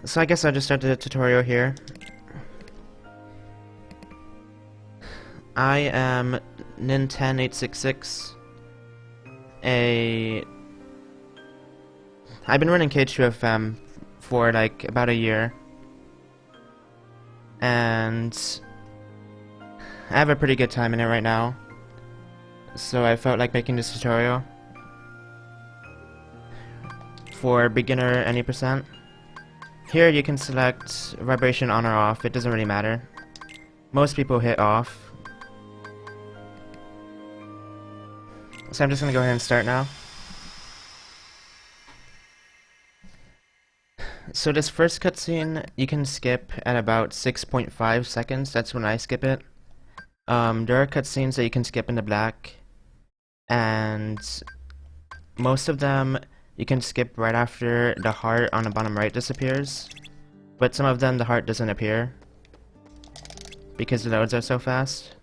So I guess I'll just start the tutorial here. I am Nin10866. I've been running K2FM for like about a year, and I have a pretty good time in it right now, so I felt like making this tutorial for beginner any percent. Here you can select vibration on or off, it doesn't really matter. Most people hit off. So I'm just gonna go ahead and start now. So this first cutscene you can skip at about 6.5 seconds, that's when I skip it. There are cutscenes that you can skip in the black, and most of them you can skip right after the heart on the bottom right disappears, but some of them the heart doesn't appear because the loads are so fast.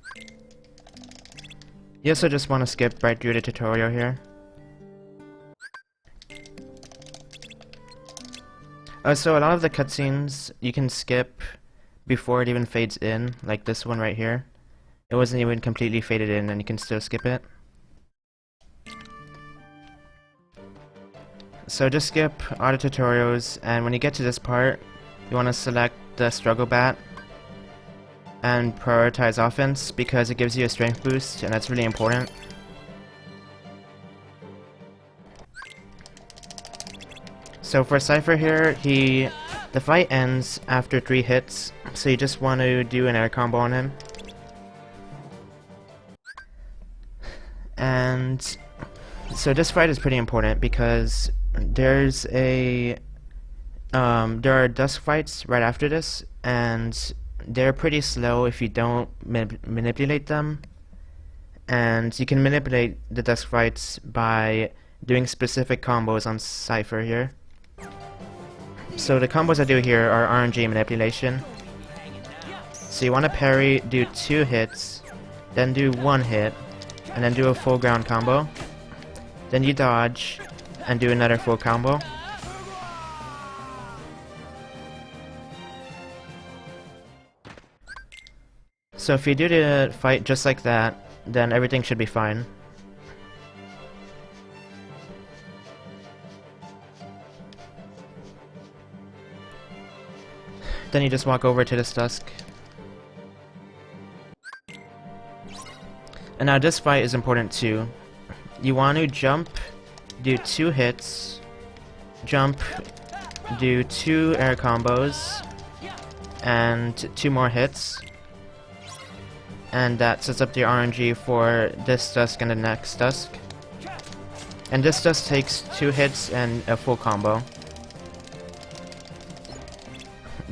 You also just want to skip right through the tutorial here. So a lot of the cutscenes you can skip before it even fades in, like this one right here. It wasn't even completely faded in and you can still skip it. So just skip all the tutorials, and when you get to this part, you want to select the struggle bat and prioritize offense because it gives you a strength boost and that's really important. So for Cypher here, the fight ends after 3 hits, so you just want to do an air combo on him. And so this fight is pretty important because there are dusk fights right after this, and they're pretty slow if you don't manipulate them. And you can manipulate the dusk fights by doing specific combos on Cypher here. So the combos I do here are RNG manipulation. So you want to parry, do 2 hits, then do 1 hit, and then do a full ground combo. Then you dodge, and do another full combo. So if you do the fight just like that, then everything should be fine. Then you just walk over to this dusk. And now this fight is important too. You want to jump, do 2 hits, jump, do 2 air combos, and 2 more hits. And that sets up the RNG for this dusk and the next dusk. And this dusk takes 2 hits and a full combo.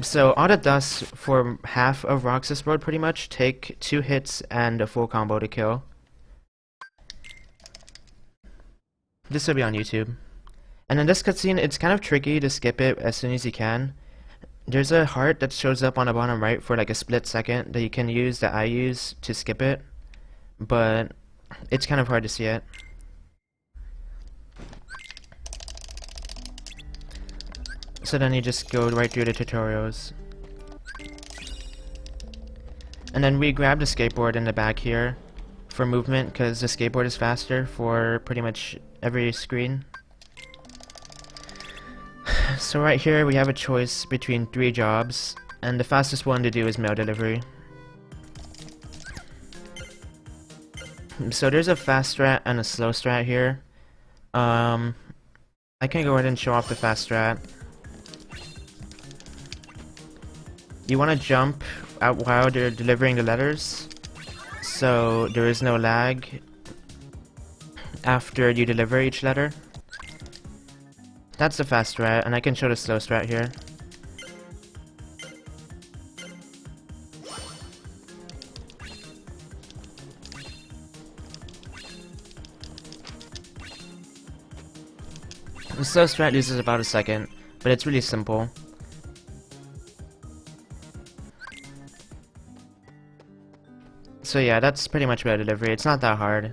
So all the dusks for half of Roxas Road pretty much take 2 hits and a full combo to kill. This will be on YouTube. And in this cutscene, it's kind of tricky to skip it as soon as you can. There's a heart that shows up on the bottom right for like a split second that you can use, that I use to skip it, but it's kind of hard to see it. So then you just go right through the tutorials. And then we grab the skateboard in the back here for movement because the skateboard is faster for pretty much every screen. So right here we have a choice between 3 jobs, and the fastest one to do is mail delivery. So there's a fast strat and a slow strat here. I can go ahead and show off the fast strat. You want to jump out while they're delivering the letters, so there is no lag after you deliver each letter. That's the fast strat, and I can show the slow strat here. The slow strat uses about a second, but it's really simple. So yeah, that's pretty much mail delivery. It's not that hard.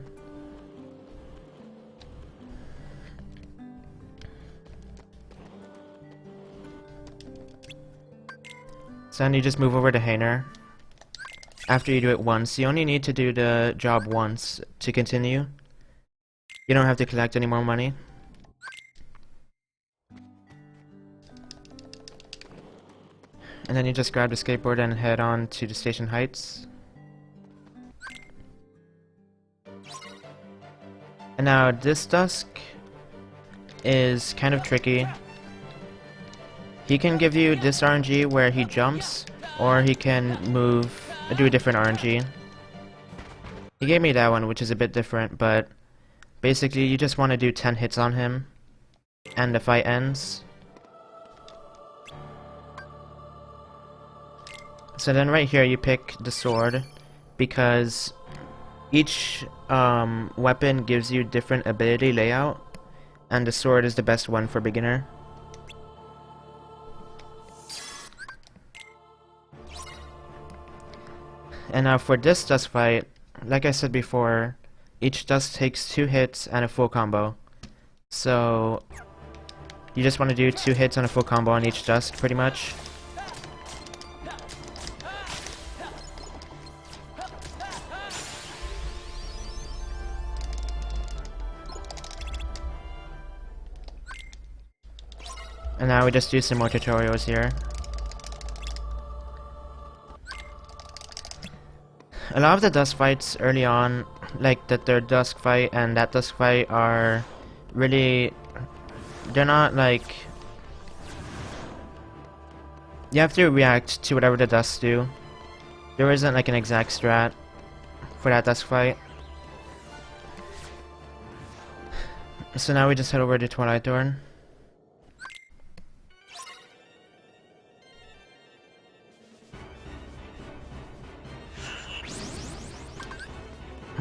So then you just move over to Hainer. After you do it once, you only need to do the job once to continue. You don't have to collect any more money. And then you just grab the skateboard and head on to the station heights. And now this Dusk is kind of tricky. He can give you this RNG where he jumps, or he can do a different RNG. He gave me that one, which is a bit different, but basically you just want to do 10 hits on him, and the fight ends. So then right here you pick the sword, because each weapon gives you different ability layout, and the sword is the best one for beginner. And now for this Dusk fight, like I said before, each Dusk takes 2 hits and a full combo. So you just want to do 2 hits and a full combo on each Dusk, pretty much. And now we just do some more tutorials here. A lot of the Dusk fights early on, like the third Dusk fight and that Dusk fight, are really... they're not like... you have to react to whatever the Dusks do. There isn't like an exact strat for that Dusk fight. So now we just head over to Twilight Thorn.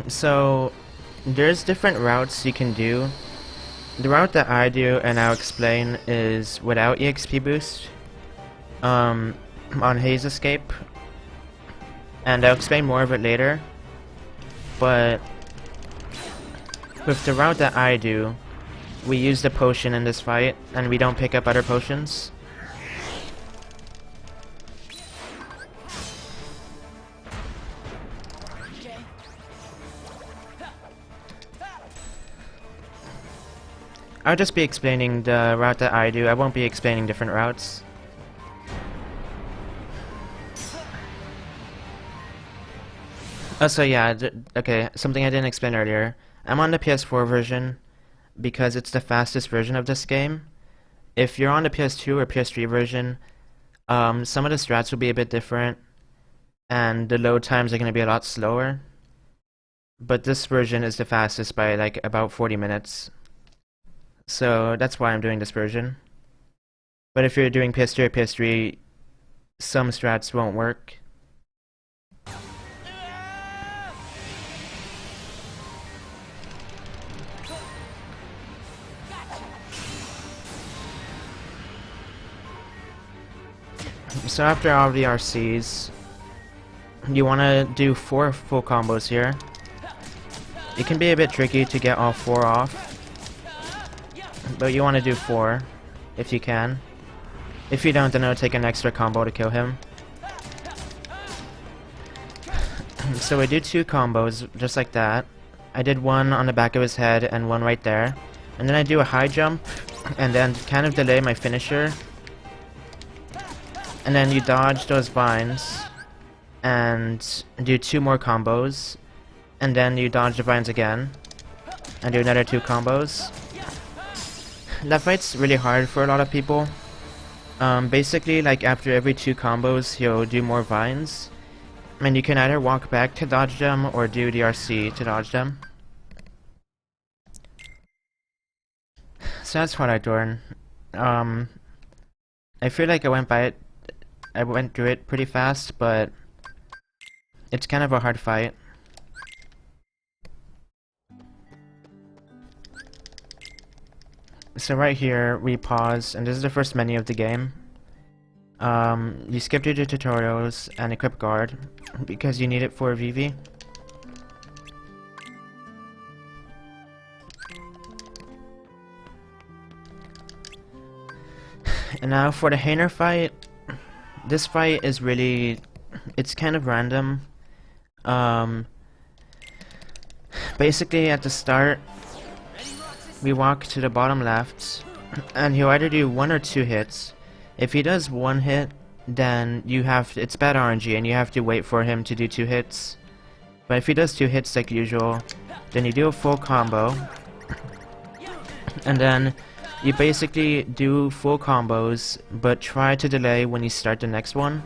So there's different routes you can do. The route that I do and I'll explain is without EXP boost on Haze Escape, and I'll explain more of it later. But with the route that I do, we use the potion in this fight and we don't pick up other potions. I'll just be explaining the route that I do. I won't be explaining different routes. So yeah, okay, something I didn't explain earlier. I'm on the PS4 version because it's the fastest version of this game. If you're on the PS2 or PS3 version, some of the strats will be a bit different, and the load times are going to be a lot slower. But this version is the fastest by like about 40 minutes. So that's why I'm doing this version. But if you're doing PS2 or PS3, some strats won't work. So after all the RCs, you want to do 4 full combos here. It can be a bit tricky to get all 4 off, but you want to do 4 if you can. If you don't, then it'll take an extra combo to kill him. So we do 2 combos just like that. I did one on the back of his head and one right there, and then I do a high jump and then kind of delay my finisher, and then you dodge those vines and do 2 more combos, and then you dodge the vines again and do another 2 combos. That fight's really hard for a lot of people. Basically, like after every 2 combos, he'll do more vines, and you can either walk back to dodge them or do the RC to dodge them. So that's Twilight Thorn. I feel like I went through it pretty fast, but it's kind of a hard fight. So right here, we pause, and this is the first menu of the game. You skip through the tutorials and equip guard, because you need it for VV. And now for the Hainer fight, this fight is really, it's kind of random. Basically at the start, we walk to the bottom left, and he'll either do 1 or 2 hits. If he does 1 hit, then it's bad RNG and you have to wait for him to do 2 hits. But if he does 2 hits like usual, then you do a full combo, and then you basically do full combos, but try to delay when you start the next one.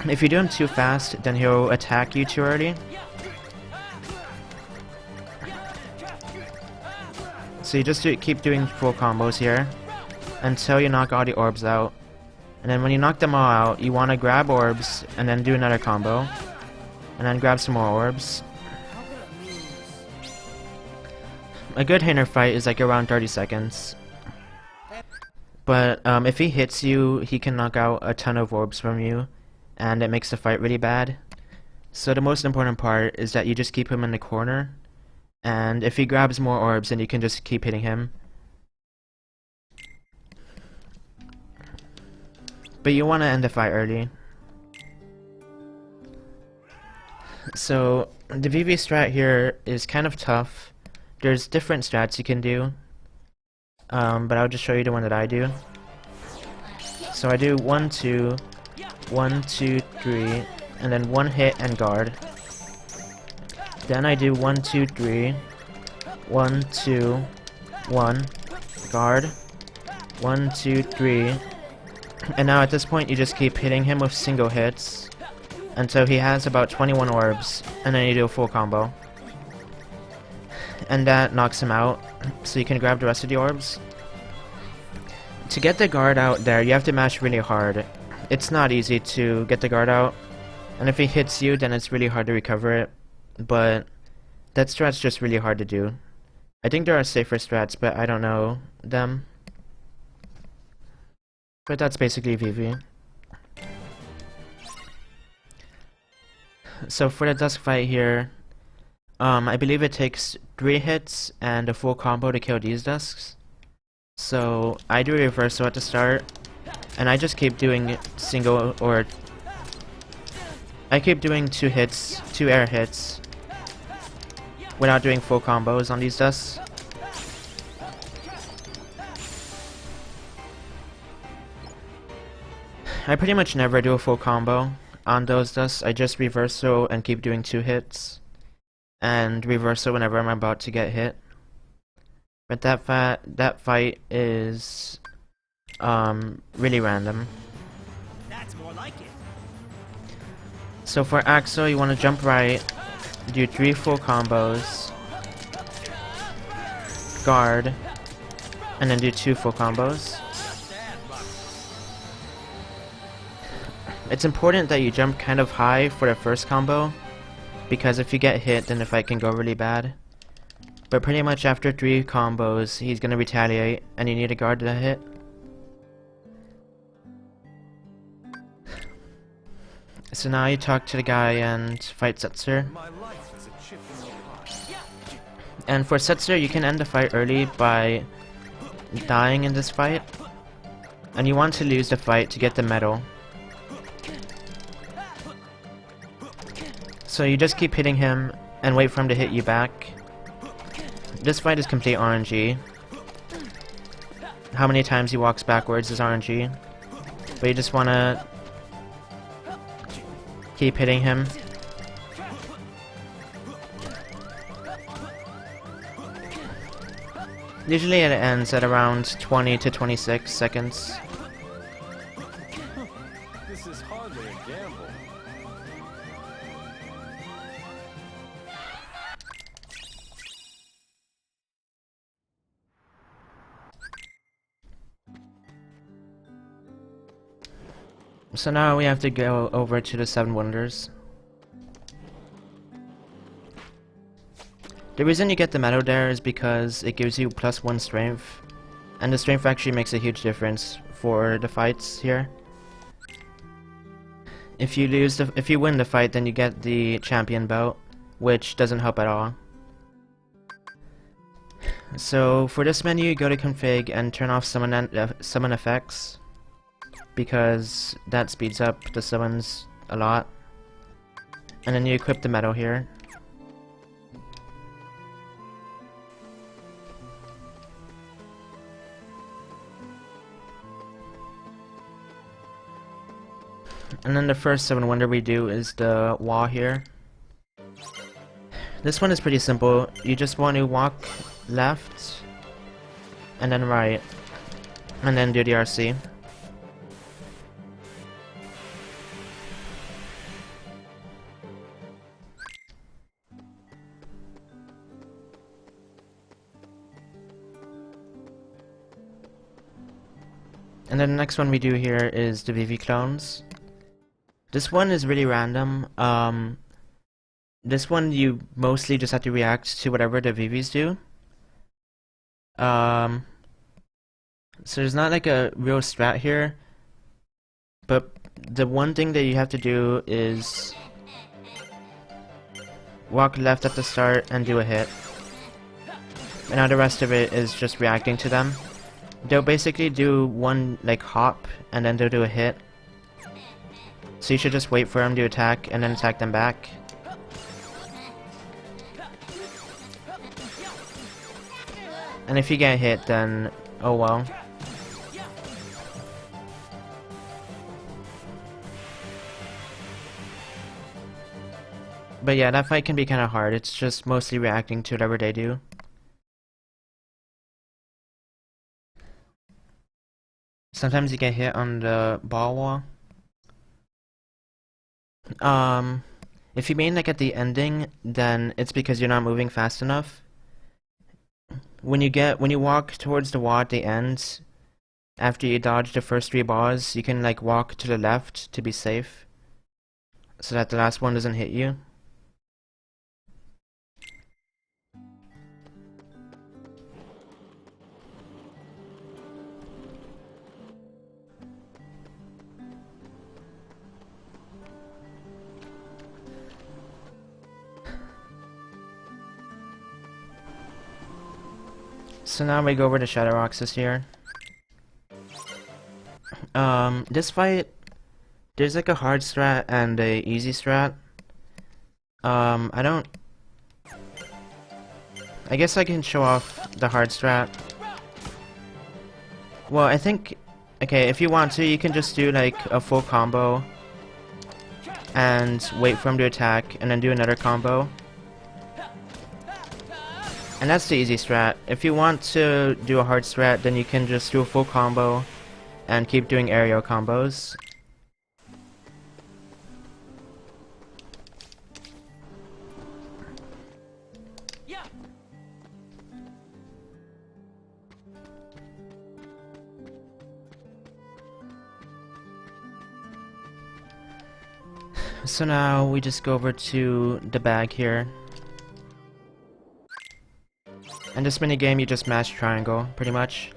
If you do him too fast, then he'll attack you too early. So you just keep doing full combos here until you knock all the orbs out. And then when you knock them all out, you want to grab orbs and then do another combo. And then grab some more orbs. A good hitter fight is like around 30 seconds. But if he hits you, he can knock out a ton of orbs from you, and it makes the fight really bad. So the most important part is that you just keep him in the corner, and if he grabs more orbs, then you can just keep hitting him. But you want to end the fight early. So the VV strat here is kind of tough. There's different strats you can do, but I'll just show you the one that I do. So I do 1, 2, 1, 2, 3, and then 1 hit and guard. Then I do 1, 2, 3, 1, 2, 1, guard, 1, 2, 3, and now at this point you just keep hitting him with single hits until he has about 21 orbs, and then you do a full combo. And that knocks him out, so you can grab the rest of the orbs. To get the guard out there, you have to mash really hard. It's not easy to get the guard out, and if he hits you, then it's really hard to recover it. But that strat's just really hard to do. I think there are safer strats, but I don't know them. But that's basically VV. So for the dusk fight here, I believe it takes 3 hits and a full combo to kill these dusks. So I do a reversal at the start, and I just keep doing I keep doing 2 hits, 2 air hits, without doing full combos on these dusks. I pretty much never do a full combo on those dusks. I just reversal and keep doing 2 hits, and reversal whenever I'm about to get hit. But that fight is really random. That's more like it. So for Axel, you want to jump right, do 3 full combos, guard, and then do 2 full combos. It's important that you jump kind of high for the first combo, because if you get hit, then the fight can go really bad. But pretty much after 3 combos, he's gonna retaliate, and you need to guard the hit. So now you talk to the guy and fight Setzer. And for Setzer, you can end the fight early by dying in this fight, and you want to lose the fight to get the medal. So you just keep hitting him and wait for him to hit you back. This fight is complete RNG. How many times he walks backwards is RNG. But you just wanna keep hitting him. Usually it ends at around 20 to 26 seconds. This is hardly a gamble. So now we have to go over to the 7 Wonders. The reason you get the medal there is because it gives you +1 strength, and the strength actually makes a huge difference for the fights here. If you win the fight, then you get the champion belt, which doesn't help at all. So for this menu, go to config and turn off summon effects. because that speeds up the summons a lot. And then you equip the medal here. And then the first 7 wonder we do is the wall here. This one is pretty simple. You just want to walk left and then right and then do the RC. And then the next one we do here is the VV clones. This one is really random. This one you mostly just have to react to whatever the VVs do. So there's not like a real strat here, but the one thing that you have to do is walk left at the start and do a hit. And now the rest of it is just reacting to them. They'll basically do one like hop and then they'll do a hit. So you should just wait for them to attack and then attack them back. And if you get hit, then oh well. But yeah, that fight can be kind of hard. It's just mostly reacting to whatever they do. Sometimes you get hit on the ball wall. If you mean like at the ending, then it's because you're not moving fast enough. When you walk towards the wall at the end, after you dodge the first 3 balls, you can like walk to the left to be safe, so that the last one doesn't hit you. So now we go over to Shadow Roxas here. This fight, there's like a hard strat and a easy strat. I guess I can show off the hard strat. Well, I think, okay, if you want to, you can just do like a full combo and wait for him to attack and then do another combo. And that's the easy strat. If you want to do a hard strat, then you can just do a full combo and keep doing aerial combos. So now we just go over to the bag here. In this minigame, you just mash triangle, pretty much.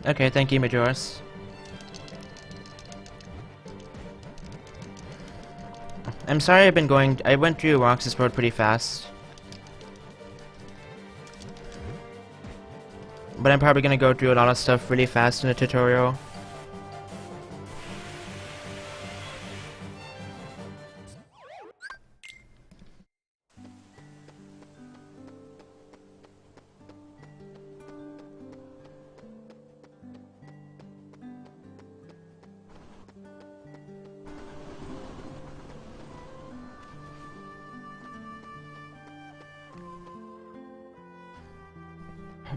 Okay, thank you, Majoris. I'm sorry I went through Roxas Road pretty fast. But I'm probably gonna go through a lot of stuff really fast in the tutorial.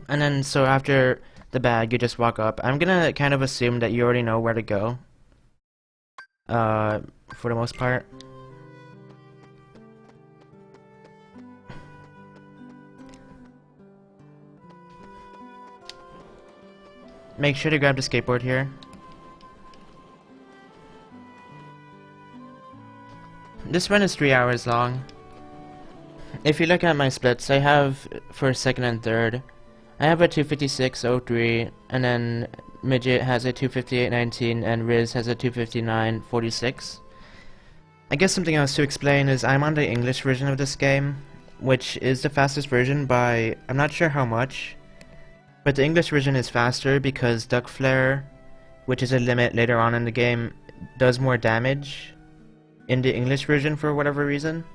And then, so after the bag, you just walk up. I'm gonna kind of assume that you already know where to go. For the most part. Make sure to grab the skateboard here. This run is 3 hours long. If you look at my splits, I have for second and third, I have a 256.03, and then Midget has a 258.19, and Riz has a 259.46. I guess something else to explain is I'm on the English version of this game, which is the fastest version by I'm not sure how much, but the English version is faster because Duck Flare, which is a limit later on in the game, does more damage in the English version for whatever reason.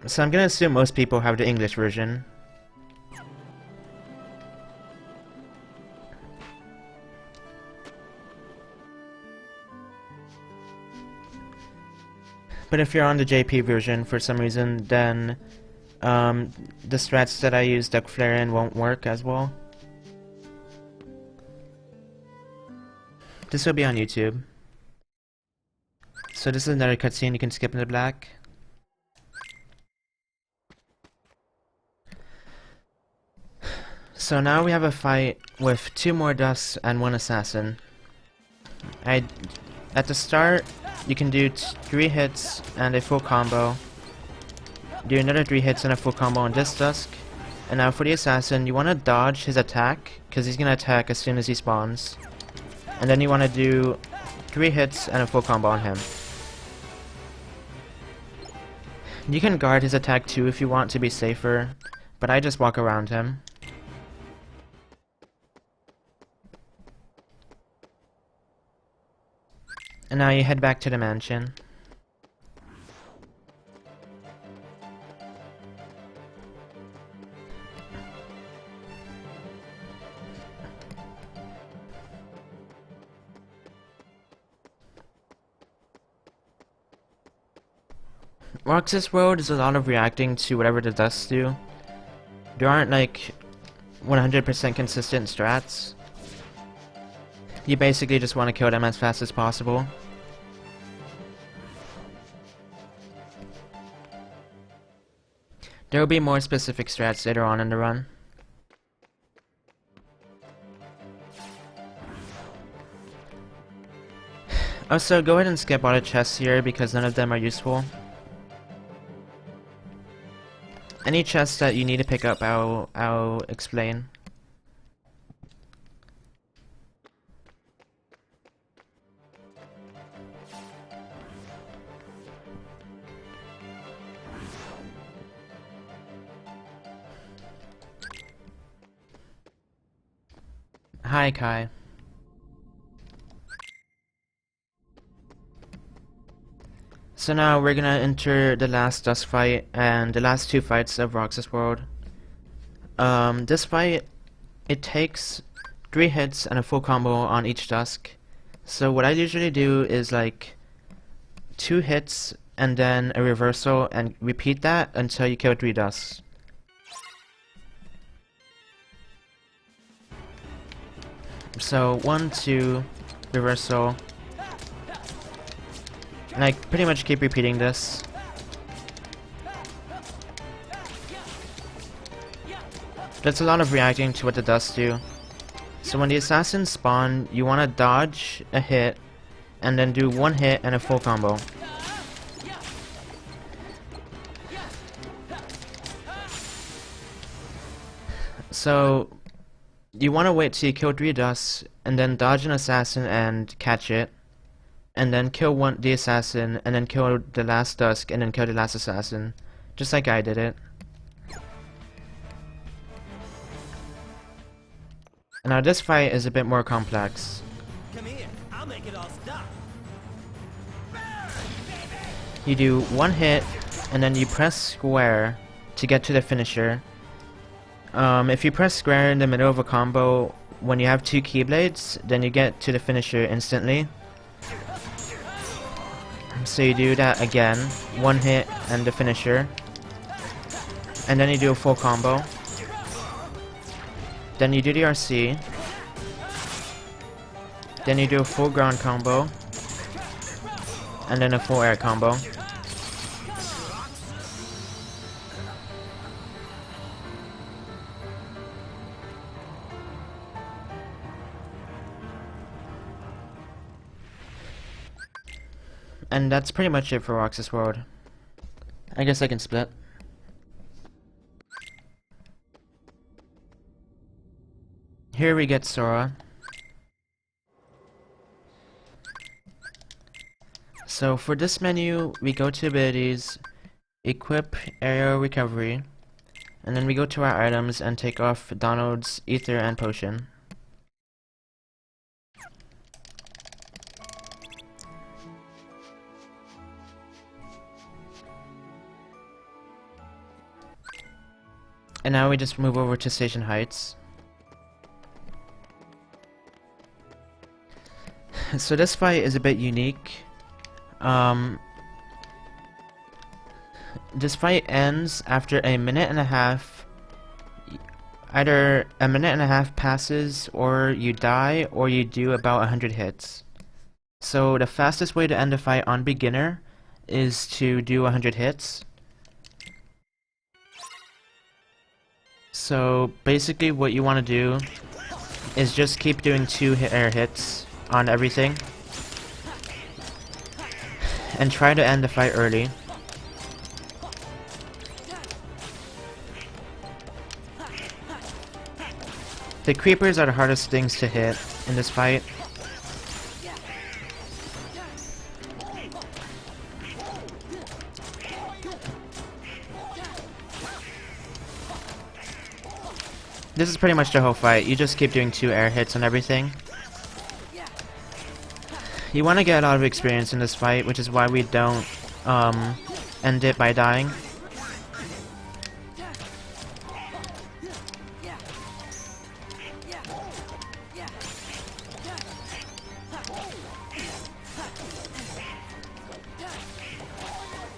So I'm gonna assume most people have the English version. But if you're on the JP version for some reason, then the strats that I use Duck Flare in won't work as well. This will be on YouTube. So this is another cutscene you can skip in the black. So now we have a fight with 2 more Dusks and 1 Assassin. At the start, you can do 3 hits and a full combo. Do another 3 hits and a full combo on this Dusk. And now for the Assassin, you want to dodge his attack, because he's going to attack as soon as he spawns. And then you want to do 3 hits and a full combo on him. You can guard his attack too if you want to be safer, but I just walk around him. And now you head back to the mansion. Roxas Road is a lot of reacting to whatever the Dusks do. There aren't like 100% consistent strats. You basically just want to kill them as fast as possible. There will be more specific strats later on in the run. Also, go ahead and skip all the chests here because none of them are useful. Any chests that you need to pick up, I'll explain. Hi, Kai. So now we're gonna enter the last Dusk fight and the last 2 fights of Roxas World. This fight, it takes 3 hits and a full combo on each Dusk. So what I usually do is like 2 hits and then a reversal and repeat that until you kill 3 Dusks. So 1, 2, reversal. And I pretty much keep repeating this. That's a lot of reacting to what the Dusks do. So when the Assassins spawn, you want to dodge a hit, and then do 1 hit and a full combo. So you want to wait till you kill 3 Dusks, and then dodge an Assassin and catch it. And then kill the Assassin, and then kill the last Dusk, and then kill the last Assassin. Just like I did it. And now this fight is a bit more complex. Come here, I'll make it all stop. You do 1 hit, and then you press square to get to the finisher. If you press square in the middle of a combo, when you have 2 Keyblades, then you get to the finisher instantly. So you do that again, 1 hit and the finisher, and then you do a full combo. Then you do the RC, then you do a full ground combo, and then a full air combo. And that's pretty much it for Roxas World. I guess I can split. Here we get Sora. So for this menu, we go to abilities, equip aerial recovery, and then we go to our items and take off Donald's ether and potion. And now we just move over to Station Heights. So this fight is a bit unique. This fight ends after a minute and a half. Either a minute and a half passes, or you die, or you do about 100 hits. So the fastest way to end the fight on beginner is to do 100 hits. So basically what you want to do is just keep doing 2 air hits on everything and try to end the fight early. The creepers are the hardest things to hit in this fight. This is pretty much the whole fight. You just keep doing 2 air hits on everything. You want to get a lot of experience in this fight, which is why we don't end it by dying.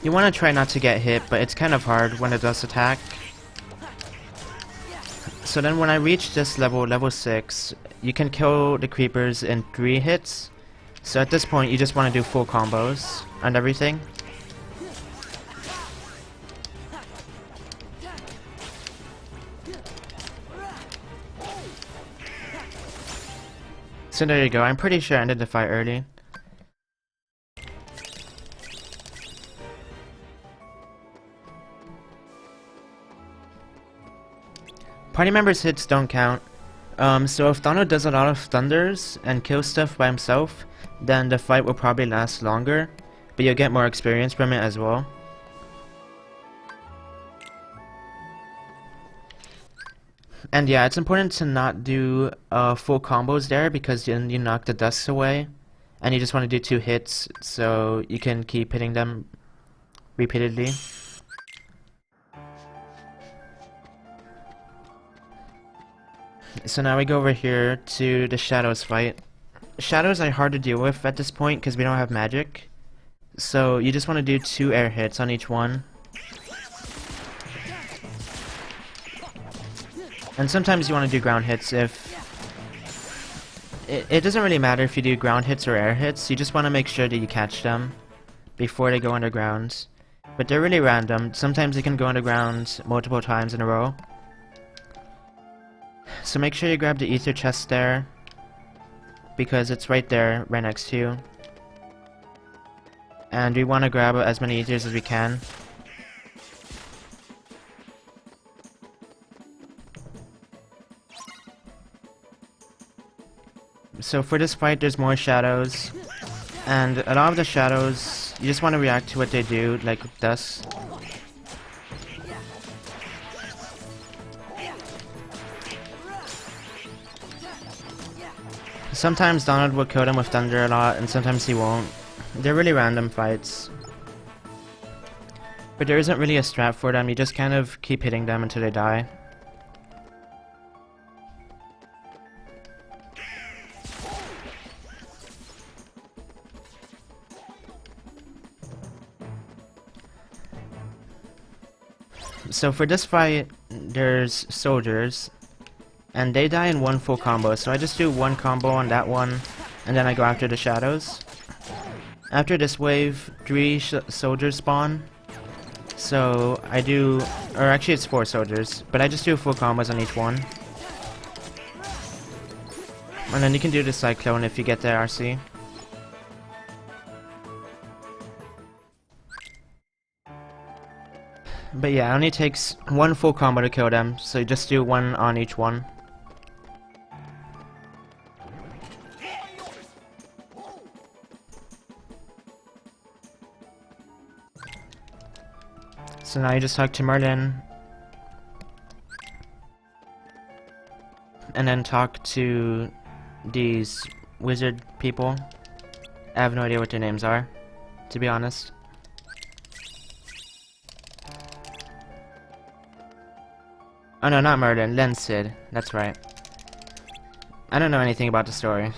You want to try not to get hit, but it's kind of hard when it does attack. So then when I reach this level 6, you can kill the creepers in 3 hits. So at this point you just want to do full combos on everything. So there you go, I'm pretty sure I ended the fight early. Party members' hits don't count. So if Donald does a lot of thunders and kills stuff by himself, then the fight will probably last longer, but you'll get more experience from it as well. And yeah, it's important to not do full combos there, because then you knock the dust away, and you just want to do 2 hits so you can keep hitting them repeatedly. So now we go over here to the shadows fight. Shadows are hard to deal with at this point because we don't have magic. So you just want to do 2 air hits on each one. And sometimes you want to do ground hits if... It doesn't really matter if you do ground hits or air hits, you just want to make sure that you catch them before they go underground. But they're really random. Sometimes they can go underground multiple times in a row. So make sure you grab the ether chest there, because it's right there, right next to you. And we want to grab as many ethers as we can. So for this fight there's more shadows, and a lot of the shadows, you just want to react to what they do, like dust. Sometimes Donald will kill them with thunder a lot, and sometimes he won't. They're really random fights. But there isn't really a strat for them, you just kind of keep hitting them until they die. So for this fight, there's soldiers, and they die in 1 full combo, so I just do 1 combo on that one, and then I go after the shadows. After this wave, 3 soldiers spawn, so I do, or actually it's 4 soldiers, but I just do full combos on each one. And then you can do the cyclone if you get the RC. But yeah, it only takes 1 full combo to kill them, so you just do 1 on each one. So now you just talk to Merlin. And then talk to these wizard people. I have no idea what their names are, to be honest. Oh no, not Merlin, Lensid. That's right. I don't know anything about the story.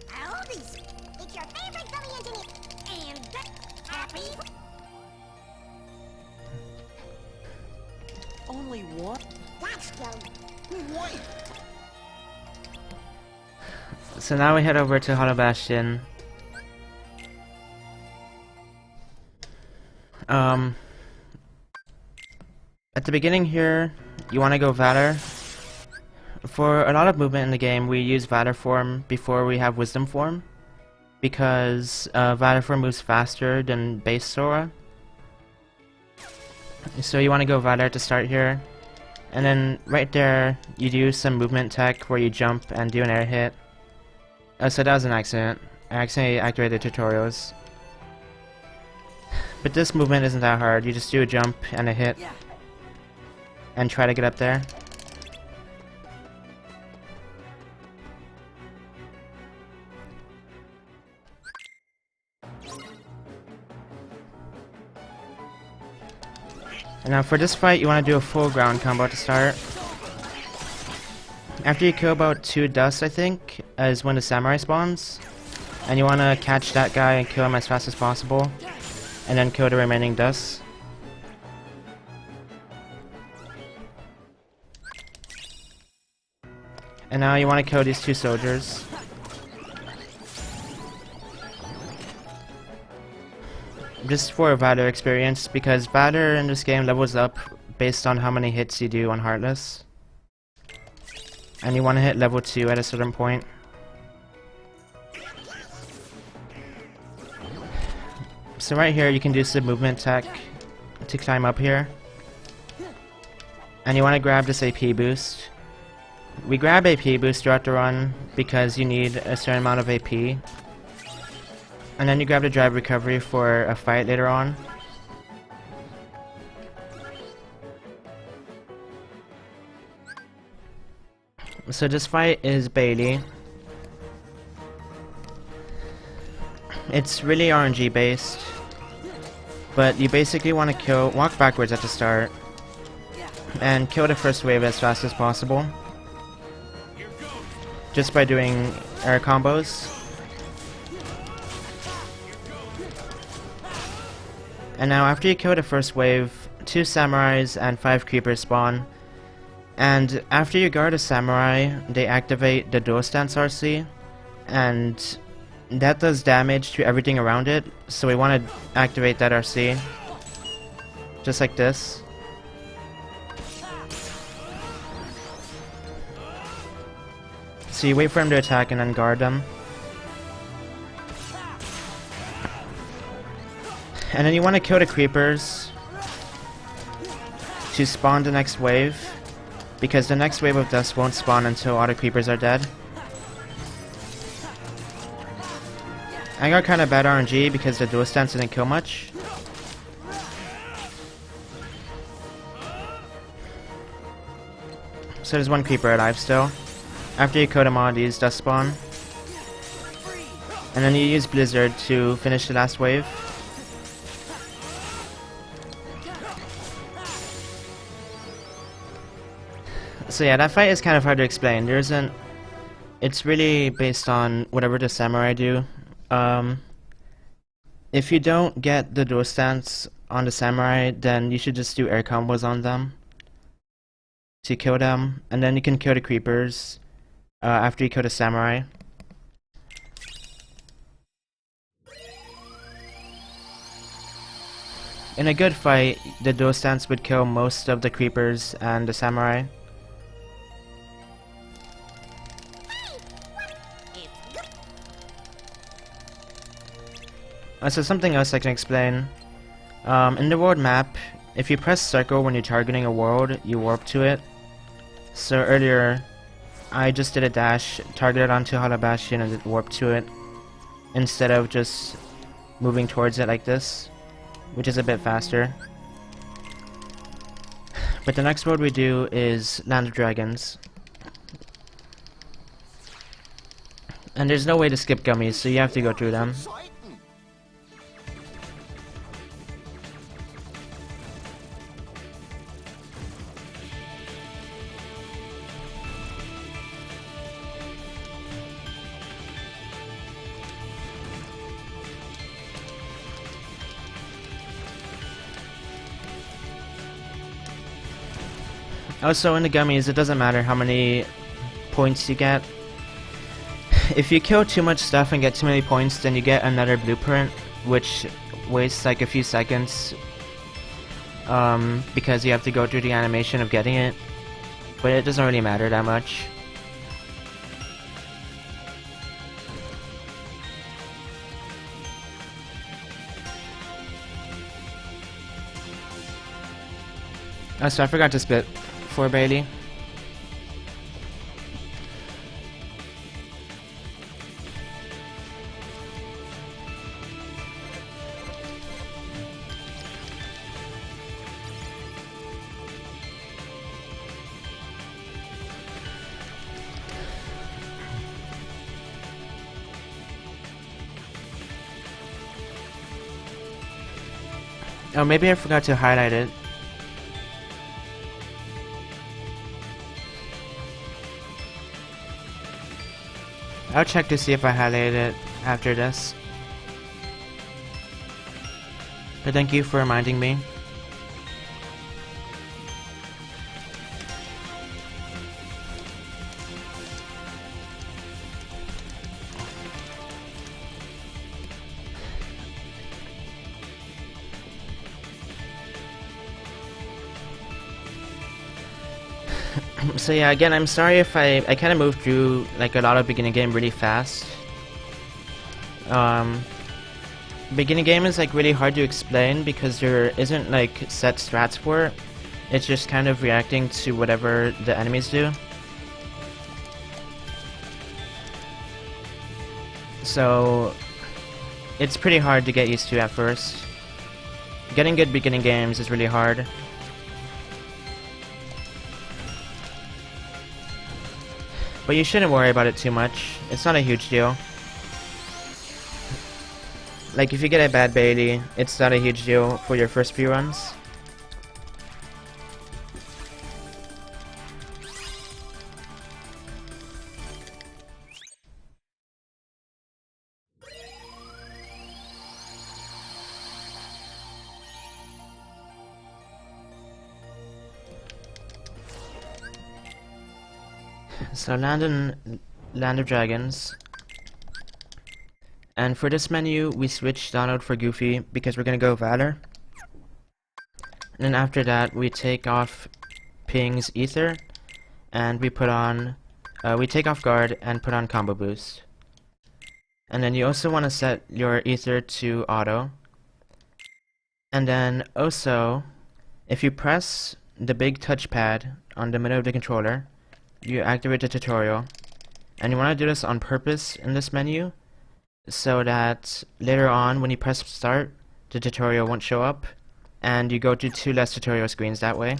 Oldies, it's your favorite gummy engineer, and happy. Only one? That's good. Wait! So now we head over to Hollow Bastion. At the beginning here, you want to go Valor. For a lot of movement in the game, we use Valor form before we have Wisdom form, because Valor form moves faster than base Sora. So you want to go Valor to start here, and then right there you do some movement tech where you jump and do an air hit. So that was an accident. I accidentally activated tutorials. But this movement isn't that hard. You just do a jump and a hit and try to get up there. And now for this fight, you want to do a full ground combo to start. After you kill about 2 dust, I think, is when the samurai spawns. And you want to catch that guy and kill him as fast as possible. And then kill the remaining dust. And now you want to kill these 2 soldiers. Just for Valor experience, because Valor in this game levels up based on how many hits you do on Heartless. And you want to hit level 2 at a certain point. So right here you can do some movement tech to climb up here. And you want to grab this AP boost. We grab AP boost throughout the run because you need a certain amount of AP. And then you grab the drive recovery for a fight later on. So this fight is Bailey. It's really RNG based, but you basically want to walk backwards at the start, and kill the first wave as fast as possible, just by doing air combos. And now after you kill the first wave, 2 samurais and 5 creepers spawn. And after you guard a samurai, they activate the dual stance RC, and that does damage to everything around it, so we want to activate that RC. Just like this. So you wait for him to attack and then guard them. And then you want to kill the creepers to spawn the next wave, because the next wave of dust won't spawn until all the creepers are dead. I got kinda bad RNG because the dual stance didn't kill much. So there's 1 creeper alive still. After you kill them all, these dust spawn. And then you use Blizzard to finish the last wave. So yeah, that fight is kind of hard to explain. There isn't... It's really based on whatever the samurai do. If you don't get the dual stance on the samurai, then you should just do air combos on them to kill them, and then you can kill the creepers after you kill the samurai. In a good fight, the dual stance would kill most of the creepers and the samurai. So something else I can explain. In the world map, if you press circle when you're targeting a world, you warp to it. So earlier, I just did a dash, targeted onto Hollow Bastion and warped to it, instead of just moving towards it like this, which is a bit faster. But the next world we do is Land of Dragons. And there's no way to skip gummies, so you have to go through them. Also, in the gummies, it doesn't matter how many points you get. If you kill too much stuff and get too many points, then you get another blueprint, which wastes like a few seconds, because you have to go through the animation of getting it. But it doesn't really matter that much. Oh, so I forgot to spit for Bailey. Oh, maybe I forgot to highlight it. I'll check to see if I highlighted it after this. But thank you for reminding me. So yeah, again, I'm sorry if I kind of moved through like a lot of beginning game really fast. Beginning game is like really hard to explain because there isn't like set strats for it. It's just kind of reacting to whatever the enemies do. So it's pretty hard to get used to at first. Getting good beginning games is really hard. But you shouldn't worry about it too much. It's not a huge deal. Like, if you get a bad Bailey, it's not a huge deal for your first few runs. So Land of Dragons. And for this menu, we switch Donald for Goofy because we're gonna go Valor. And then after that, we take off Ping's Ether, and we put on, we take off Guard and put on Combo Boost. And then you also want to set your Ether to Auto. And then also, if you press the big touchpad on the middle of the controller, you activate the tutorial. And you want to do this on purpose in this menu, so that later on when you press start, the tutorial won't show up, and you go to 2 less tutorial screens that way.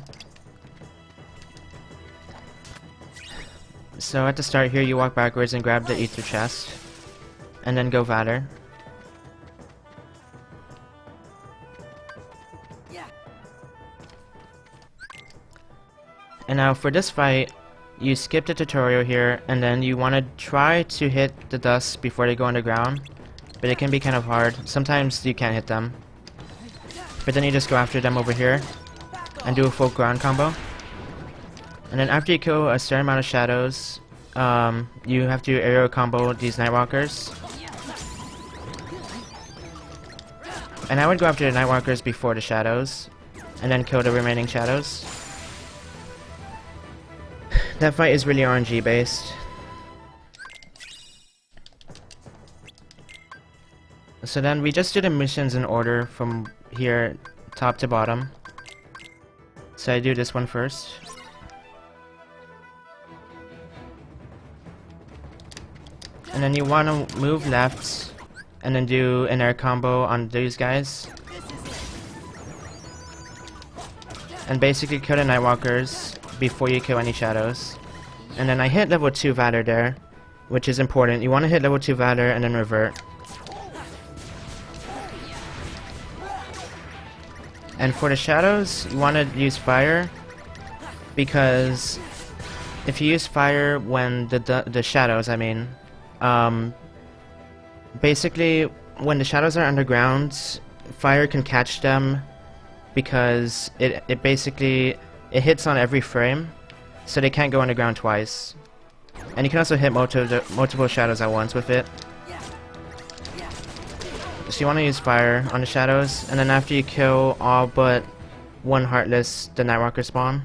So at the start here, you walk backwards and grab the Ether chest, and then go Valor. And now for this fight, you skip the tutorial here, and then you want to try to hit the dust before they go underground, but it can be kind of hard. Sometimes you can't hit them, but then you just go after them over here and do a full ground combo. And then after you kill a certain amount of shadows, you have to aerial combo these Nightwalkers. And I would go after the Nightwalkers before the shadows, and then kill the remaining shadows. That fight is really RNG based. So then we just do the missions in order from here, top to bottom. So I do this one first. And then you want to move left and then do an air combo on these guys. And basically kill the Nightwalkers before you kill any shadows. And then I hit level 2 Valor there, which is important. You want to hit level 2 Valor and then revert. And for the shadows, you want to use fire, because if you use fire when the shadows, basically when the shadows are underground, fire can catch them, because it basically hits on every frame, so they can't go underground twice. And you can also hit multiple shadows at once with it. So you want to use fire on the shadows, and then after you kill all but one Heartless, the Nightwalker spawn.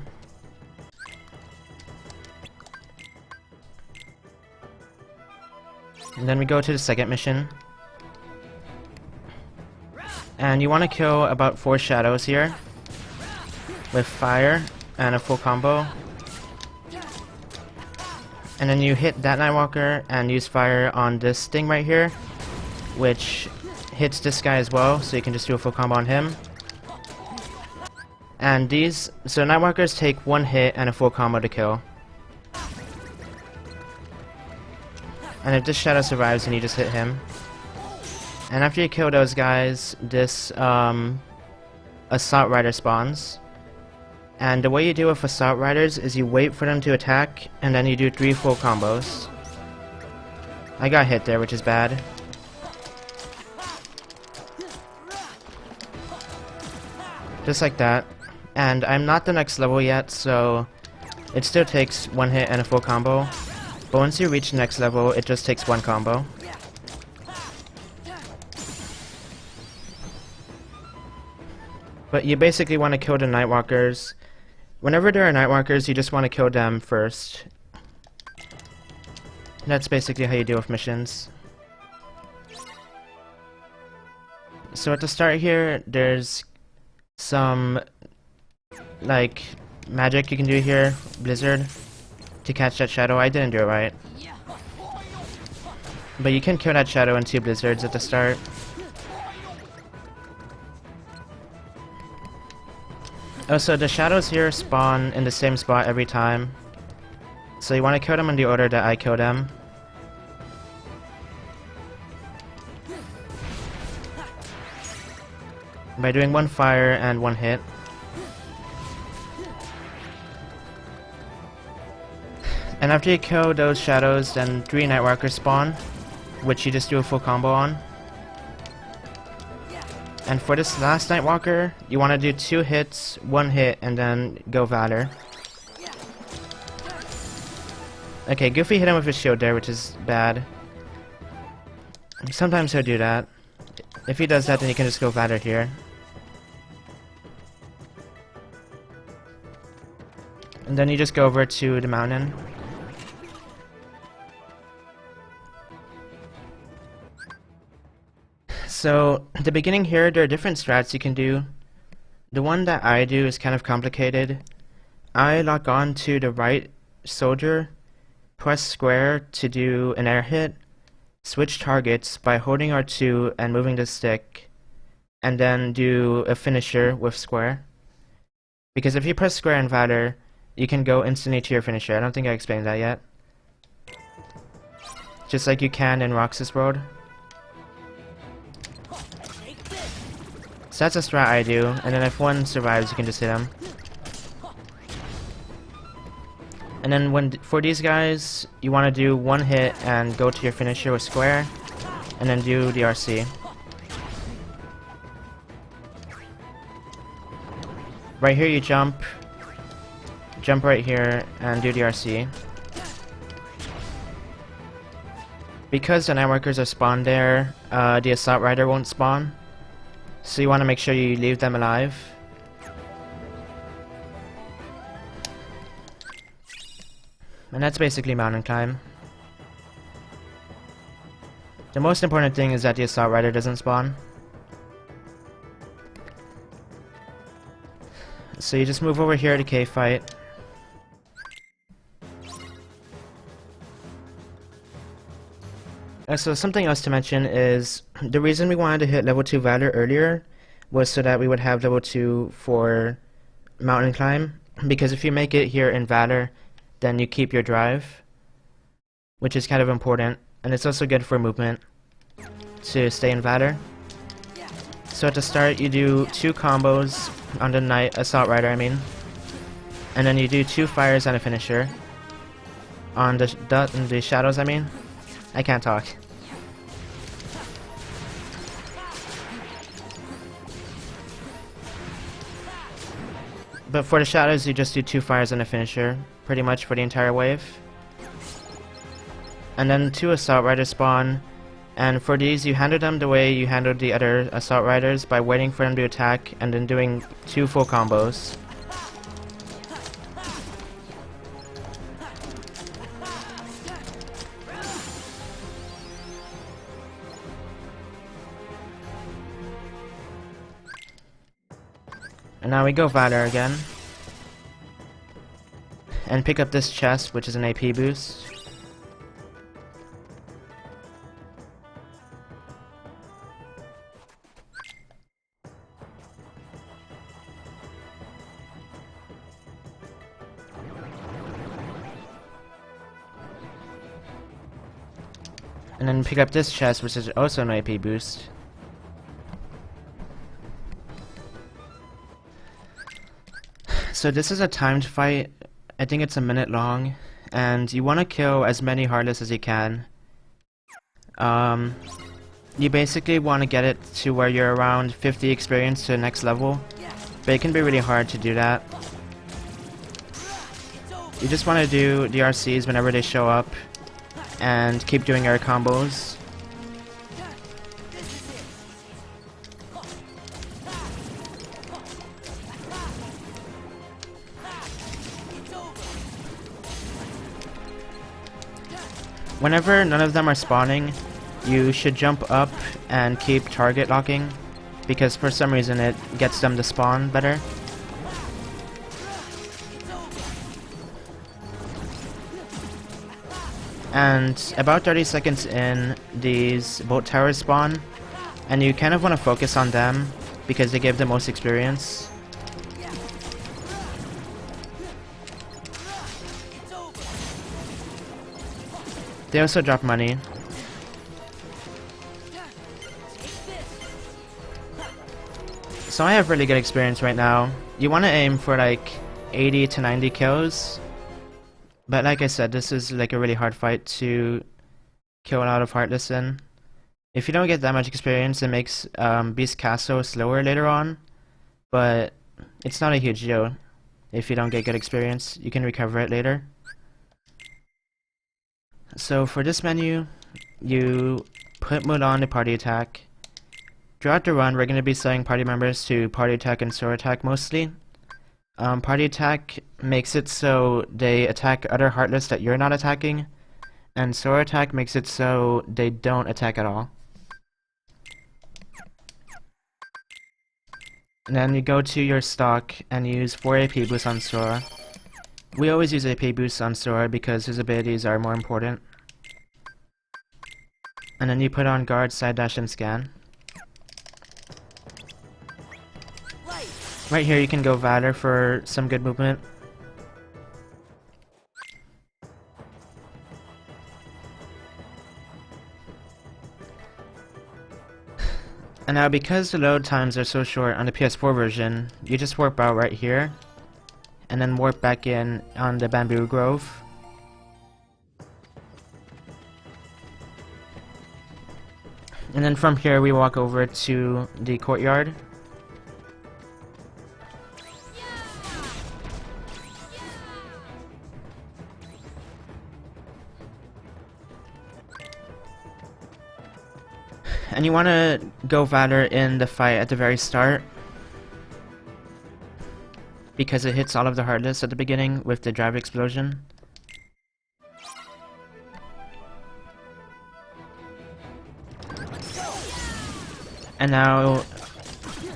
And then we go to the second mission. And you want to kill about 4 shadows here with fire and a full combo. And then you hit that Nightwalker and use fire on this thing right here, which hits this guy as well, so you can just do a full combo on him. And so Nightwalkers take 1 hit and a full combo to kill. And if this shadow survives, then you just hit him. And after you kill those guys, this Assault Rider spawns. And the way you deal with Assault Riders is you wait for them to attack, and then you do 3 full combos. I got hit there, which is bad. Just like that. And I'm not the next level yet, so it still takes 1 hit and a full combo. But once you reach the next level, it just takes 1 combo. But you basically want to kill the Nightwalkers. Whenever there are Nightwalkers, you just want to kill them first. That's basically how you deal with missions. So at the start here, there's some like magic you can do here, Blizzard, to catch that shadow. I didn't do it right, but you can kill that shadow in 2 blizzards at the start. Also, the shadows here spawn in the same spot every time, so you want to kill them in the order that I kill them. By doing 1 fire and 1 hit. And after you kill those shadows, then 3 Nightwalkers spawn, which you just do a full combo on. And for this last Nightwalker, you want to do 2 hits, 1 hit, and then go Valor. Okay, Goofy hit him with his shield there, which is bad. Sometimes he'll do that. If he does that, then you can just go Valor here. And then you just go over to the mountain. So, at the beginning here, there are different strats you can do. The one that I do is kind of complicated. I lock on to the right soldier, press square to do an air hit, switch targets by holding R2 and moving the stick, and then do a finisher with square. Because if you press square in Valor, you can go instantly to your finisher. I don't think I explained that yet. Just like you can in Roxas World. So that's a strat I do, and then if one survives, you can just hit him. And then for these guys, you want to do 1 hit and go to your finisher with square, and then do the RC. Right here you jump right here, and do the RC. Because the Nightwalkers are spawned there, the Assault Rider won't spawn. So you want to make sure you leave them alive. And that's basically mountain climb. The most important thing is that the Assault Rider doesn't spawn. So you just move over here to cave fight. So something else to mention is the reason we wanted to hit level 2 Valor earlier was so that we would have level 2 for mountain climb, because if you make it here in Valor, then you keep your drive, which is kind of important, and it's also good for movement to stay in Valor. So at the start you do 2 combos on the Knight Assault Rider, and then you do 2 fires and a finisher on the shadows, I can't talk. But for the shadows, you just do 2 fires and a finisher, pretty much for the entire wave. And then 2 assault riders spawn, and for these you handle them the way you handled the other assault riders, by waiting for them to attack and then doing 2 full combos. And now we go Valor again, and pick up this chest, which is an AP boost. And then pick up this chest, which is also an AP boost. So this is a timed fight. I think it's a minute long, and you want to kill as many Heartless as you can. You basically want to get it to where you're around 50 experience to the next level, but it can be really hard to do that. You just want to do DRCs whenever they show up, and keep doing air combos. Whenever none of them are spawning, you should jump up and keep target locking, because for some reason it gets them to spawn better. And about 30 seconds in, these boat towers spawn, and you kind of want to focus on them because they give the most experience. They also drop money. So I have really good experience right now. You want to aim for like 80 to 90 kills. But like I said, this is like a really hard fight to kill a lot of Heartless in. If you don't get that much experience, it makes Beast Castle slower later on. But it's not a huge deal. If you don't get good experience, you can recover it later. So for this menu, you put mode on to party attack. Throughout the run, we're going to be setting party members to party attack and sword attack mostly. Party attack makes it so they attack other Heartless that you're not attacking, and sword attack makes it so they don't attack at all. And then you go to your stock and use 4 AP boosts on Sora. We always use AP boosts on Sora because his abilities are more important. And then you put on guard, side dash, and scan. Right here you can go Valor for some good movement. And now because the load times are so short on the PS4 version, you just warp out right here, and then warp back in on the Bamboo Grove. And then from here we walk over to the courtyard. And you want to go Valor in the fight at the very start, because it hits all of the Heartless at the beginning with the drive explosion. And now,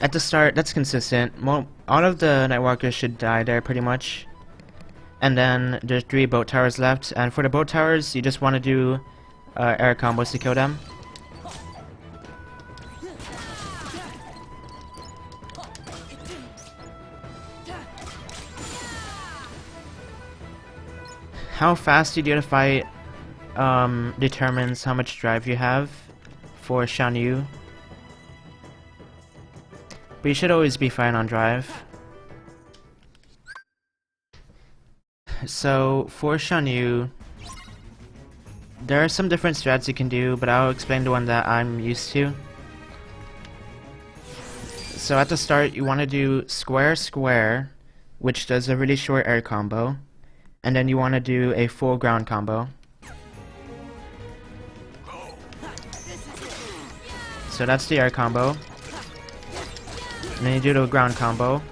at the start, that's consistent. All of the Nightwalkers should die there pretty much. And then there's 3 boat towers left, and for the boat towers, you just want to do air combos to kill them. How fast you do the fight determines how much drive you have for Shan Yu. But you should always be fine on drive. So for Shan Yu, there are some different strats you can do, but I'll explain the one that I'm used to. So at the start, you want to do square square, which does a really short air combo, and then you want to do a full ground combo. So that's the air combo. And then you do the ground combo.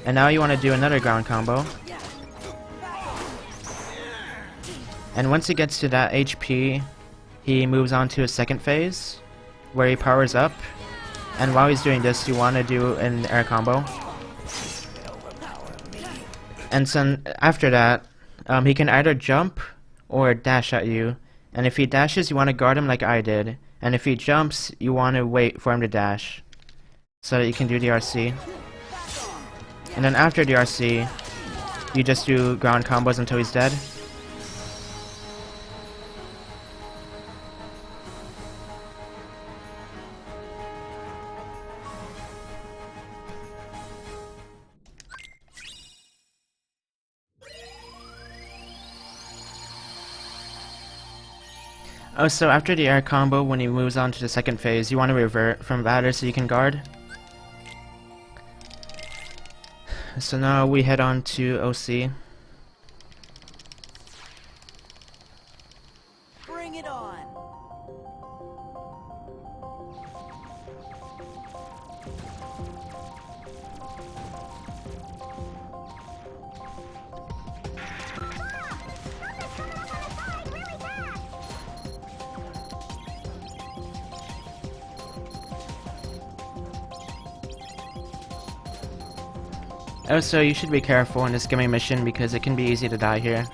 And now you want to do another ground combo. And once he gets to that HP, he moves on to a second phase, where he powers up. And while he's doing this, you want to do an air combo. And so after that, he can either jump or dash at you. And if he dashes, you want to guard him like I did. And if he jumps, you want to wait for him to dash, so that you can do the RC. And then after the RC, you just do ground combos until he's dead. Oh, so after the air combo, when he moves on to the second phase, you want to revert from batter so you can guard. So now we head on to OC. Bring it on. Oh, so you should be careful in this gimme mission because it can be easy to die here.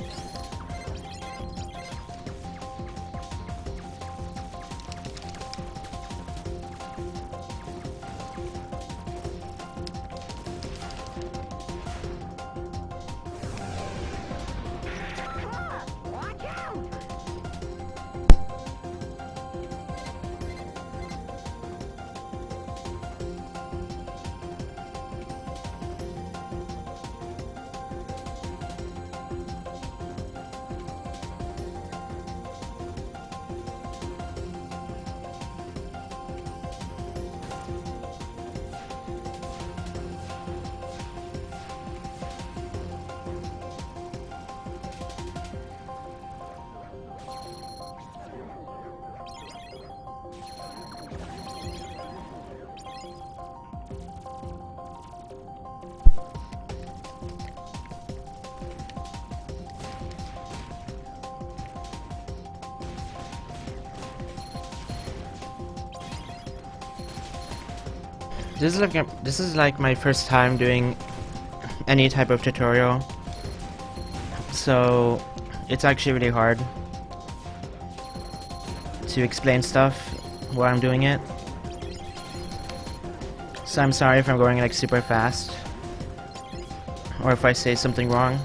This is like my first time doing any type of tutorial, so it's actually really hard to explain stuff while I'm doing it. So I'm sorry if I'm going like super fast or if I say something wrong.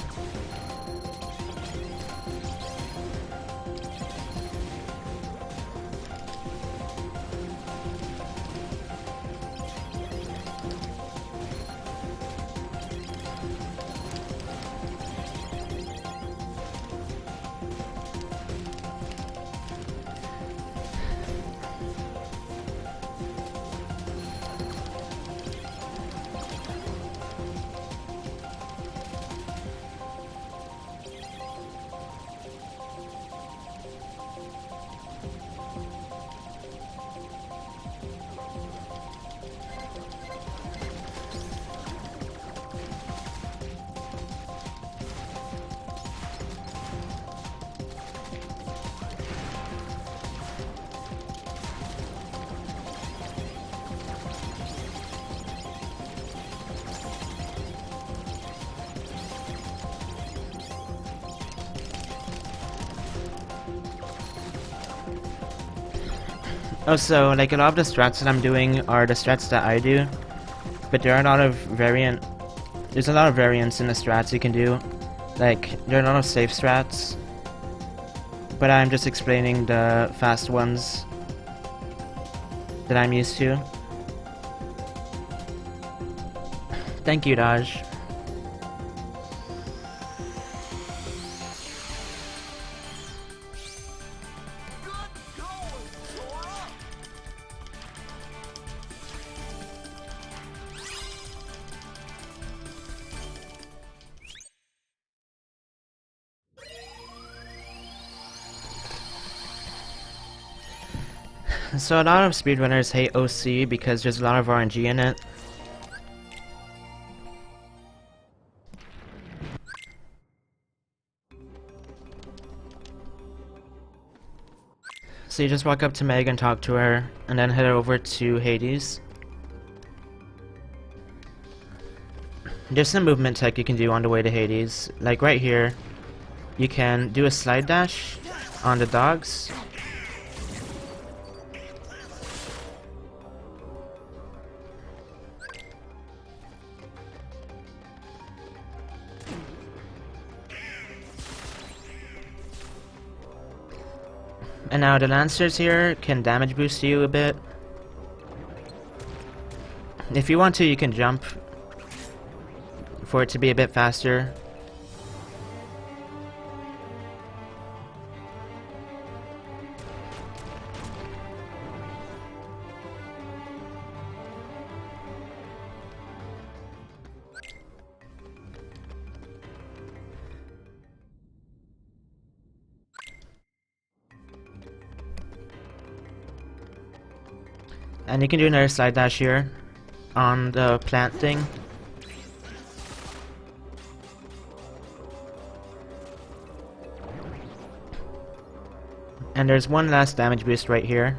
Oh, so like a lot of the strats that I'm doing are the strats that I do, but there are a lot of there's a lot of variants in the strats you can do. Like, there are a lot of safe strats, but I'm just explaining the fast ones that I'm used to. Thank you, Dodge. So a lot of speedrunners hate OC because there's a lot of RNG in it. So you just walk up to Meg and talk to her, and then head over to Hades. There's some movement tech you can do on the way to Hades. Like right here, you can do a slide dash on the dogs. And now the Lancers here can damage boost you a bit. If you want to, you can jump for it to be a bit faster. And you can do another slide dash here on the plant thing. And there's one last damage boost right here.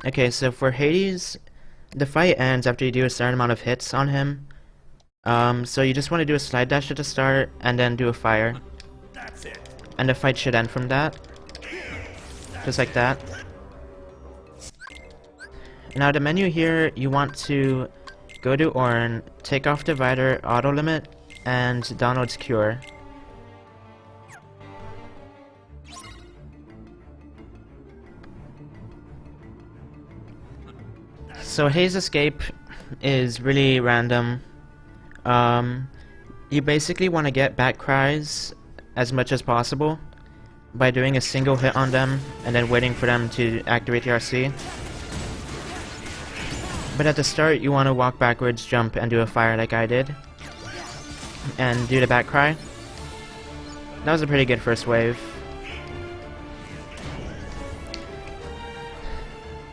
Okay, so for Hades, the fight ends after you do a certain amount of hits on him. So you just want to do a slide dash at the start and then do a fire. That's it. And the fight should end from that. Just like that. Now the menu here, you want to go to Orn, take off Divider Auto Limit, and download Cure. So Haze Escape is really random. You basically want to get back cries as much as possible by doing a single hit on them and then waiting for them to activate the RC. But at the start you want to walk backwards, jump, and do a fire like I did. And do the back cry. That was a pretty good first wave.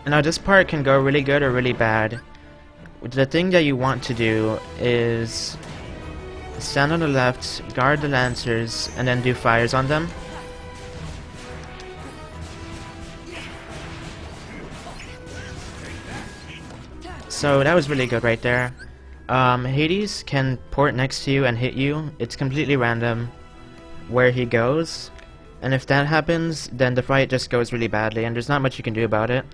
Now this part can go really good or really bad. The thing that you want to do is stand on the left, guard the Lancers, and then do fires on them. So that was really good right there. Hades can port next to you and hit you. It's completely random where he goes. And if that happens, then the fight just goes really badly and there's not much you can do about it.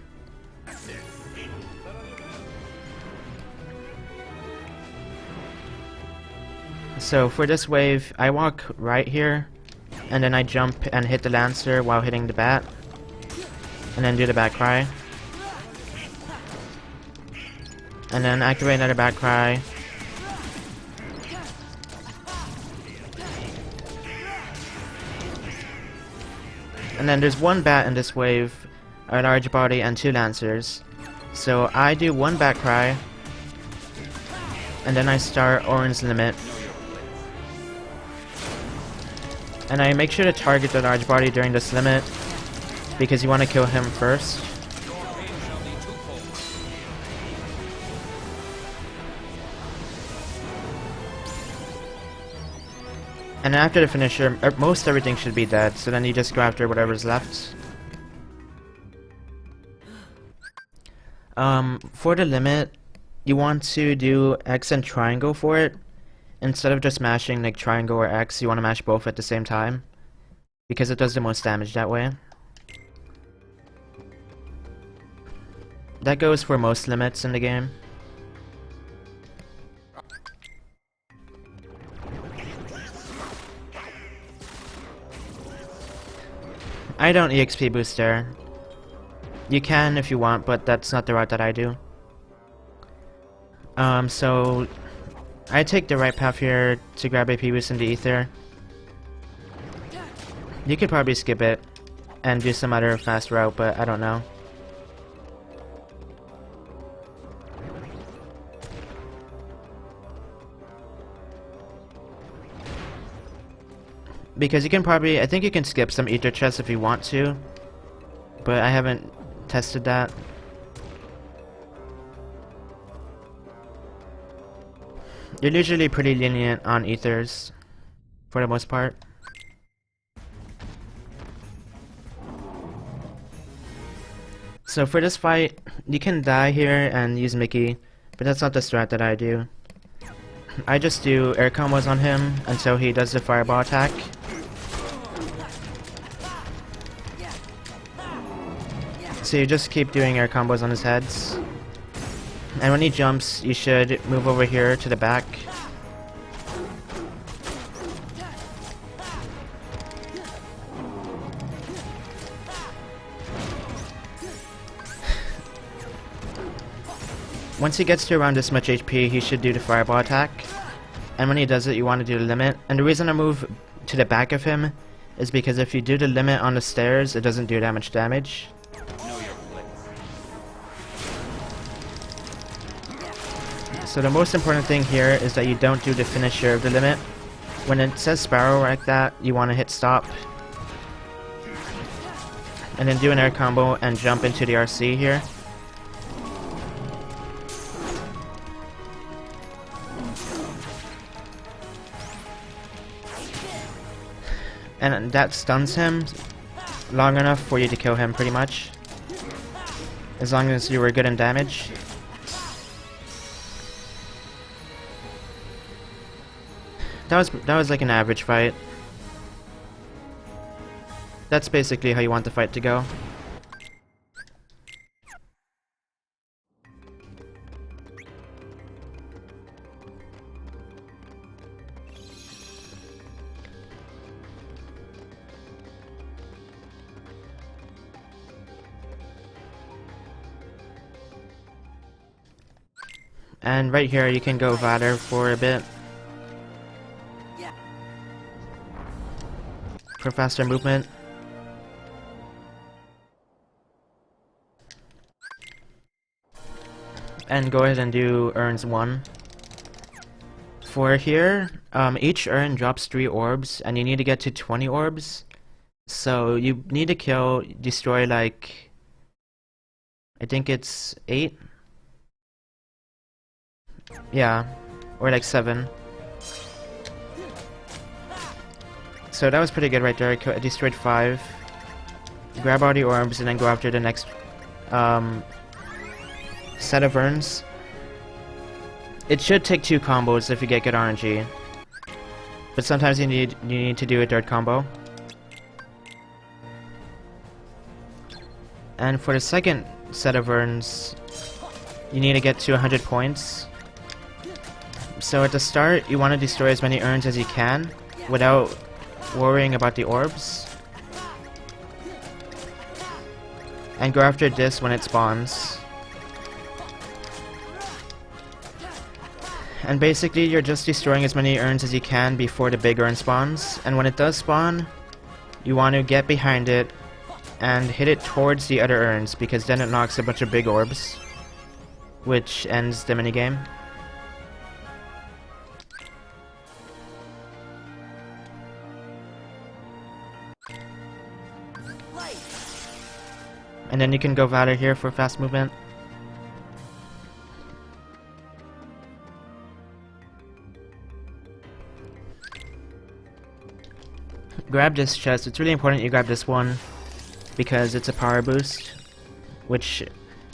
So for this wave, I walk right here, and then I jump and hit the Lancer while hitting the bat, and then do the back cry. And then activate another back cry. And then there's one bat in this wave, a large body, and two Lancers. So I do one back cry, and then I start Orange Limit. And I make sure to target the large body during this limit, because you want to kill him first. And after the finisher, most everything should be dead, so then you just go after whatever's left. For the limit, you want to do X and triangle for it, instead of just mashing like triangle or X, you want to mash both at the same time, because it does the most damage that way. That goes for most limits in the game. I don't EXP boost there. You can if you want, but that's not the route that I do. So I take the right path here to grab AP boost in the ether. You could probably skip it and do some other fast route, but I don't know. Because you can probably, I think you can skip some ether chests if you want to, but I haven't tested that. You're usually pretty lenient on ethers, for the most part. So for this fight, you can die here and use Mickey, but that's not the strat that I do. I just do air combos on him until he does the fireball attack. So you just keep doing air combos on his heads. And when he jumps, you should move over here to the back. Once he gets to around this much HP, he should do the fireball attack. And when he does it, you want to do the limit. And the reason I move to the back of him is because if you do the limit on the stairs, it doesn't do that much damage. So the most important thing here is that you don't do the finisher of the limit. When it says Sparrow like that, you want to hit stop. And then do an air combo and jump into the RC here. And that stuns him long enough for you to kill him pretty much. As long as you were good in damage. That was like an average fight. That's basically how you want the fight to go. And right here you can go Vader for a bit. For faster movement. And go ahead and do urns 1. For here, each urn drops 3 orbs, and you need to get to 20 orbs. So you need to destroy like, I think it's 8? Yeah, or like 7. So that was pretty good right there. I destroyed 5. Grab all the orbs and then go after the next set of urns. It should take 2 combos if you get good RNG. But sometimes you need to do a third combo. And for the second set of urns, you need to get to 100 points. So at the start, you want to destroy as many urns as you can without worrying about the orbs. And go after this when it spawns. And basically you're just destroying as many urns as you can before the big urn spawns. And when it does spawn, you want to get behind it and hit it towards the other urns, because then it knocks a bunch of big orbs, which ends the minigame. And then you can go Vader here for fast movement. Grab this chest. It's really important you grab this one because it's a power boost, which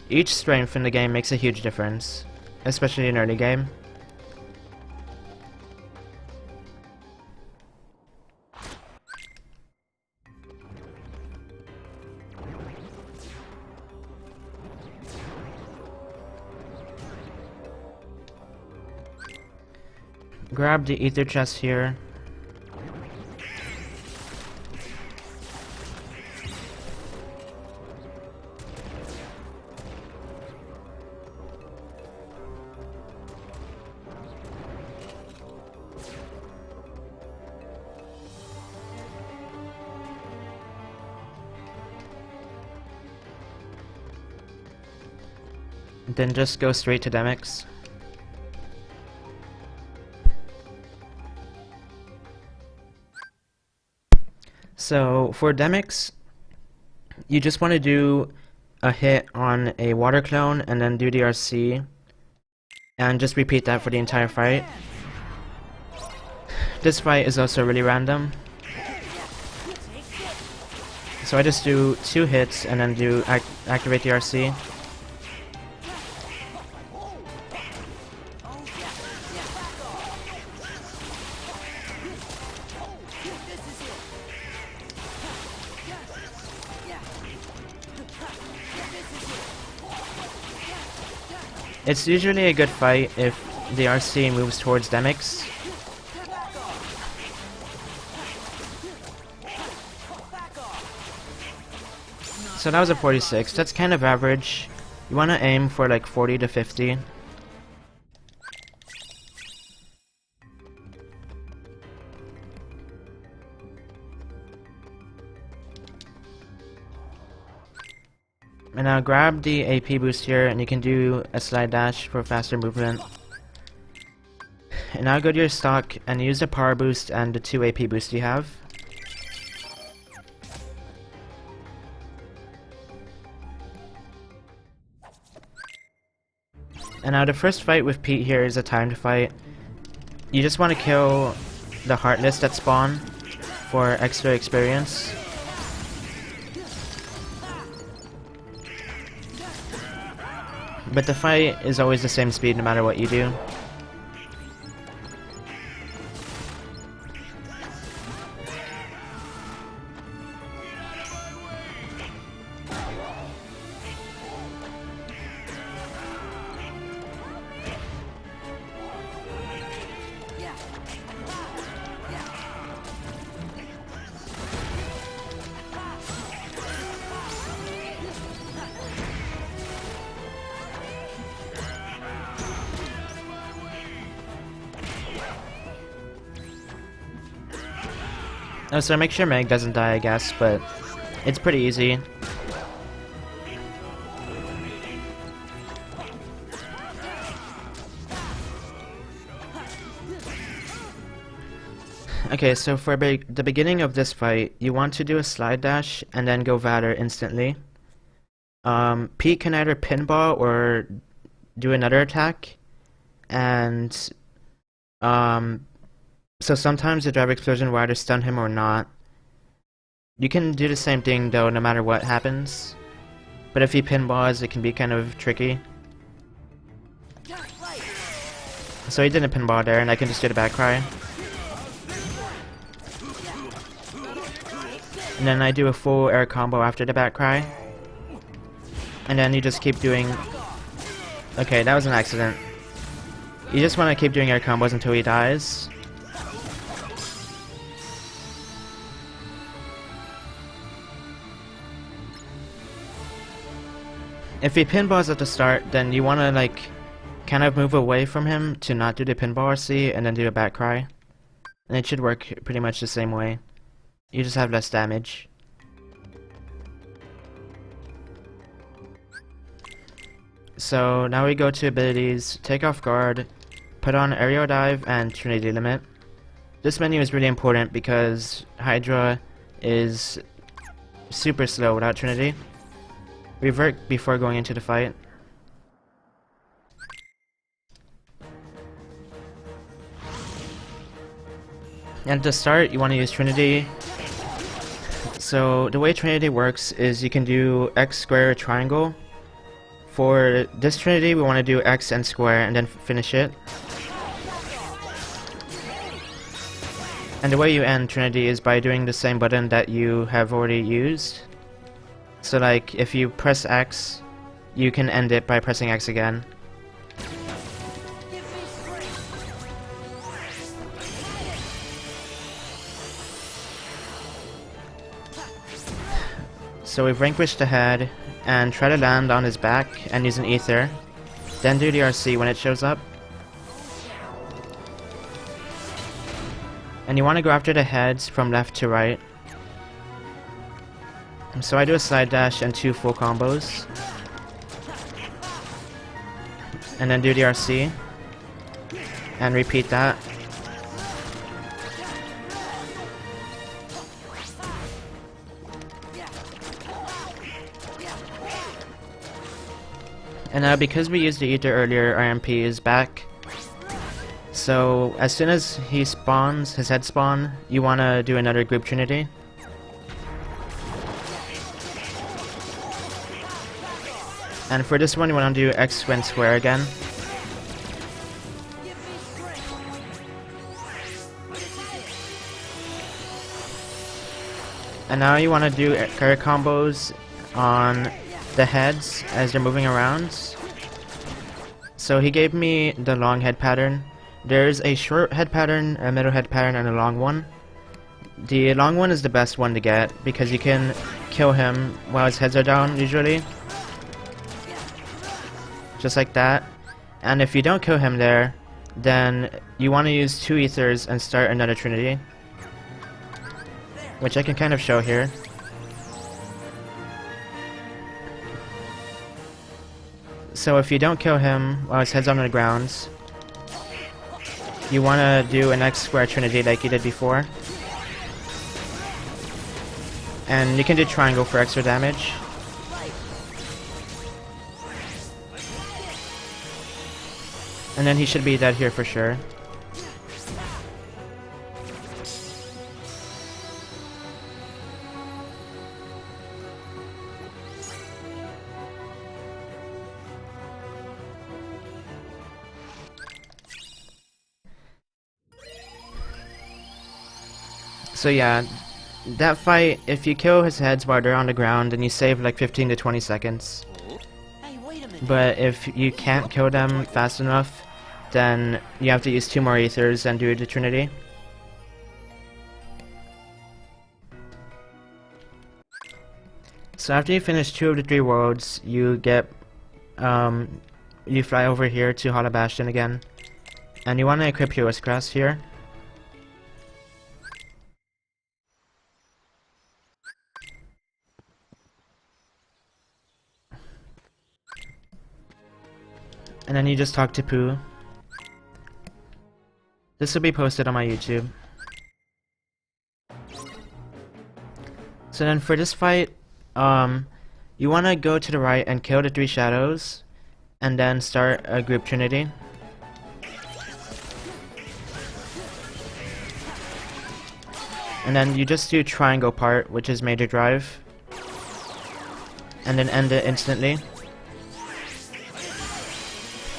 each strength in the game makes a huge difference, especially in early game. grab the ether chest here. Then just go straight to Demix. So for Demix, you just want to do a hit on a water clone and then do the RC and just repeat that for the entire fight. This fight is also really random. So I just do 2 hits and then do activate the RC. It's usually a good fight if the RC moves towards Demix. So that was a 46. That's kind of average. You want to aim for like 40 to 50. And now grab the AP boost here, and you can do a slide dash for faster movement. And now go to your stock and use the power boost and the 2 AP boosts you have. And now the first fight with Pete here is a timed fight. You just want to kill the Heartless that spawn for extra experience. But the fight is always the same speed no matter what you do. Oh, so make sure Meg doesn't die, I guess, but it's pretty easy. Okay, so for the beginning of this fight, you want to do a slide dash and then go Vader instantly. Pete can either pinball or do another attack, and so sometimes the drive explosion will either stun him or not. You can do the same thing though no matter what happens, but if he pinballs it can be kind of tricky. So he did a pinball there and I can just do the back cry. And then I do a full air combo after the back cry. And then you just keep doing... Okay, that was an accident. You just want to keep doing air combos until he dies. If he pinballs at the start, then you want to like kind of move away from him to not do the pinball RC and then do a back cry. And it should work pretty much the same way. You just have less damage. So now we go to abilities, take off guard, put on aerial dive and Trinity limit. This menu is really important because Hydra is super slow without Trinity. Revert before going into the fight. And to start, you want to use Trinity. So the way Trinity works is you can do X square triangle. For this Trinity, we want to do X and square and then finish it. And the way you end Trinity is by doing the same button that you have already used. So like, if you press X, you can end it by pressing X again. So we vanquish the head and try to land on his back and use an ether. Then do the RC when it shows up. And you want to go after the heads from left to right. So I do a side dash and 2 full combos. And then do the RC. And repeat that. And now because we used the ether earlier, our MP is back. So as soon as he spawns, his head spawn, you want to do another group trinity. And for this one you want to do X when square again. And now you want to do carry combos on the heads as they're moving around. So he gave me the long head pattern. There's a short head pattern, a middle head pattern, and a long one. The long one is the best one to get because you can kill him while his heads are down usually. Just like that. And if you don't kill him there, then you want to use 2 ethers and start another trinity. Which I can kind of show here. So if you don't kill him while his head's on the ground, you want to do an X square trinity like you did before. And you can do triangle for extra damage. And then he should be dead here for sure. So yeah, that fight, if you kill his heads while they're on the ground, then you save like 15 to 20 seconds. Hey, wait a minute. But if you can't kill them fast enough, then you have to use 2 more ethers and do the trinity. So after you finish 2 of the 3 worlds, you get, you fly over here to Hollow Bastion again. And you want to equip Hero's Crest here. And then you just talk to Pooh. This will be posted on my YouTube. So then for this fight, you want to go to the right and kill the 3 shadows, and then start a group trinity. And then you just do triangle part, which is major drive, and then end it instantly.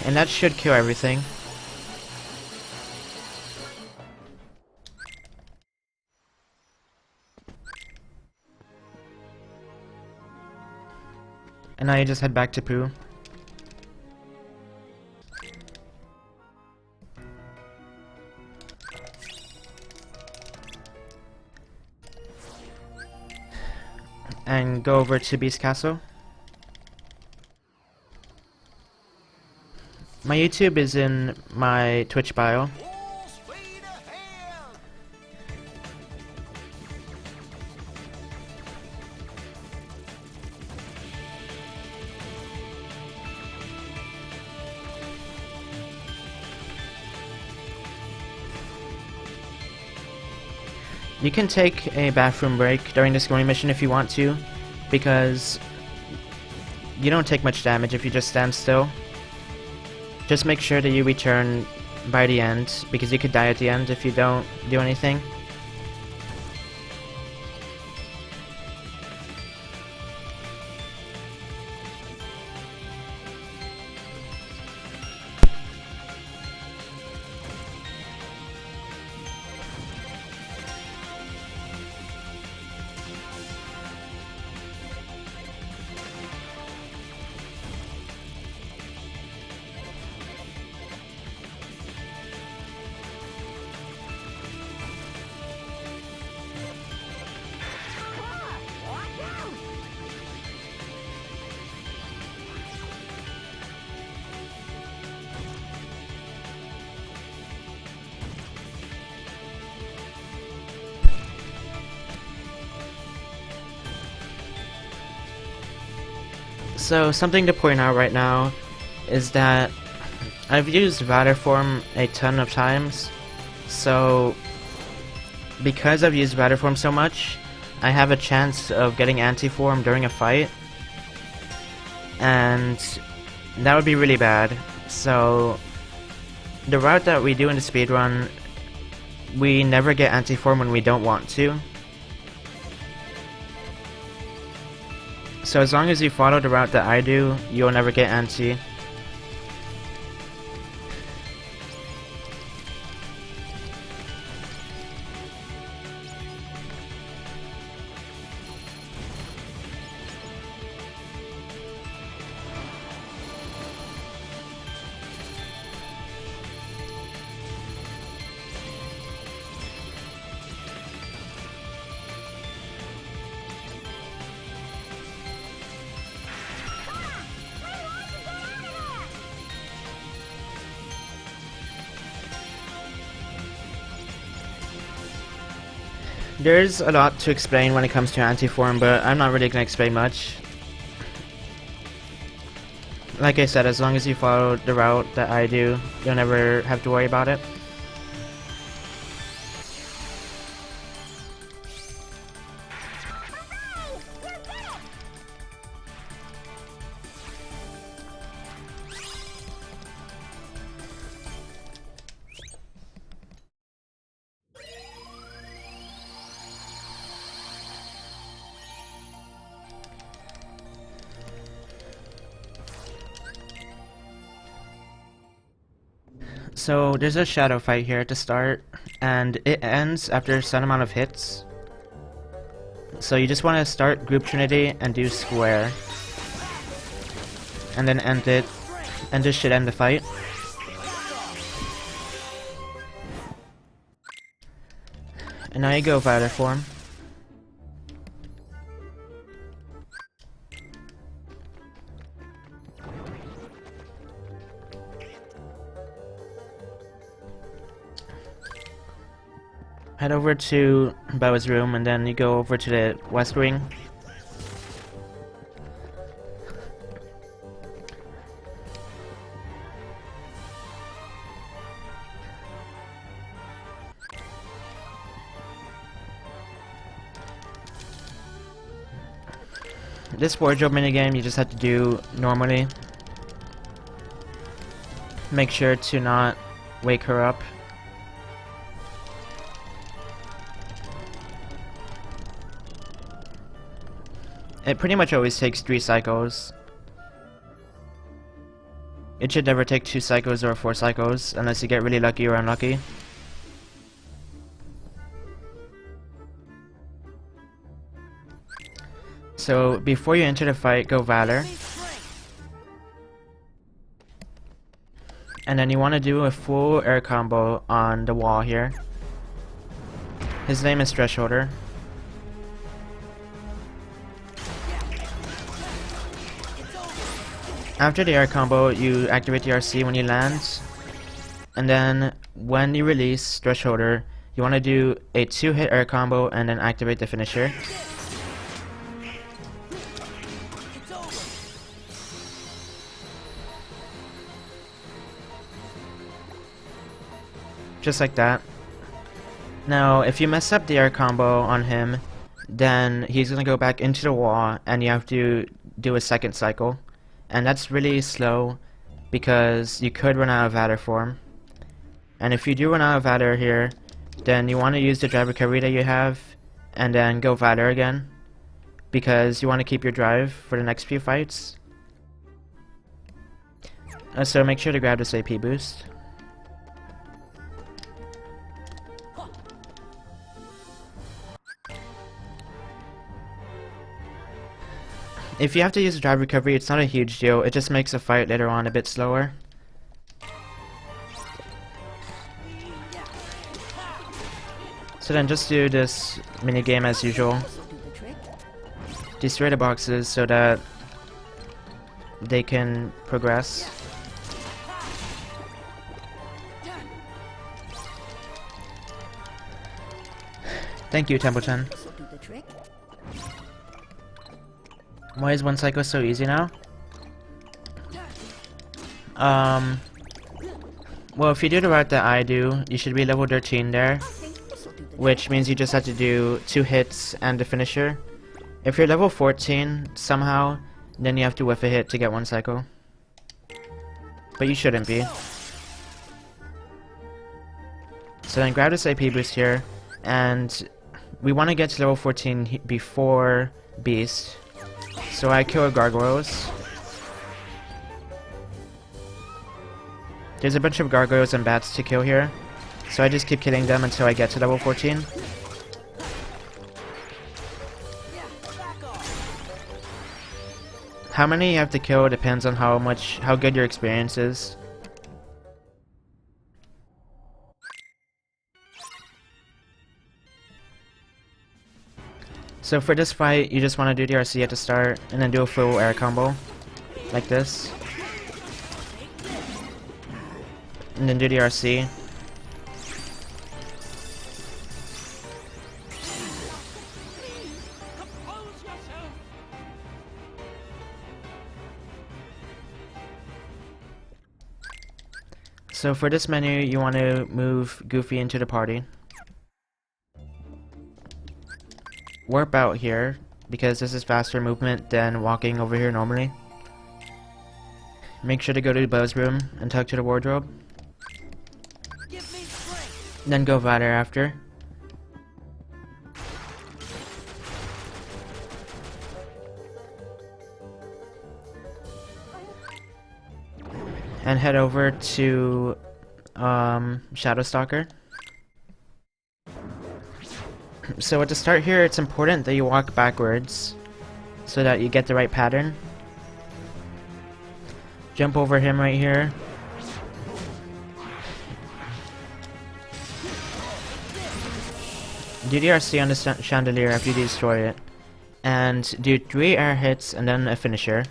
And that should kill everything. And now you just head back to Pooh. And go over to Beast Castle. My YouTube is in my Twitch bio. Full speed ahead. You can take a bathroom break during this scoring mission if you want to, because you don't take much damage if you just stand still. Just make sure that you return by the end, because you could die at the end if you don't do anything. So something to point out right now is that I've used Vader form a ton of times, so because I've used Vader form so much, I have a chance of getting anti-form during a fight, and that would be really bad. So the route that we do in the speedrun, we never get anti-form when we don't want to. So as long as you follow the route that I do, you'll never get anti. There's a lot to explain when it comes to anti-form, but I'm not really gonna explain much. Like I said, as long as you follow the route that I do, you'll never have to worry about it. So there's a shadow fight here to start, and it ends after a certain amount of hits. So you just want to start group trinity and do square, and then end it, and this should end the fight. And now you go Vader form. Head over to Bo's room, and then you go over to the west wing. This wardrobe minigame you just have to do normally. Make sure to not wake her up. It pretty much always takes 3 cycles. It should never take 2 cycles or 4 cycles unless you get really lucky or unlucky. So before you enter the fight, go Valor. And then you want to do a full air combo on the wall here. His name is Thresholder. After the air combo, you activate the RC when you land, and then when you release Thresholder, you want to do a 2-hit air combo and then activate the finisher. Just like that. Now, if you mess up the air combo on him, then he's gonna go back into the wall and you have to do a second cycle. And that's really slow because you could run out of Vader form. And if you do run out of Vader here, then you want to use the drive recovery that you have and then go Vader again, because you want to keep your drive for the next few fights. So make sure to grab this AP boost. If you have to use a drive recovery, it's not a huge deal, it just makes the fight later on a bit slower. So then just do this minigame as usual. Destroy the boxes so that they can progress. Thank you, Templeton. Why is one cycle so easy now? Well, if you do the route that I do, you should be level 13 there, which means you just have to do 2 hits and the finisher. If you're level 14 somehow, then you have to whiff a hit to get 1 cycle. But you shouldn't be. So then grab this AP boost here, and we want to get to level 14 before Beast. So I kill gargoyles. There's a bunch of gargoyles and bats to kill here, so I just keep killing them until I get to level 14. How many you have to kill depends on how good your experience is. So for this fight, you just want to do the RC at the start, and then do a full air combo, like this. And then do the RC. So for this menu, you want to move Goofy into the party. Warp out here, because this is faster movement than walking over here normally. Make sure to go to Buzz room and talk to the wardrobe. Then go Vader after. And head over to Shadow Stalker. So at the start here, it's important that you walk backwards so that you get the right pattern. Jump over him right here. Do the RC on the chandelier after you destroy it. And do 3 air hits and then a finisher.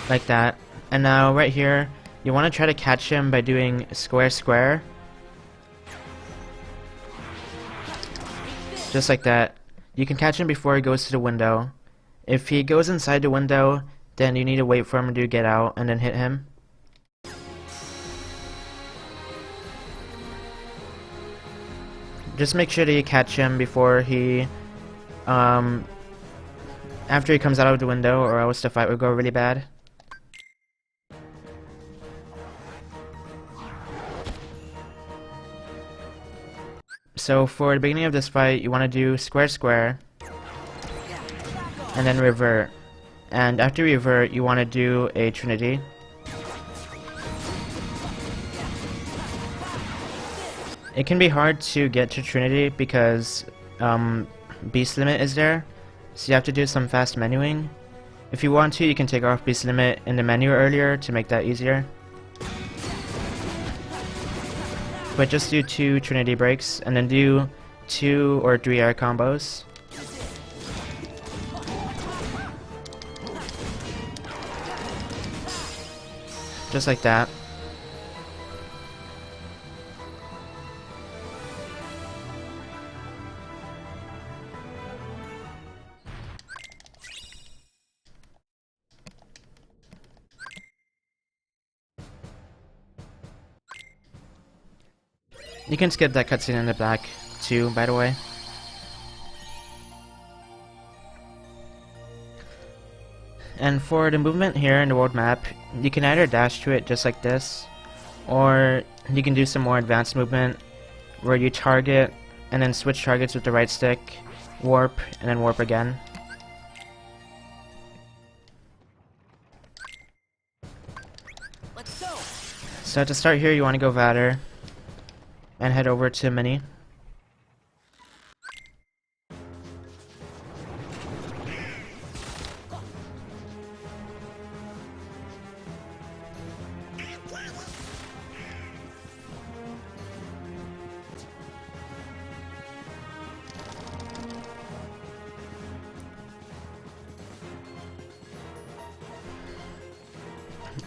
Like that. And now right here, you want to try to catch him by doing square square. Just like that. You can catch him before he goes to the window. If he goes inside the window, then you need to wait for him to get out and then hit him. Just make sure that you catch him before he, after he comes out of the window, or else the fight will go really bad. So for the beginning of this fight, you want to do square square, and then revert. And after revert, you want to do a trinity. It can be hard to get to Trinity because Beast Limit is there, so you have to do some fast menuing. If you want to, you can take off Beast Limit in the menu earlier to make that easier. But just do 2 Trinity breaks, and then do 2 or 3 air combos. Just like that. You can skip that cutscene in the back too, by the way. And for the movement here in the world map, you can either dash to it just like this, or you can do some more advanced movement where you target and then switch targets with the right stick, warp, and then warp again. Let's go. So to start here, you want to go Vader and head over to Mini.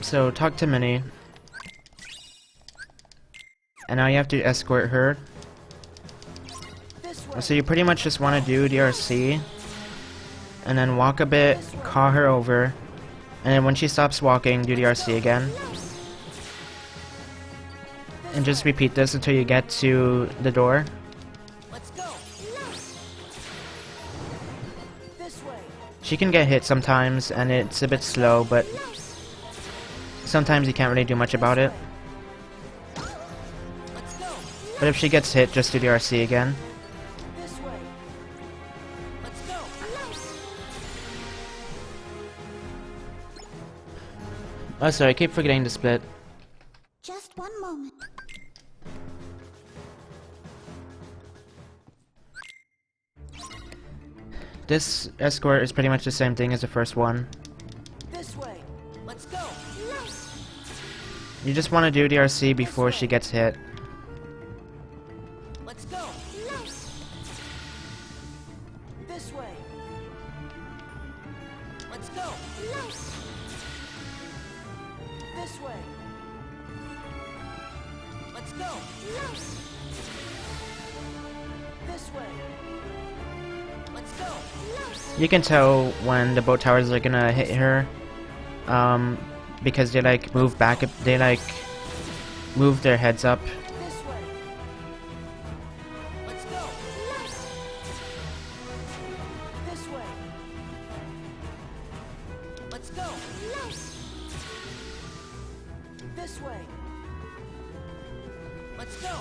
So talk to Minnie. And now you have to escort her. So you pretty much just want to do DRC and then walk a bit, call her over, And then when she stops walking, do the RC again. And just repeat this until you get to the door. Let's go. This way. She can get hit sometimes, and it's a bit slow, but sometimes you can't really do much about it. Let's go. But if she gets hit, just do the RC again. This way. Let's go. Oh, sorry, I keep forgetting to split. Just one moment. This escort is pretty much the same thing as the first one. This way. Let's go. You just want to do the RC before she gets hit. Let's go. This way. Let's go. This way. Let's go. This way. Let's go. You can tell when the boat towers are gonna hit her, because they like move back, they like move their heads up. This way. Let's go. This way. Let's go. This way. Let's go.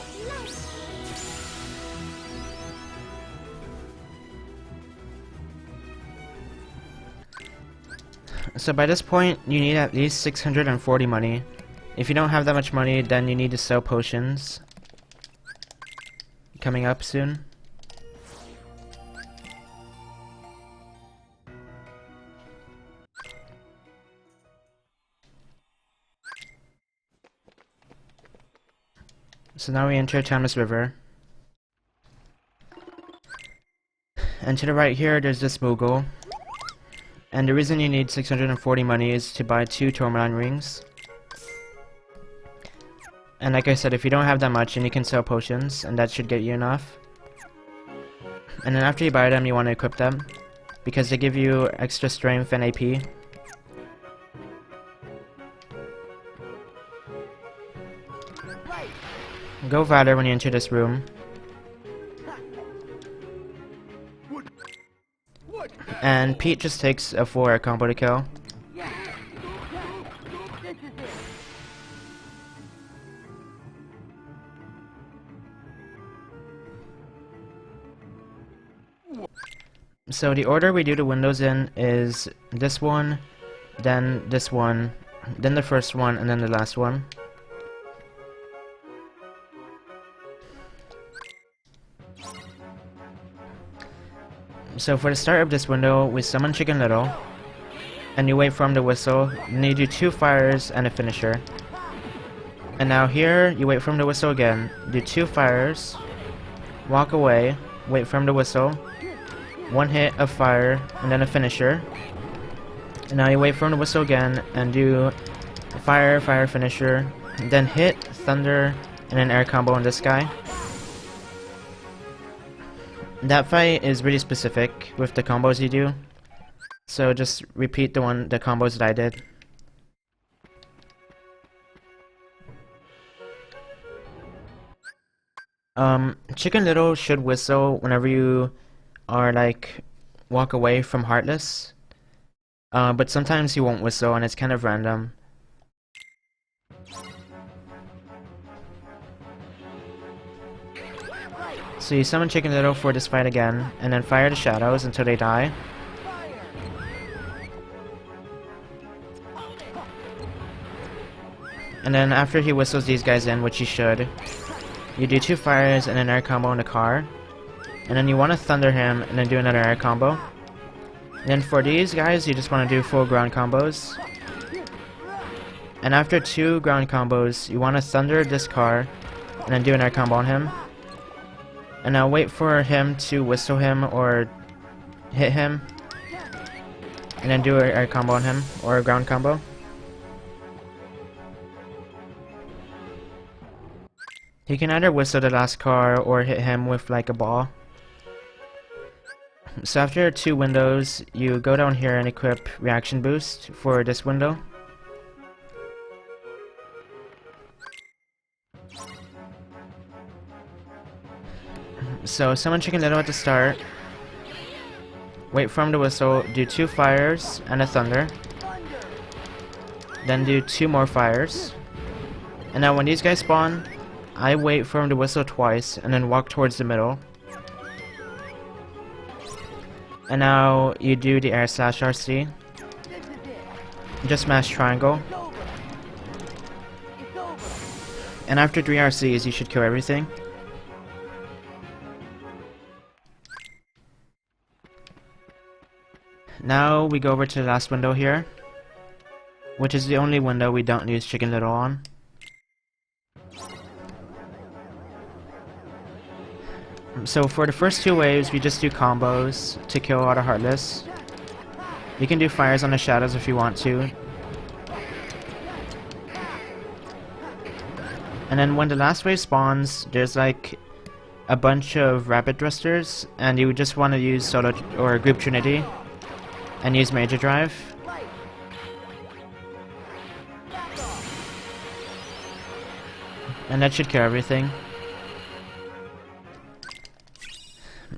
So by this point, you need at least 640 money. If you don't have that much money, then you need to sell potions. Coming up soon. So now we enter Thomas River. And to the right here, there's this Moogle. And the reason you need 640 money is to buy 2 tourmaline rings. And like I said, if you don't have that much, then you can sell potions, and that should get you enough. And then after you buy them, you want to equip them, because they give you extra strength and AP. Go Valor when you enter this room. And Pete just takes a 4 combo to kill. So the order we do the windows in is this one, then this one, then the first one, and then the last one. So for the start of this window, we summon Chicken Little, and you wait for him to whistle, and you do 2 fires and a finisher. And now here, you wait for him to whistle again, do 2 fires, walk away, wait for him to whistle, 1 hit of fire, and then a finisher. And now you wait for him to whistle again, and do fire, fire, finisher, then hit, thunder, and an air combo on this guy. That fight is really specific with the combos you do, so just repeat the combos that I did. Chicken Little should whistle whenever you are like walk away from Heartless, but sometimes he won't whistle and it's kind of random. So you summon Chicken Little for this fight again, and then fire the shadows until they die. And then after he whistles these guys in, which he should, you do 2 fires and an air combo in the car. And then you want to thunder him and then do another air combo. And then for these guys, you just want to do full ground combos. And after 2 ground combos, you want to thunder this car and then do an air combo on him. And now wait for him to whistle him or hit him. And then do an air combo on him, or a ground combo. He can either whistle the last car or hit him with like a ball. So after 2 windows, you go down here and equip reaction boost for this window. So summon Chicken Little at the start, wait for him to whistle, do 2 fires and a thunder, then do 2 more fires. And now when these guys spawn, I wait for him to whistle twice and then walk towards the middle. And now you do the air slash RC. Just mash triangle. And after 3 RCs, you should kill everything. Now we go over to the last window here, which is the only window we don't use Chicken Little on. So for the first 2 waves, we just do combos to kill all the Heartless. You can do fires on the shadows if you want to. And then when the last wave spawns, there's like a bunch of rapid thrusters, and you just want to use solo or group trinity and use major drive. And that should kill everything.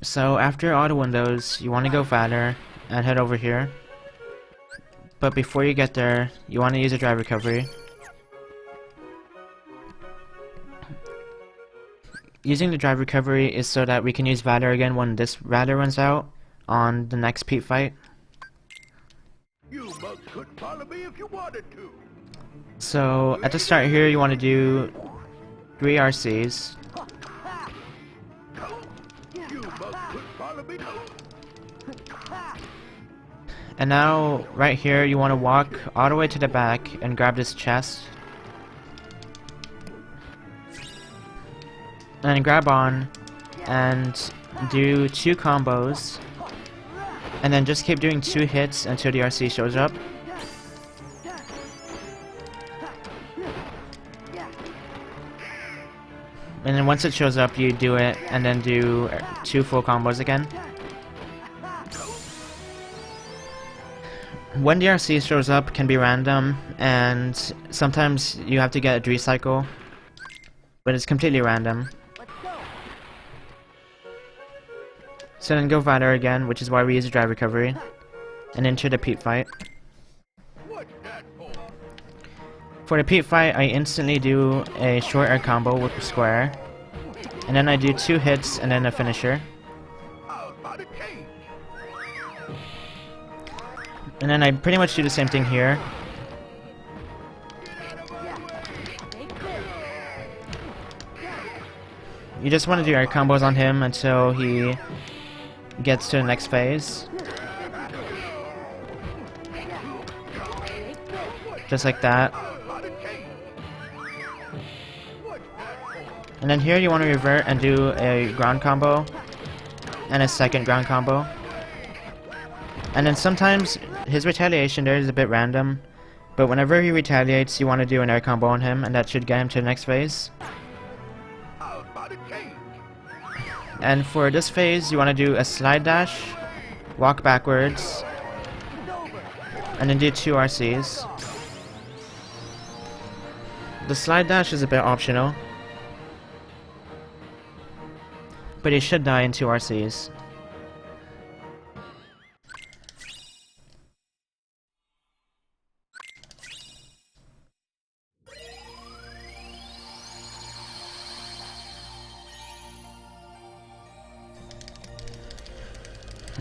So after all the windows, you want to go Valor and head over here. But before you get there, you want to use a drive recovery. Using the drive recovery is so that we can use Valor again when this Valor runs out on the next Pete fight. You mugs couldn't follow me if you wanted to. So at the start here, you want to do 3 RCs. You mugs couldn't follow me. And now, right here, you want to walk all the way to the back and grab this chest. And then grab on and do 2 combos. And then just keep doing 2 hits until the RC shows up. And then once it shows up, you do it and then do 2 full combos again. When the RC shows up can be random, and sometimes you have to get a recycle, but it's completely random. So then go Valor again, which is why we use a drive recovery, and enter the Pete fight. What's that for? For the Pete fight, I instantly do a short air combo with the square, and then I do 2 hits and then a finisher. How's about a cage? And then I pretty much do the same thing here. You just want to do air combos on him until he gets to the next phase. Just like that. And then here you want to revert and do a ground combo and a second ground combo. And then sometimes his retaliation there is a bit random, but whenever he retaliates you want to do an air combo on him, and that should get him to the next phase. How's about a cage? And for this phase you want to do a slide dash, walk backwards, and then do 2 RCs. The slide dash is a bit optional, but he should die in 2 RCs.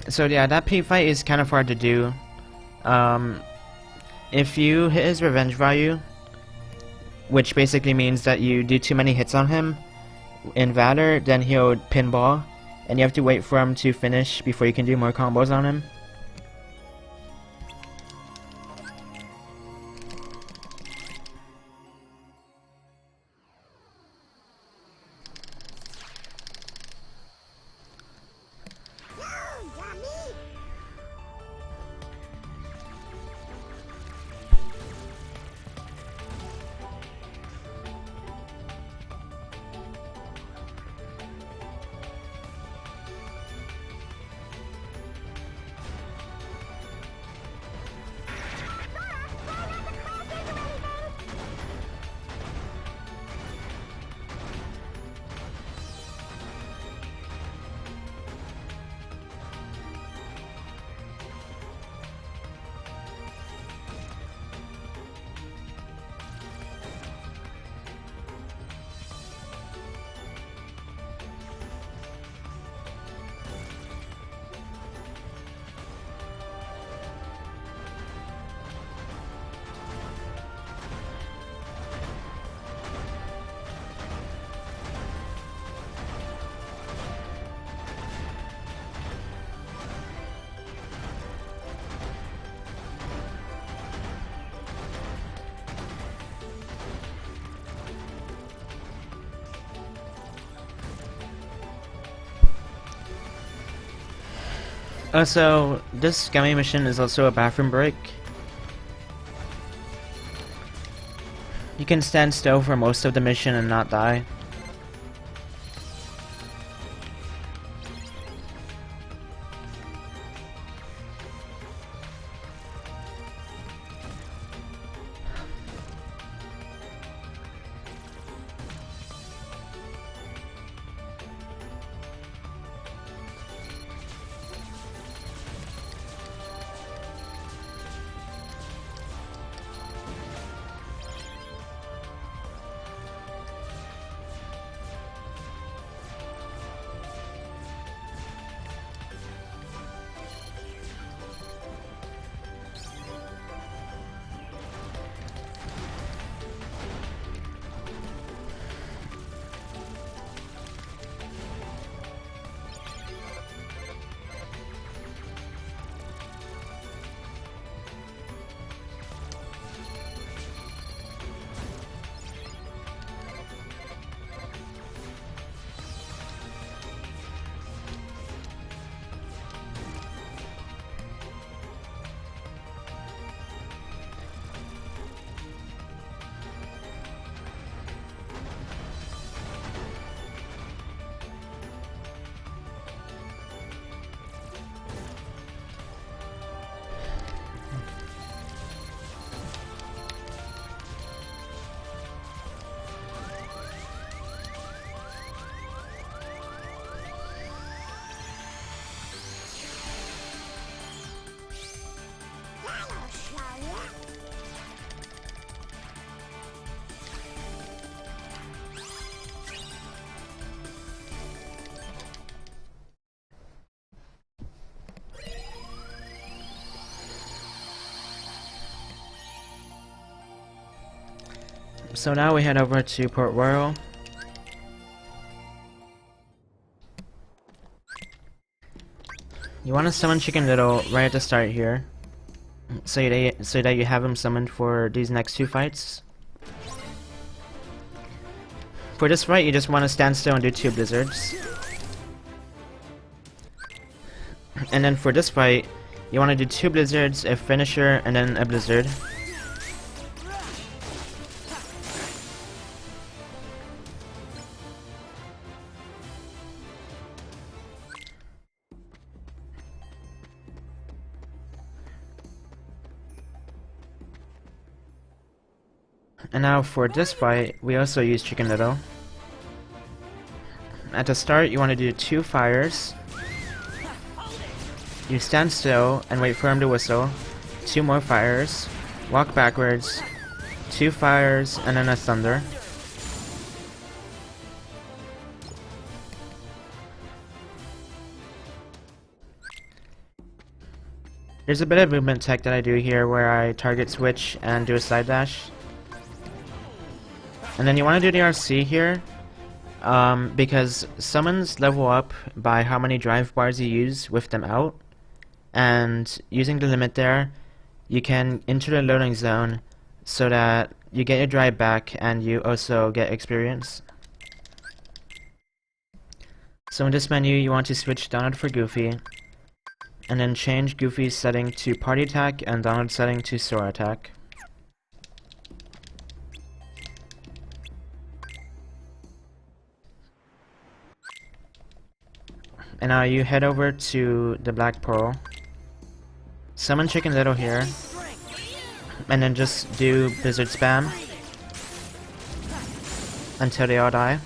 So yeah, that Pete fight is kind of hard to do. If you hit his revenge value, which basically means that you do too many hits on him in Valor, then he'll pinball, and you have to wait for him to finish before you can do more combos on him. Also, this gummy mission is also a bathroom break. You can stand still for most of the mission and not die. That'll show ya. So now we head over to Port Royal. You want to summon Chicken Little right at the start here, so that you have him summoned for these next two fights. For this fight, you just want to stand still and do 2 blizzards. And then for this fight, you want to do 2 blizzards, a finisher, and then a blizzard. And now for this fight, we also use Chicken Little. At the start, you want to do 2 fires. You stand still and wait for him to whistle. 2 more fires. Walk backwards. 2 fires and then a thunder. There's a bit of movement tech that I do here where I target switch and do a side dash. And then you want to do the RC here, because summons level up by how many drive bars you use with them out, and using the limit there, you can enter the loading zone so that you get your drive back and you also get experience. So in this menu, you want to switch Donald for Goofy, and then change Goofy's setting to Party Attack and Donald's setting to Sora Attack. And now you head over to the Black Pearl. Summon Chicken Little here. And then just do Blizzard Spam until they all die.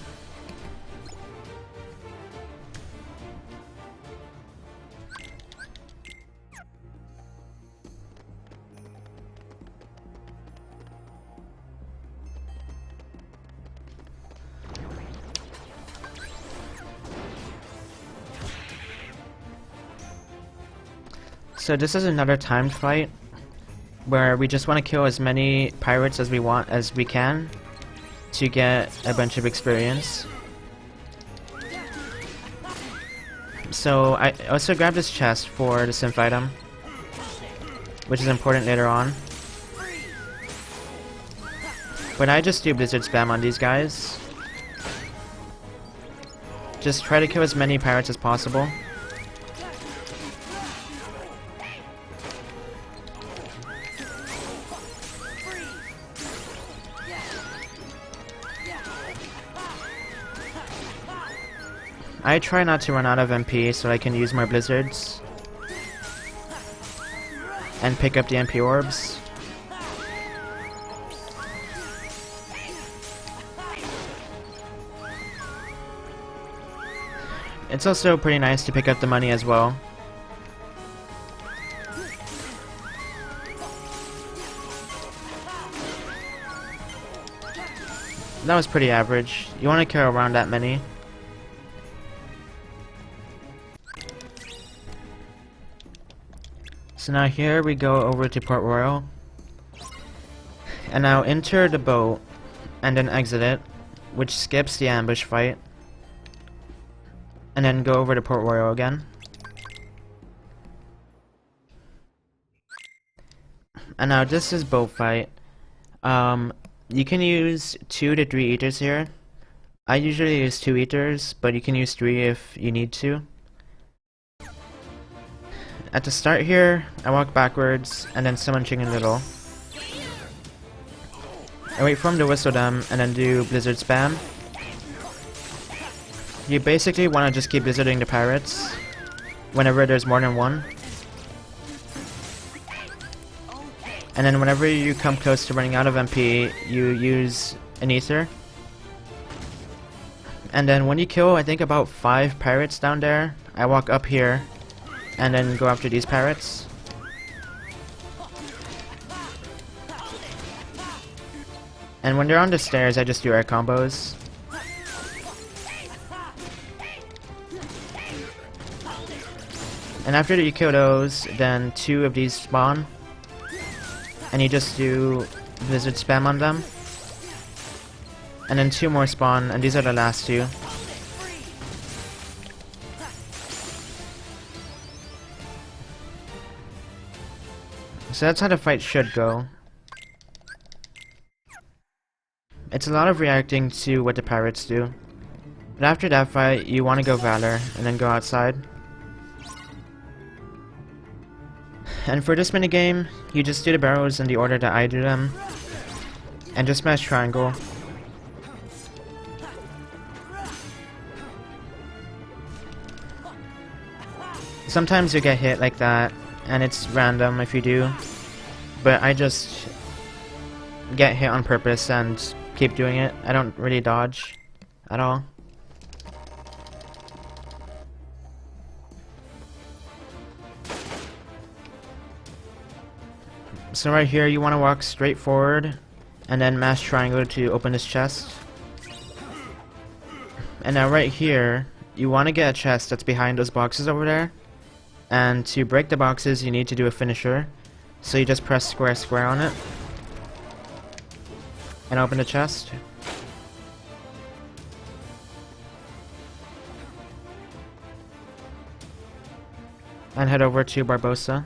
So this is another timed fight where we just want to kill as many pirates as we can to get a bunch of experience. So I also grabbed this chest for the synth item, which is important later on. But I just do Blizzard Spam on these guys. Just try to kill as many pirates as possible. I try not to run out of MP so I can use more blizzards and pick up the MP orbs. It's also pretty nice to pick up the money as well. That was pretty average. You want to kill around that many. So now here we go over to Port Royal. And now enter the boat and then exit it, which skips the ambush fight. And then go over to Port Royal again. And now this is boat fight. You can use 2 to 3 eaters here. I usually use 2 eaters, but you can use 3 if you need to. At the start here, I walk backwards and then summon Chicken Little. I wait for him to whistle them and then do Blizzard spam. You basically want to just keep blizzarding the pirates whenever there's more than one. And then whenever you come close to running out of MP, you use an ether. And then when you kill, I think about 5 pirates down there, I walk up here and then go after these pirates. And when they're on the stairs, I just do air combos. And after you kill those, then 2 of these spawn. And you just do blizzard spam on them. And then 2 more spawn, and these are the last 2. So that's how the fight should go. It's a lot of reacting to what the pirates do. But after that fight, you want to go Valor, and then go outside. And for this minigame, you just do the barrels in the order that I do them. And just smash triangle. Sometimes you get hit like that, and it's random if you do. But I just get hit on purpose and keep doing it. I don't really dodge at all. So right here you want to walk straight forward and then mash triangle to open this chest. And now right here you want to get a chest that's behind those boxes over there. And to break the boxes you need to do a finisher. So you just press square square on it and open the chest. And head over to Barbossa.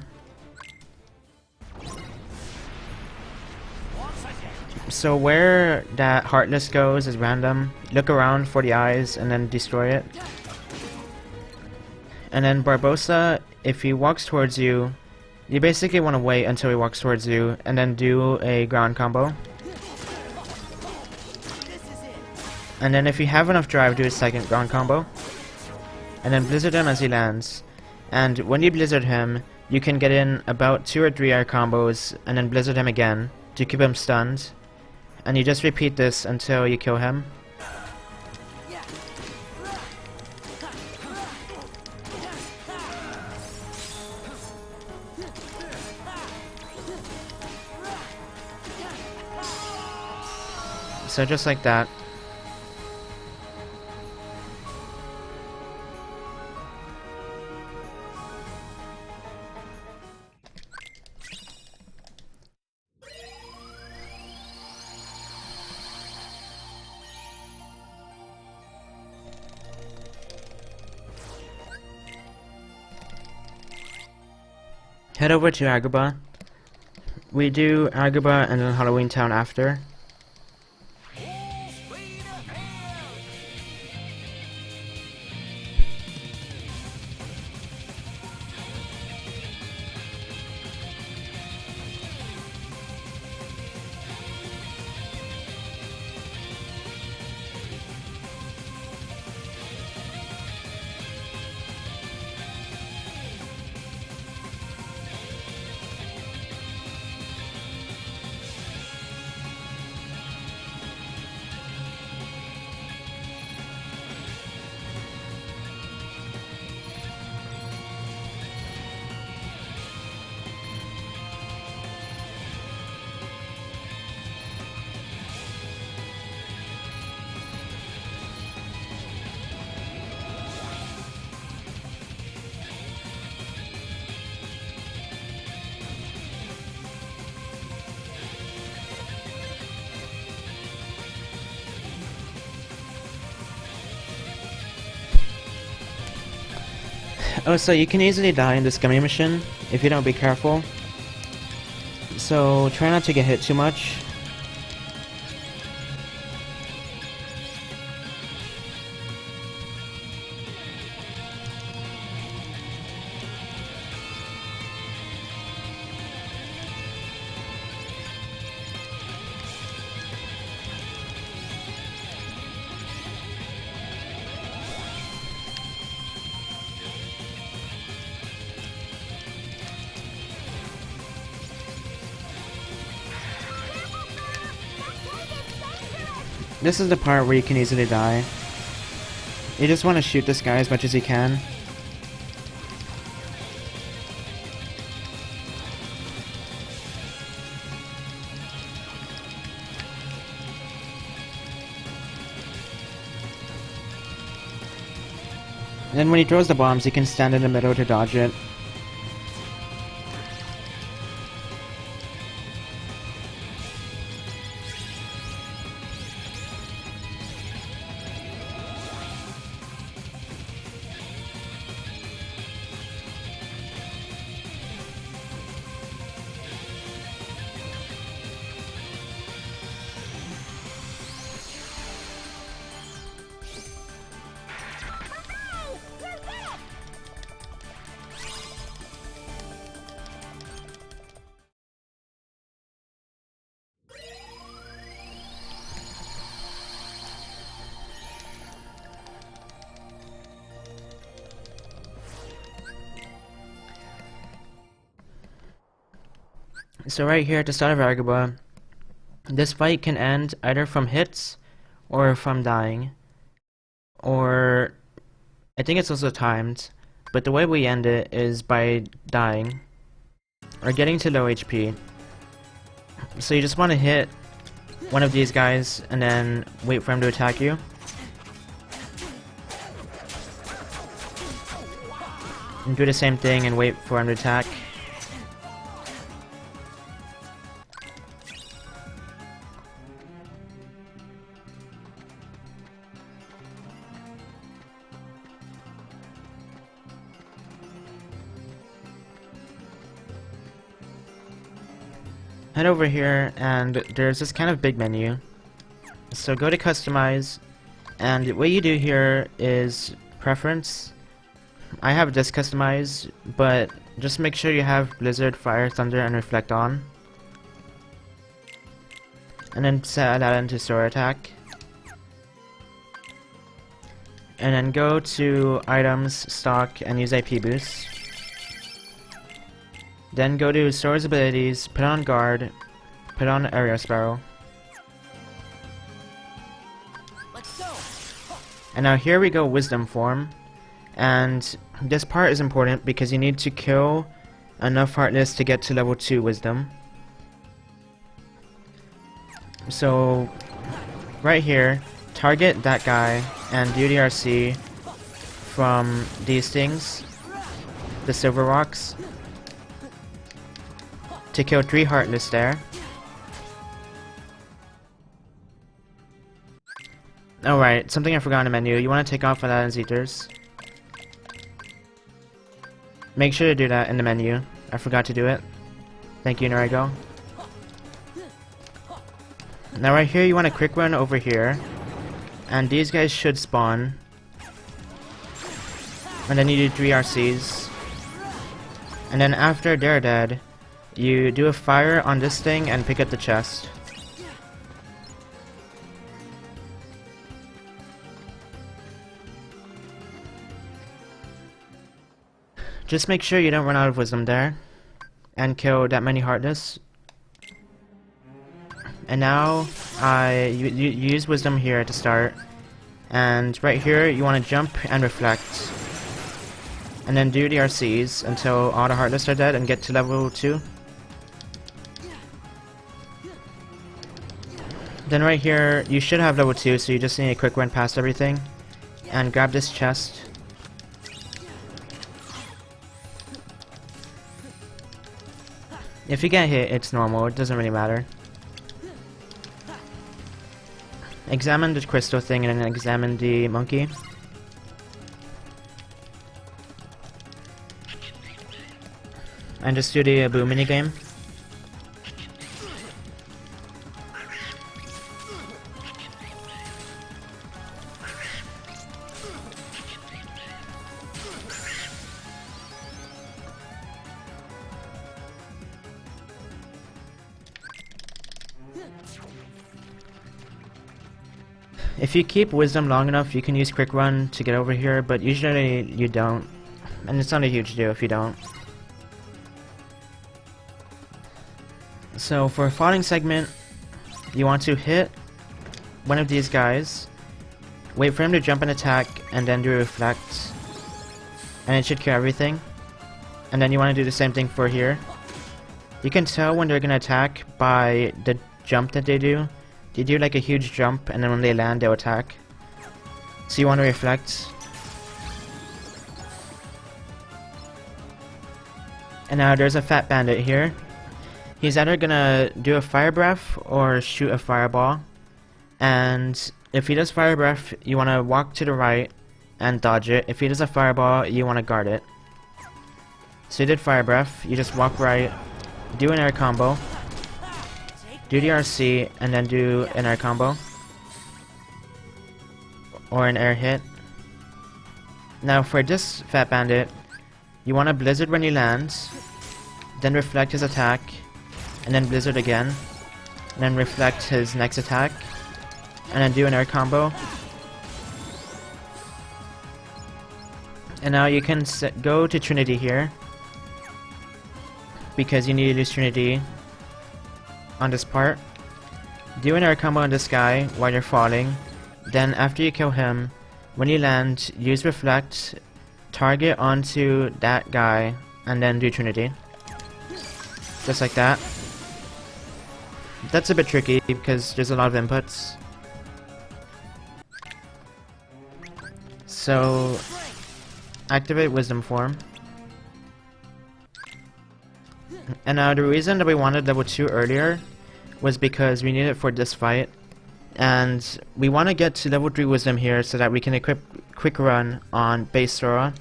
So where that Heartless goes is random. Look around for the eyes and then destroy it. And then Barbossa, if he walks towards you, you basically want to wait until he walks towards you and then do a ground combo. And then if you have enough drive, do a second ground combo. And then blizzard him as he lands. And when you blizzard him, you can get in about 2 or 3 air combos and then blizzard him again to keep him stunned. And you just repeat this until you kill him. So just like that. Head over to Agrabah. We do Agrabah and then Halloween Town after. Oh, so you can easily die in this gummy mission if you don't be careful. So try not to get hit too much. This is the part where you can easily die. You just want to shoot this guy as much as you can. And then when he throws the bombs, you can stand in the middle to dodge it. So right here at the start of Agrabah, this fight can end either from hits or from dying. Or I think it's also timed, but the way we end it is by dying or getting to low HP. So you just want to hit one of these guys and then wait for him to attack you. And do the same thing and wait for him to attack. Head over here and there's this kind of big menu. So go to customize, and what you do here is preference. I have this customized, but just make sure you have Blizzard, Fire, Thunder, and Reflect on. And then set that into Sword Attack. And then go to Items, Stock, and use AP Boost. Then go to Sword's Abilities, put on Guard, put on Area Sparrow. Let's go. And now here we go Wisdom form. And this part is important because you need to kill enough Heartless to get to level 2 Wisdom. So right here, target that guy and do the RC from these things, the silver rocks, to kill 3 Heartless there. Alright, something I forgot in the menu. You want to take off Aladdin's Ethers. Make sure to do that in the menu. I forgot to do it. Thank you, Norigo. Now right here you want to quick run over here. And these guys should spawn. And then you do 3 RCs. And then after they're dead, you do a fire on this thing and pick up the chest. Just make sure you don't run out of wisdom there and kill that many Heartless. And now you use wisdom here to start, and right here you want to jump and reflect, and then do the RCs until all the Heartless are dead and get to level 2. Then right here you should have level 2, so you just need a quick run past everything and grab this chest. If you get hit, it's normal, it doesn't really matter. Examine the crystal thing and then examine the monkey. and just do the Boo minigame. If you keep Wisdom long enough, you can use Quick Run to get over here, but usually you don't. And it's not a huge deal if you don't. So for a falling segment, you want to hit one of these guys, wait for him to jump and attack, and then do a reflect. And it should cure everything. And then you want to do the same thing for here. You can tell when they're going to attack by the jump that they do. They do like a huge jump, and then when they land, they'll attack. So you want to reflect. And now there's a Fat Bandit here. He's either gonna do a Fire Breath or shoot a Fireball. And if he does Fire Breath, you want to walk to the right and dodge it. If he does a Fireball, you want to guard it. So you did Fire Breath, you just walk right, do an air combo, do the RC, and then do an air combo. Or an air hit. Now for this Fat Bandit, you want to Blizzard when he lands, then reflect his attack, and then Blizzard again, and then reflect his next attack, and then do an air combo. And now you can go to Trinity here, because you need to use Trinity on this part. Do an air combo on this guy while you're falling, then after you kill him, when you land, use Reflect, target onto that guy, and then do Trinity. Just like that. That's a bit tricky because there's a lot of inputs. So, activate Wisdom Form. And now the reason that we wanted level 2 earlier was because we need it for this fight. And we want to get to level 3 Wisdom here so that we can equip Quick Run on base Sora,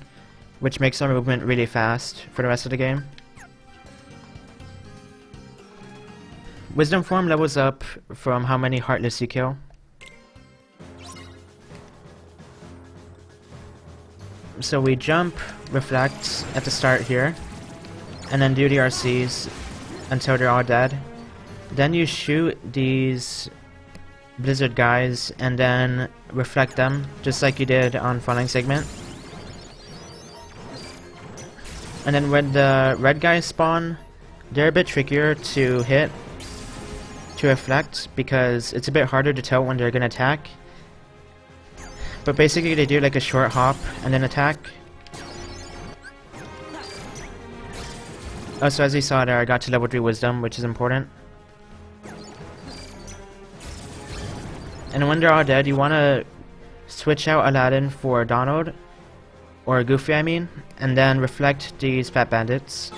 which makes our movement really fast for the rest of the game. Wisdom Form levels up from how many Heartless you kill. So we jump, reflect at the start here, and then do the RCs until they're all dead. Then you shoot these Blizzard guys and then reflect them, just like you did on Falling Segment. And then when the red guys spawn, they're a bit trickier to hit, to reflect, because it's a bit harder to tell when they're gonna attack. But basically they do like a short hop and then attack. Oh, so as you saw there, I got to level 3 Wisdom, which is important. And when they're all dead, you want to switch out Aladdin for Donald, or Goofy I mean, and then reflect these Fat Bandits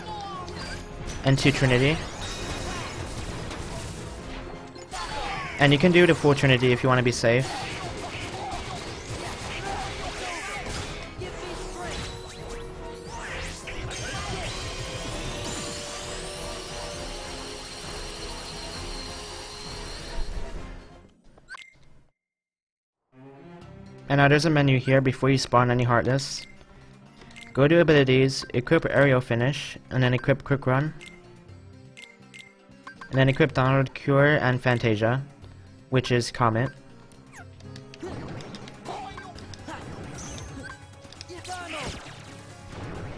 into Trinity. And you can do the full Trinity if you want to be safe. And now there's a menu here before you spawn any Heartless. Go to Abilities, equip Aerial Finish, and then equip Quick Run. And then equip Donald, Cure, and Fantasia, which is Comet.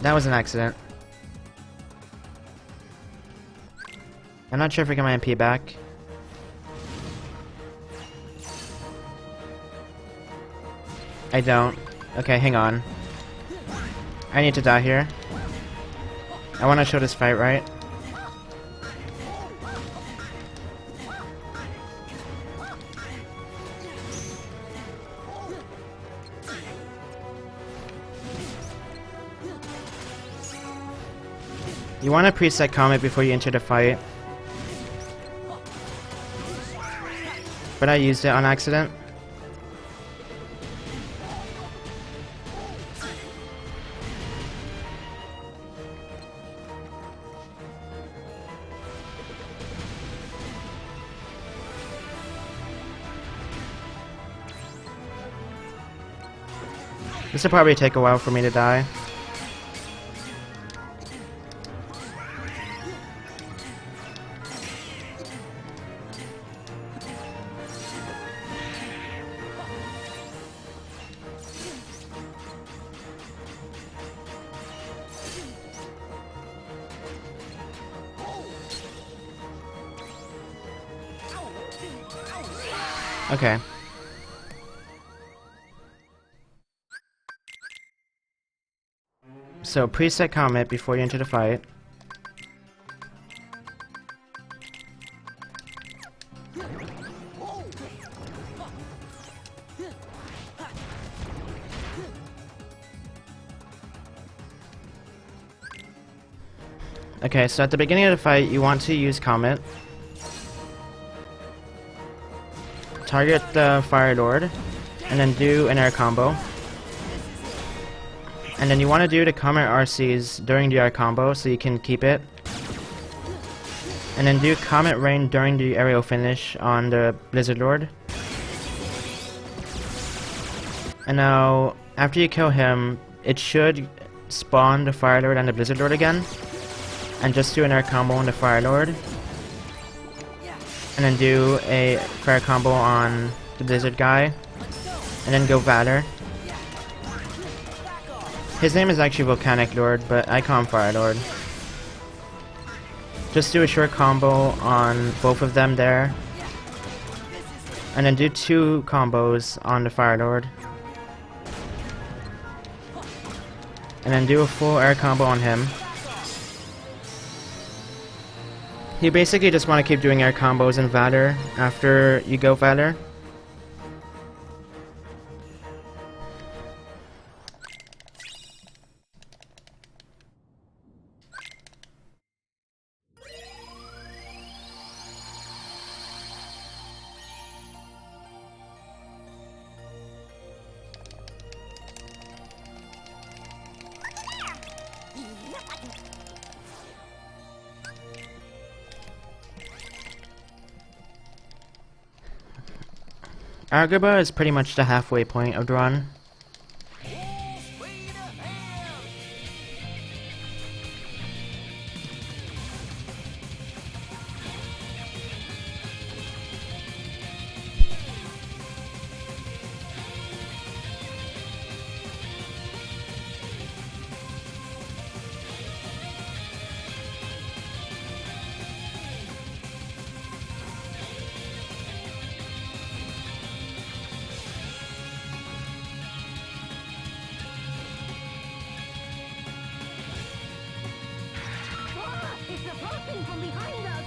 That was an accident. I'm not sure if I get my MP back. I don't. Okay, hang on. I need to die here. I want to show this fight right. You want to preset Comet before you enter the fight. But I used it on accident. This will probably take a while for me to die. Okay. So preset comment before you enter the fight. Okay, so at the beginning of the fight, you want to use Comet. Target the Fire Lord, and then do an air combo. And then you want to do the Comet RCs during the air combo so you can keep it. And then do Comet Rain during the aerial finish on the Blizzard Lord. And now, after you kill him, it should spawn the Fire Lord and the Blizzard Lord again. And just do an air combo on the Fire Lord. And then do a fire combo on the Blizzard guy. And then go Valor. His name is actually Volcanic Lord, but I call him Fire Lord. Just do a short combo on both of them there. And then do 2 combos on the Fire Lord. And then do a full air combo on him. You basically just want to keep doing air combos in Valor after you go Valor. Argaba is pretty much the halfway point of the run. It's approaching from behind us!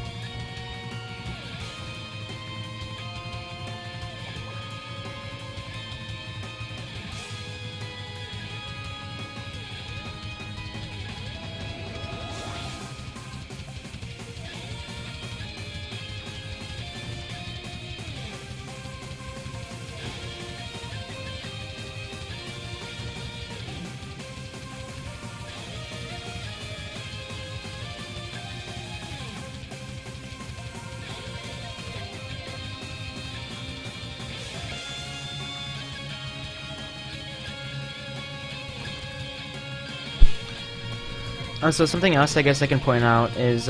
Also, something else I guess I can point out is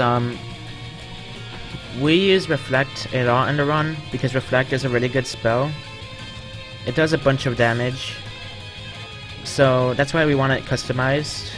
we use Reflect a lot in the run because Reflect is a really good spell. It does a bunch of damage, so that's why we want it customized.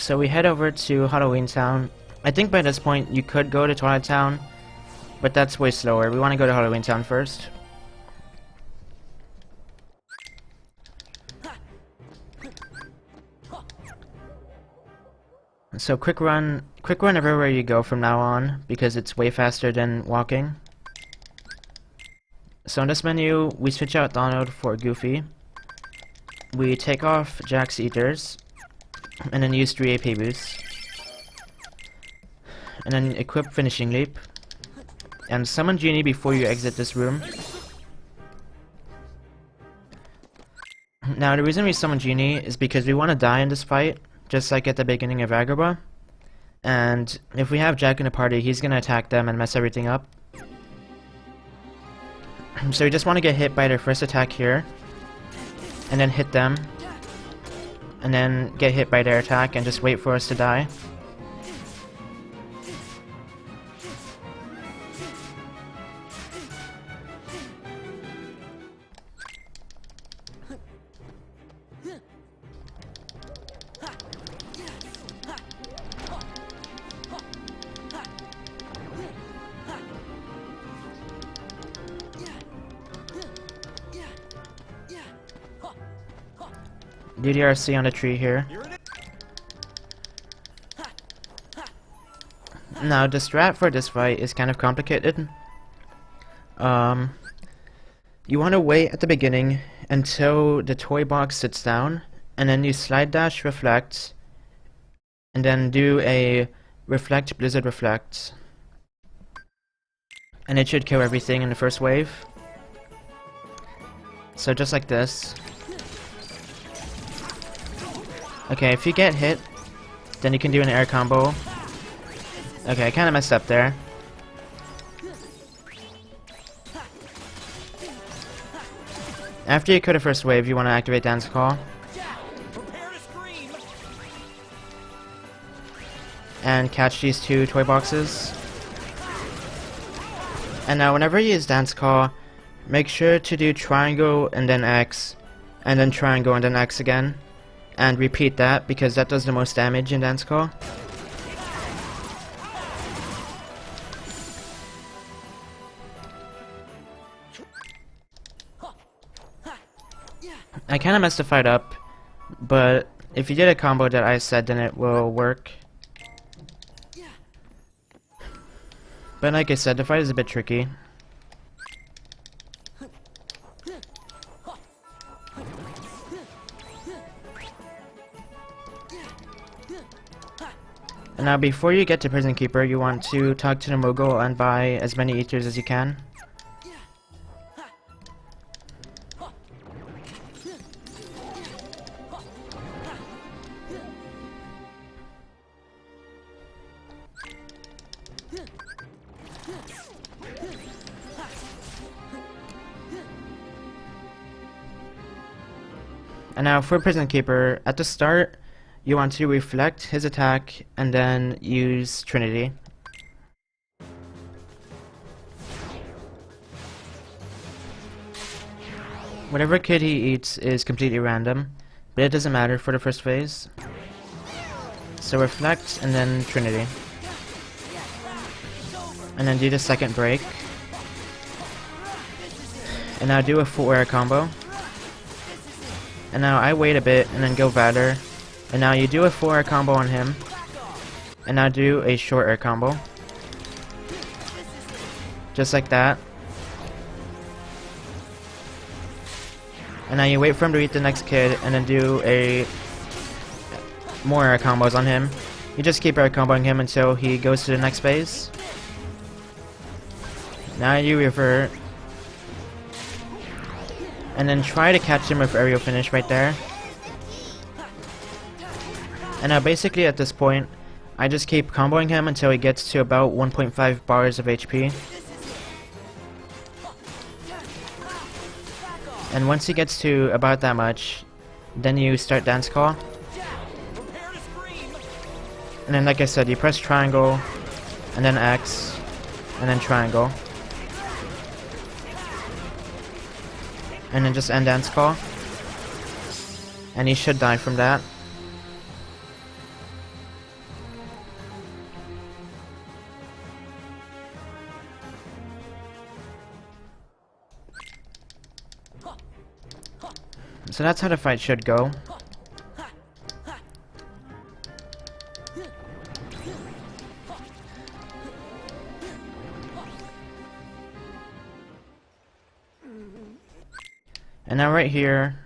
So we head over to Halloween Town. I think by this point you could go to Twilight Town, but that's way slower. We want to go to Halloween Town first. So quick run everywhere you go from now on, because it's way faster than walking. So in this menu, we switch out Donald for Goofy. We take off Jack's Eaters, and then use 3 AP boosts. And then equip Finishing Leap. And summon Genie before you exit this room. Now the reason we summon Genie is because we want to die in this fight, just like at the beginning of Agrabah. And if we have Jack in the party, he's gonna attack them and mess everything up. So we just want to get hit by their first attack here, and then hit them, and then get hit by their attack and just wait for us to die. DDRC on the tree here. Now the strat for this fight is kind of complicated. You want to wait at the beginning until the toy box sits down, and then you slide dash reflect, and then do a reflect blizzard reflect, and it should kill everything in the first wave. So just like this. Okay, if you get hit, then you can do an air combo. Okay, I kinda messed up there. After you kill the first wave, you want to activate Dance Call. And catch these 2 toy boxes. And now whenever you use Dance Call, make sure to do triangle and then X, and then triangle and then X again. And repeat that, because that does the most damage in Dance Call. I kinda messed the fight up, but if you did a combo that I said, then it will work. But like I said, the fight is a bit tricky. And now before you get to Prison Keeper, you want to talk to the Moogle and buy as many Eaters as you can. And now for Prison Keeper, at the start, you want to reflect his attack and then use Trinity. Whatever kid he eats is completely random, but it doesn't matter for the first phase. So reflect and then Trinity. And then do the second break. And now do a full air combo. And now I wait a bit and then go Vader. And now you do a full air combo on him. And now do a short air combo. Just like that. And now you wait for him to eat the next kid and then do a more air combos on him. You just keep air comboing him until he goes to the next phase. Now you revert. And then try to catch him with aerial finish right there. And now basically at this point, I just keep comboing him until he gets to about 1.5 bars of HP. And once he gets to about that much, then you start Dance Call. And then like I said, you press triangle, and then X, and then triangle. And then just end Dance Call. And he should die from that. So that's how the fight should go. And now right here,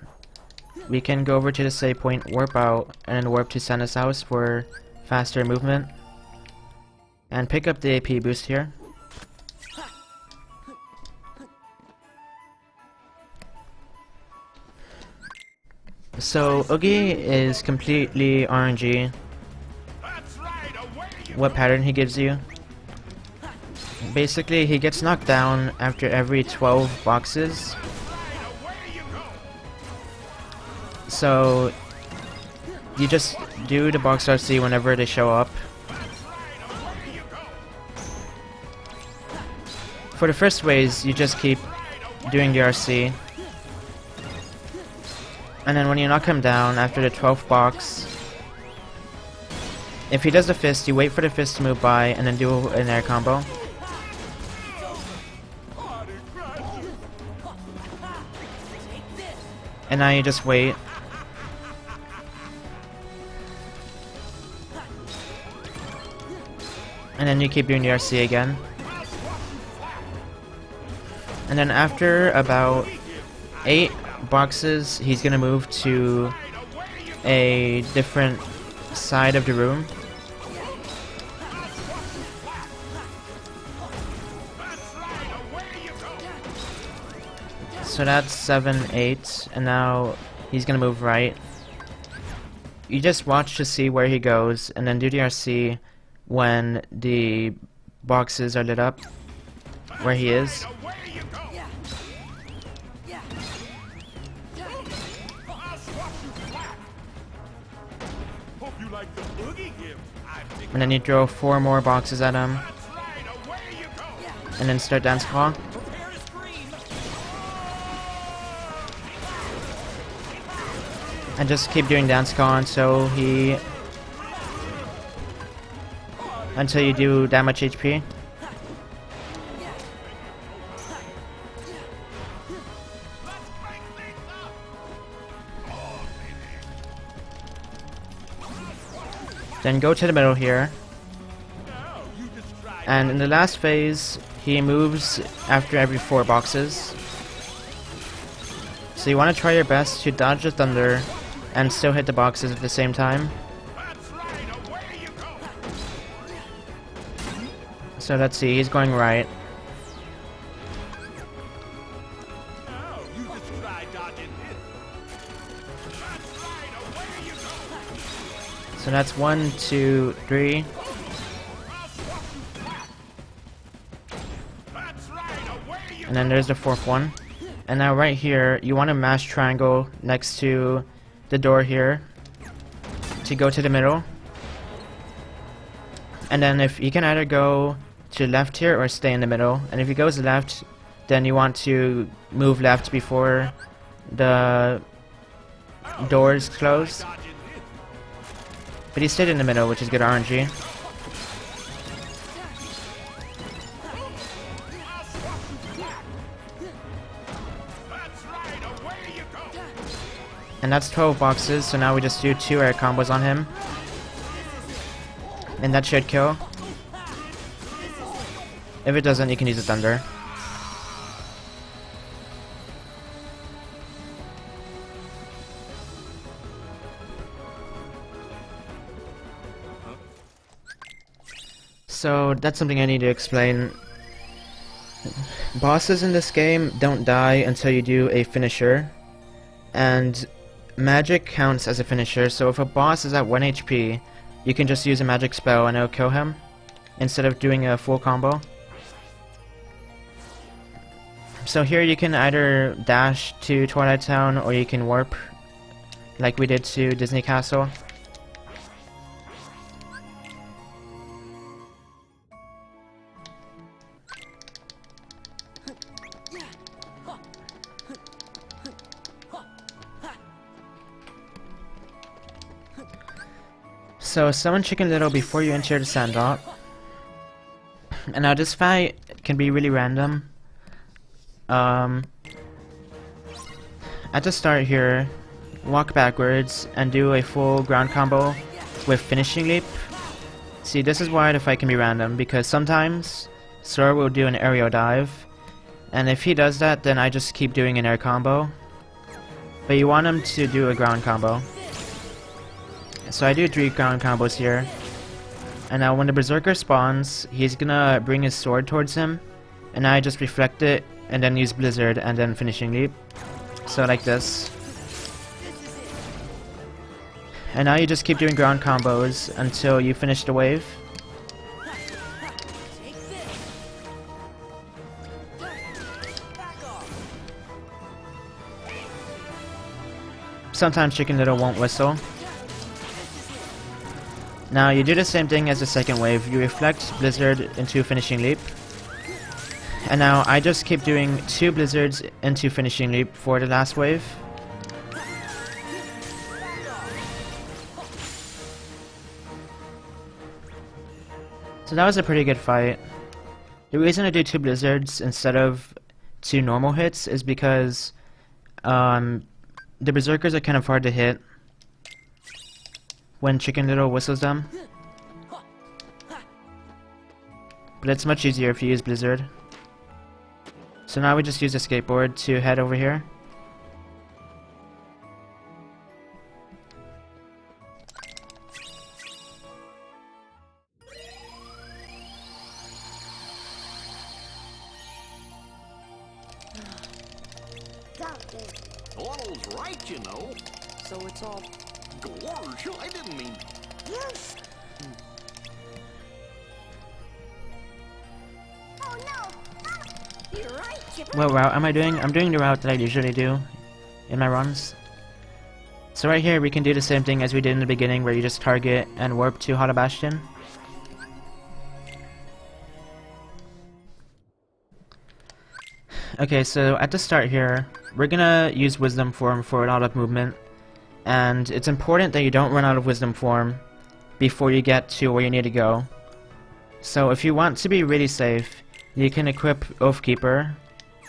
we can go over to the save point, warp out, and then warp to Santa's house for faster movement. And pick up the AP boost here. So Oogie is completely RNG. What pattern he gives you. Basically, he gets knocked down after every 12 boxes. So you just do the box RC whenever they show up. For the first ways, you just keep doing the RC. And then when you knock him down after the 12th box, if he does the fist, you wait for the fist to move by and then do an air combo. And now you just wait. And then you keep doing the RC again. And then after about 8 boxes, he's gonna move to a different side of the room. So that's 7, 8, and now he's gonna move right. You just watch to see where he goes, and then do the RC when the boxes are lit up where he is. And then you throw 4 more boxes at him. And then start dance call. And just keep doing dance call until you do that much HP. Then go to the middle here. And in the last phase, he moves after every 4 boxes. So you want to try your best to dodge the thunder and still hit the boxes at the same time. So let's see, he's going right. So that's 1, 2, 3. And then there's the 4th one. And now right here, you want to mash triangle next to the door here to go to the middle. And then if you can either go to left here or stay in the middle. And if he goes left, then you want to move left before the doors close. But he stayed in the middle, which is good RNG. And that's 12 boxes, so now we just do 2 air combos on him. And that should kill. If it doesn't, you can use the thunder. So that's something I need to explain. Bosses in this game don't die until you do a finisher. And magic counts as a finisher, so if a boss is at 1 HP, you can just use a magic spell and it'll kill him, instead of doing a full combo. So here you can either dash to Twilight Town, or you can warp, like we did to Disney Castle. So summon Chicken Little before you enter the sandbox. And now this fight can be really random. And at the start here, walk backwards and do a full ground combo with finishing leap. See, this is why the fight can be random, because sometimes Sora will do an aerial dive, and if he does that, then I just keep doing an air combo. But you want him to do a ground combo. So I do 3 ground combos here. And now when the Berserker spawns, he's gonna bring his sword towards him, and I just reflect it, and then use Blizzard, and then finishing leap. So like this. And now you just keep doing ground combos until you finish the wave. Sometimes Chicken Little won't whistle. Now you do the same thing as the second wave. You reflect Blizzard into finishing leap. And now I just keep doing 2 blizzards into finishing leap for the last wave. So that was a pretty good fight. The reason I do 2 blizzards instead of 2 normal hits is because the berserkers are kind of hard to hit when Chicken Little whistles them. But it's much easier if you use Blizzard. So now we just use a skateboard to head over here. Donald's right, you know. So it's all... Gorge, I didn't mean... Yes. Oh no! You're right, Chipper. What route am I doing? I'm doing the route that I usually do in my runs. So right here we can do the same thing as we did in the beginning, where you just target and warp to Hollow Bastion. Okay, so at the start here, we're gonna use Wisdom Form for a lot of movement, and it's important that you don't run out of Wisdom Form before you get to where you need to go. So if you want to be really safe, you can equip Oathkeeper,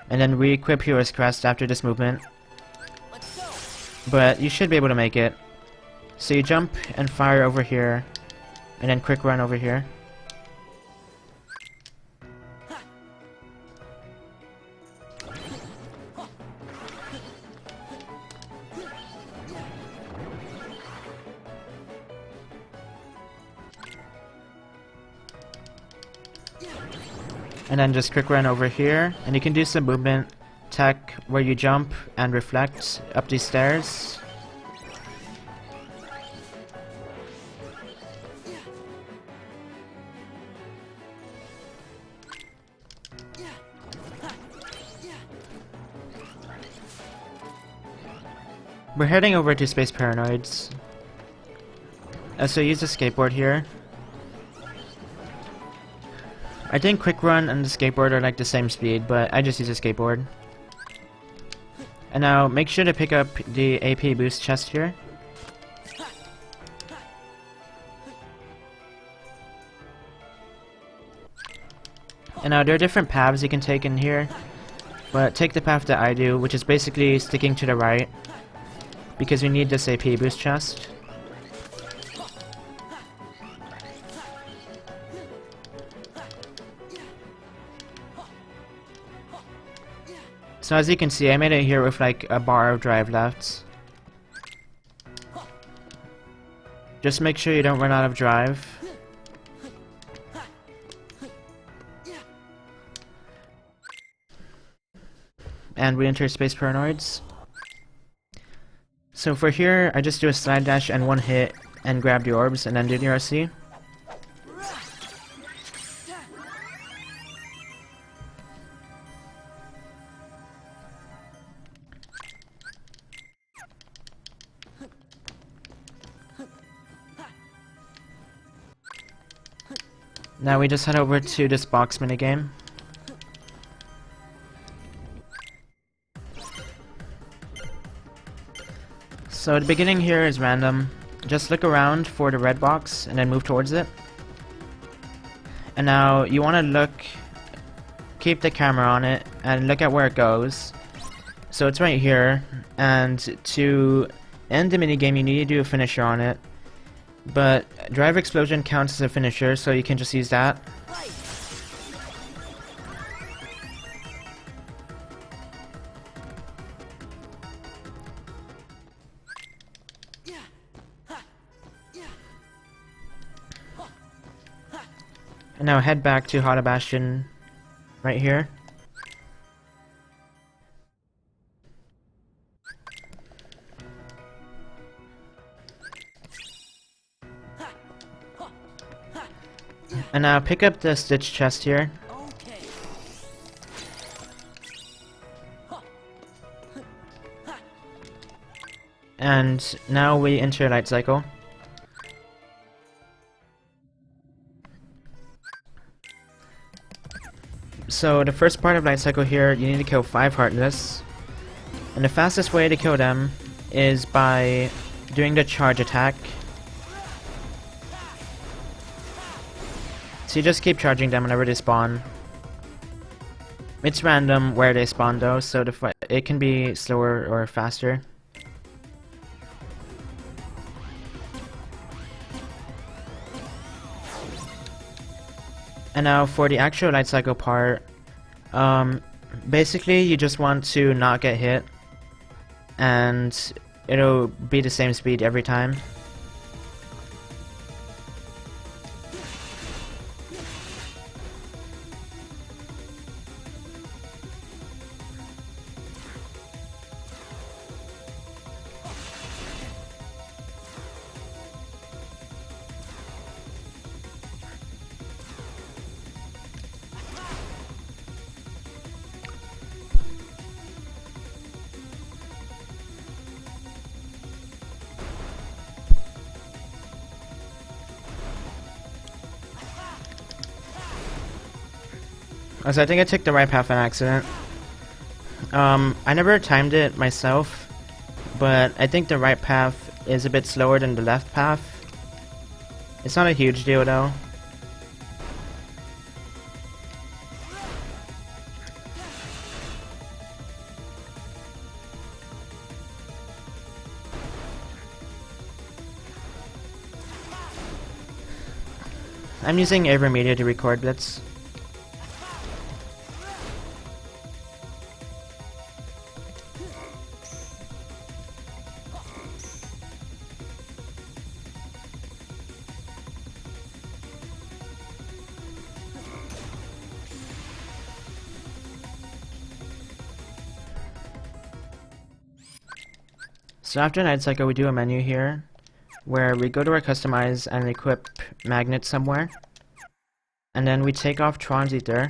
and then re-equip Hero's Crest after this movement. Let's go. But you should be able to make it. So you jump and fire over here, and then quick run over here. And then just quick run over here, and you can do some movement tech where you jump and reflect up these stairs. We're heading over to Space Paranoids. So use the skateboard here. I think quick run and the skateboard are like the same speed, but I just use a skateboard. And now make sure to pick up the AP boost chest here. And now there are different paths you can take in here, but take the path that I do, which is basically sticking to the right, because we need this AP boost chest. So as you can see, I made it here with like a bar of drive left. Just make sure you don't run out of drive. And we enter Space Paranoids. So for here, I just do a slide dash and 1 hit and grab the orbs and then do the RC. Now we just head over to this box minigame. So the beginning here is random. Just look around for the red box and then move towards it. And now you want to keep the camera on it and look at where it goes. So it's right here, and to end the minigame you need to do a finisher on it. But Drive Explosion counts as a finisher, so you can just use that. And now head back to Hada Bastion right here. And now pick up the Stitch chest here. Okay. And now we enter Light Cycle. So the first part of Light Cycle here, you need to kill 5 Heartless. And the fastest way to kill them is by doing the charge attack. So you just keep charging them whenever they spawn. It's random where they spawn though, so it can be slower or faster. And now for the actual Light Cycle part, basically you just want to not get hit, and it'll be the same speed every time. So I think I took the right path on accident. I never timed it myself, but I think the right path is a bit slower than the left path. It's not a huge deal though. I'm using AverMedia to record Blitz. So after Night Cycle, we do a menu here, where we go to our Customize and equip Magnet somewhere. And then we take off Tron's Ether,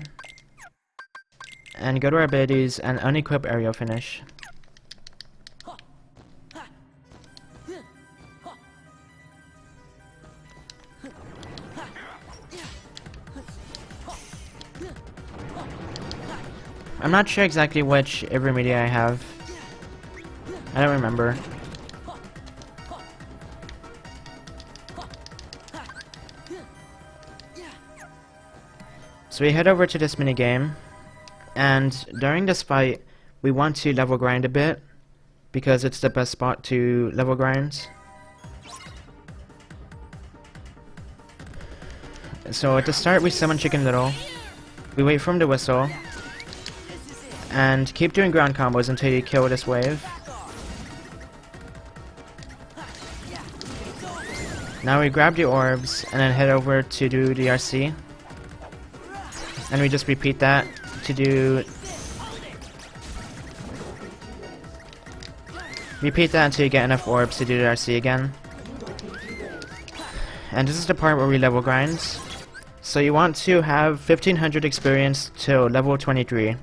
and go to our abilities and unequip Aerial Finish. I'm not sure exactly which AverMedia I have. I don't remember. So we head over to this minigame, and during this fight we want to level grind a bit, because it's the best spot to level grind. So at the start we summon Chicken Little, we wait for him to whistle, and keep doing ground combos until you kill this wave. Now we grab the orbs and then head over to do the RC. And we just repeat that to do... Repeat that until you get enough orbs to do the RC again. And this is the part where we level grind. So you want to have 1500 experience till level 23.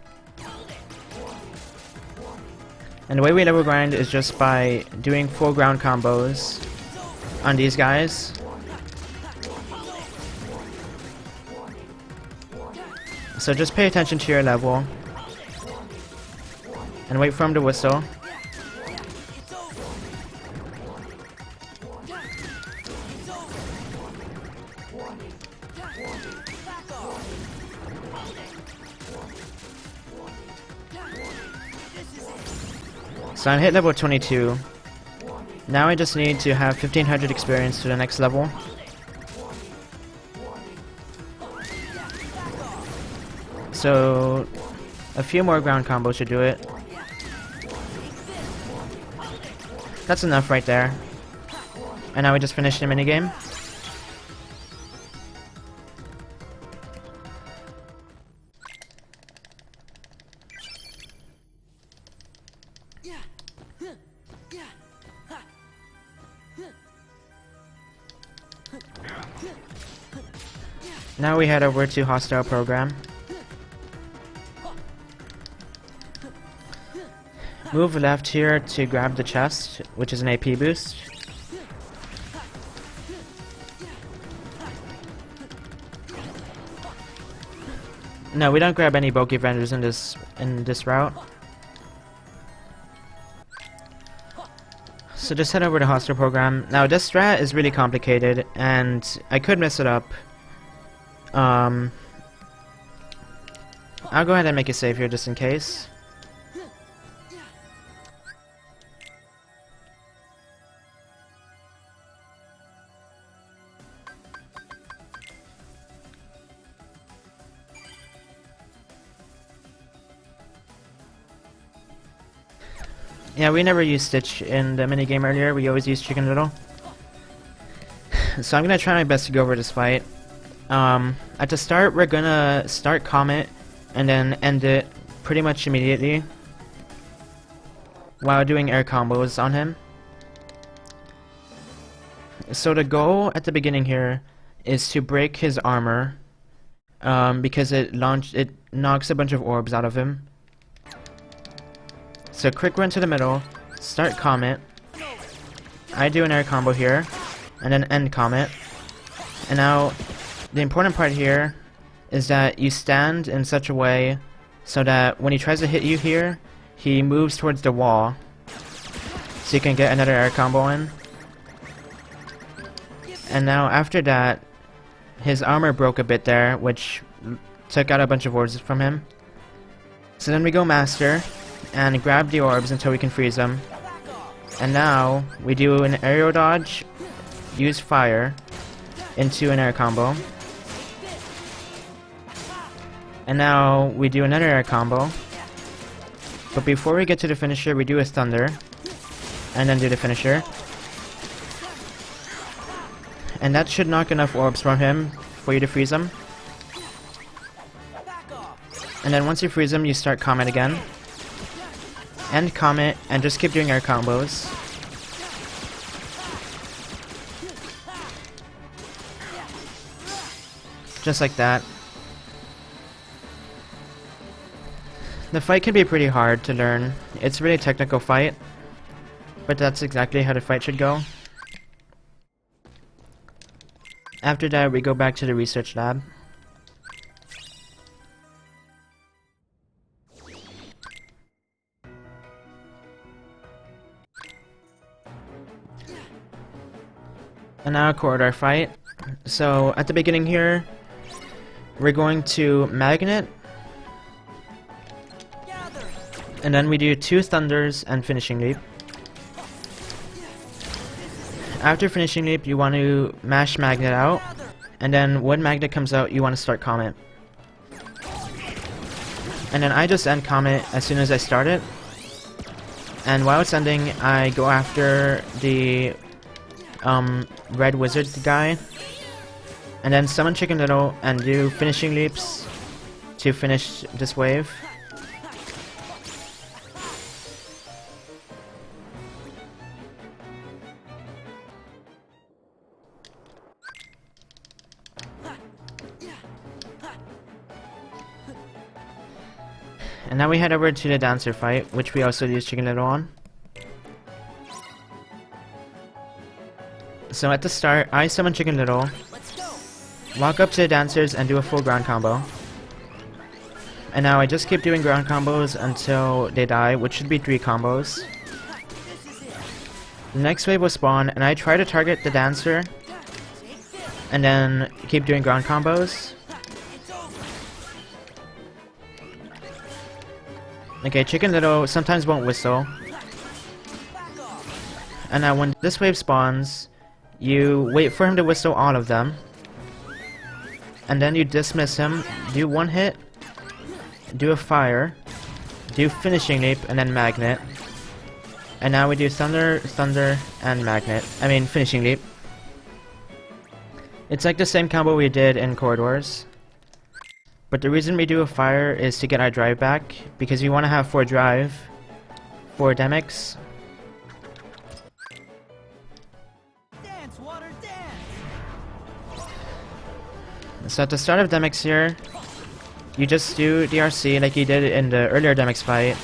And the way we level grind is just by doing full ground combos on these guys. So just pay attention to your level and wait for him to whistle. So I hit level 22. Now I just need to have 1500 experience to the next level. So a few more ground combos should do it. That's enough right there. And now we just finished the minigame. Now we head over to hostile program. Move left here to grab the chest, which is an AP boost. No, we don't grab any bulky vendors in this route. So just head over to hostile program. Now this strat is really complicated, and I could mess it up. I'll go ahead and make a save here just in case. Yeah, we never used Stitch in the minigame earlier, we always used Chicken Little. So I'm gonna try my best to go over this fight. At the start, we're gonna start Comet and then end it pretty much immediately while doing air combos on him. So the goal at the beginning here is to break his armor because it knocks a bunch of orbs out of him. So quick run to the middle, start Comet. I do an air combo here, and then end Comet. And now, the important part here is that you stand in such a way so that when he tries to hit you here, he moves towards the wall. So you can get another air combo in. And now after that, his armor broke a bit there, which took out a bunch of orbs from him. So then we go Master and grab the orbs until we can freeze them. And now we do an aerial dodge, use fire into an air combo. And now we do another air combo. But before we get to the finisher, we do a thunder and then do the finisher. And that should knock enough orbs from him for you to freeze him. And then once you freeze him, you start Comet again. End Comet, and just keep doing air combos. Just like that. The fight can be pretty hard to learn. It's a really technical fight, but that's exactly how the fight should go. After that, we go back to the research lab. And now corridor fight. So at the beginning here, we're going to magnet, and then we do 2 thunders and finishing leap. After finishing leap, you want to mash magnet out, and then when magnet comes out, you want to start Comet. And then I just end Comet as soon as I start it. And while it's ending, I go after the red wizard guy, and then summon Chicken Little and do finishing leaps to finish this wave. And now we head over to the dancer fight, which we also use Chicken Little on. So at the start, I summon Chicken Little, walk up to the dancers and do a full ground combo. And now I just keep doing ground combos until they die, which should be 3 combos. The next wave will spawn, and I try to target the dancer, and then keep doing ground combos. Okay, Chicken Little sometimes won't whistle, And now when this wave spawns, you wait for him to whistle all of them. And then you dismiss him, do one hit, do a fire, do finishing leap, and then magnet. And now we do thunder, thunder, and magnet. I mean finishing leap. It's like the same combo we did in corridors. But the reason we do a fire is to get our drive back, because we want to have 4 drive, 4 demics. Dance, water, dance. So at the start of demics here, you just do DRC like you did in the earlier demics fight,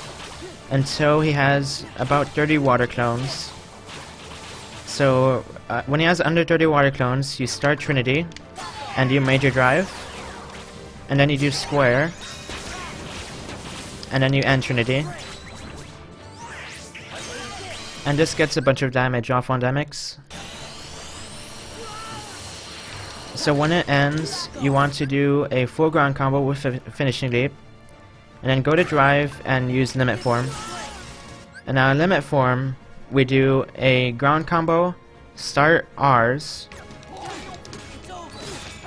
until he has about 30 water clones. So when he has under 30 water clones, you start Trinity, and you major drive. And then you do square, and then you end Trinity. And this gets a bunch of damage off on demics. So when it ends, you want to do a full ground combo with a finishing leap, and then go to drive and use limit form. And now in limit form, we do a ground combo, start R's,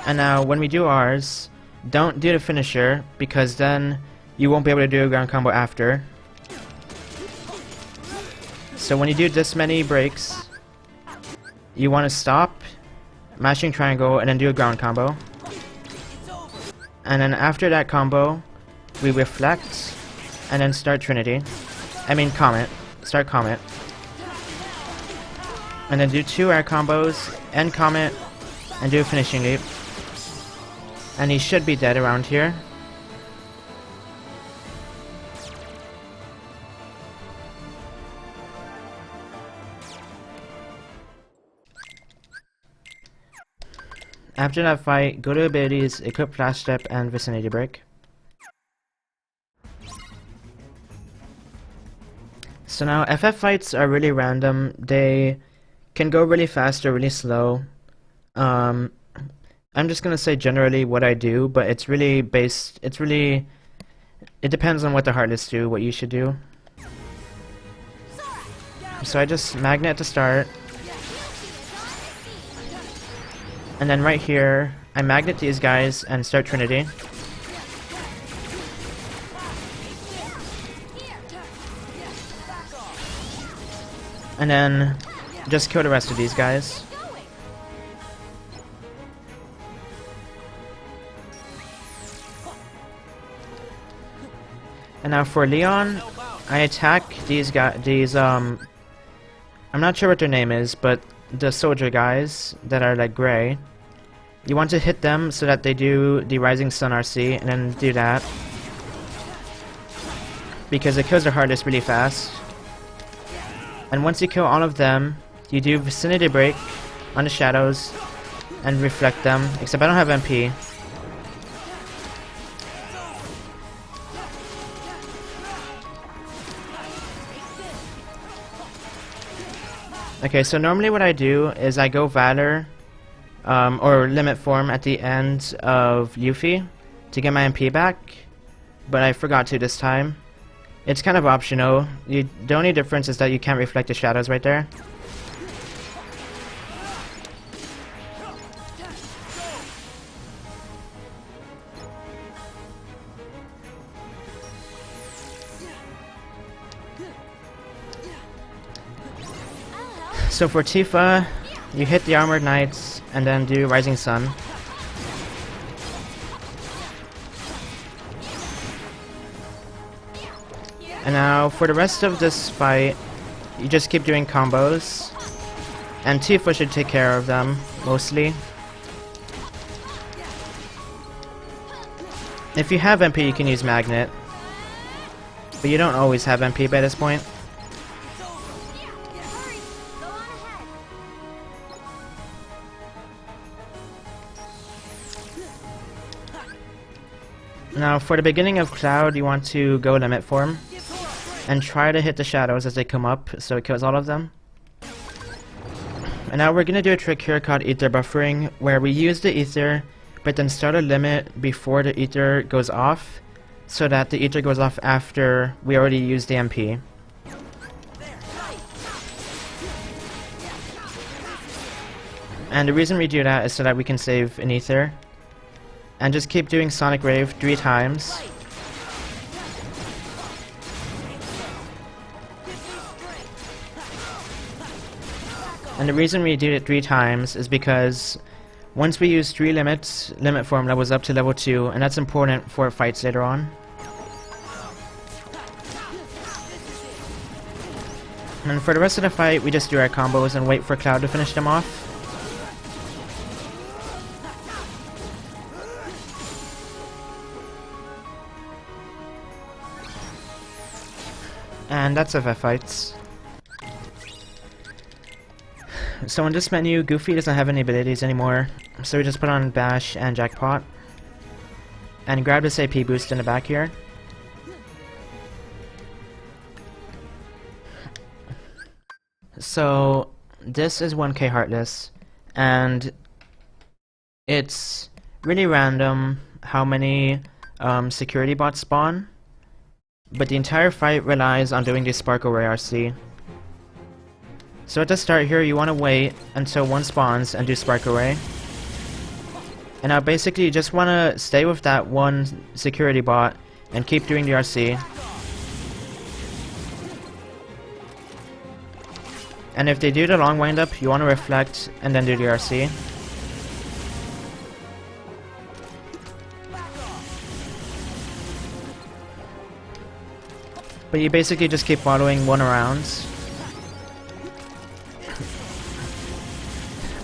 and now when we do R's, don't do the finisher, because then you won't be able to do a ground combo after. So when you do this many breaks, you want to stop, mashing triangle, and then do a ground combo. And then after that combo, we reflect, and then start Trinity. I mean Comet. Start Comet. And then do 2 air combos, end Comet, and do a finishing leap. And he should be dead around here. After that fight, go to abilities, equip Flash Step and Vicinity Break. So now FF fights are really random. They can go really fast or really slow. I'm just gonna say generally what I do, but it depends on what the heartless do, what you should do. So I just magnet to start. And then right here, I magnet these guys and start Trinity. And then just kill the rest of these guys. And now for Leon, I attack these guys, I'm not sure what their name is, but the soldier guys that are like gray. You want to hit them so that they do the Rising Sun RC, and then do that. Because it kills their hardest really fast. And once you kill all of them, you do Vicinity Break on the shadows, and reflect them, except I don't have MP. Okay, so normally what I do is I go Valor, or Limit Form at the end of Yuffie to get my MP back, but I forgot to this time. It's kind of optional. The only difference is that you can't reflect the shadows right there. So for Tifa, you hit the Armored Knights and then do Rising Sun. And now for the rest of this fight, you just keep doing combos. And Tifa should take care of them, mostly. If you have MP, you can use Magnet. But you don't always have MP by this point. Now for the beginning of Cloud, you want to go Limit Form and try to hit the shadows as they come up so it kills all of them. And now we're gonna do a trick here called Ether Buffering, where we use the Ether but then start a limit before the Ether goes off, so that the Ether goes off after we already used the MP. And the reason we do that is so that we can save an ether. And just keep doing Sonic Rave 3 times. And the reason we do it 3 times is because once we use 3 limits, limit form levels up to level 2, and that's important for fights later on. And for the rest of the fight, we just do our combos and wait for Cloud to finish them off. And that's FF fights. So in this menu, Goofy doesn't have any abilities anymore, so we just put on Bash and Jackpot. And grab this AP boost in the back here. So this is 1k Heartless, and it's really random how many security bots spawn, but the entire fight relies on doing the Sparkle Ray RC. So at the start here, you want to wait until one spawns and do Sparkle Ray. And now basically you just want to stay with that one security bot and keep doing the RC. And if they do the long wind-up, you want to reflect and then do the RC. But you basically just keep following one around.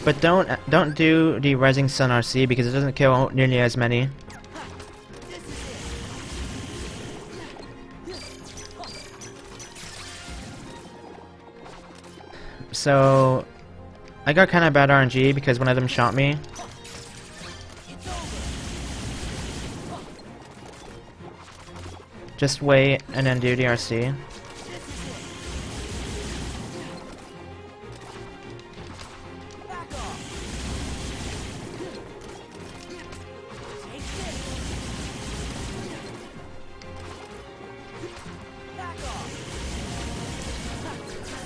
But don't do the Rising Sun RC because it doesn't kill nearly as many. So I got kind of bad RNG because one of them shot me. Just wait and then do the RC.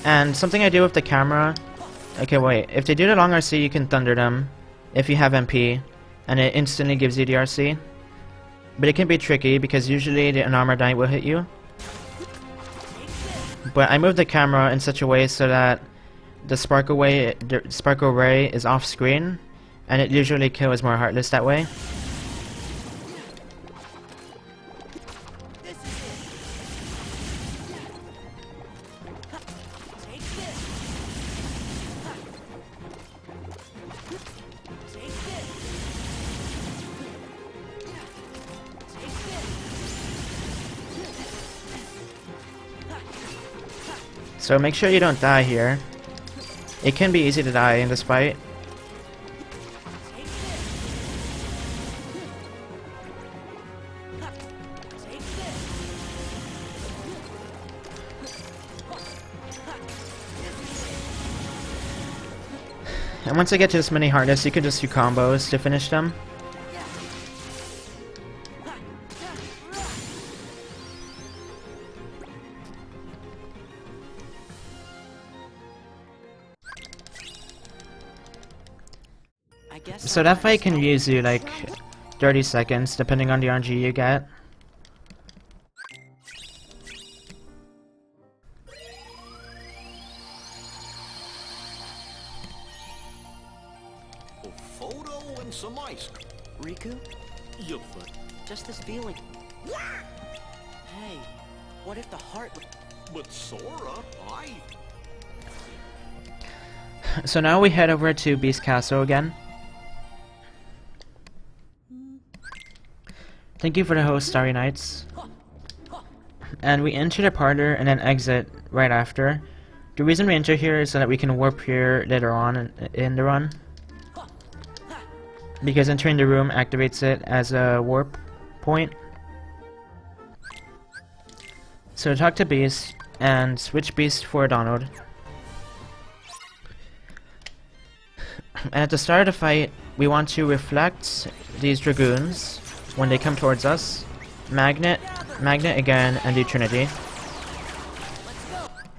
And something I do with the camera... Okay, wait. If they do the long RC, you can thunder them if you have MP, and it instantly gives you the RC. But it can be tricky because usually an armor knight will hit you. But I move the camera in such a way so that the Sparkle Ray is off screen, and it usually kills more Heartless that way. So make sure you don't die here. It can be easy to die in this fight. And once I get to this many Heartless, you can just do combos to finish them. So that fight can use you like 30 seconds depending on the RNG you get. A photo and some ice cream. Riku? You Just this feeling. Yeah! Hey, what if the heart... but Sora, So now we head over to Beast Castle again. Thank you for the host, Starry Nights. And we enter the parlor and then exit right after. The reason we enter here is so that we can warp here later on in the run. Because entering the room activates it as a warp point. So talk to Beast and switch Beast for Donald. And at the start of the fight, we want to reflect these Dragoons when they come towards us, Magnet again, and do Trinity.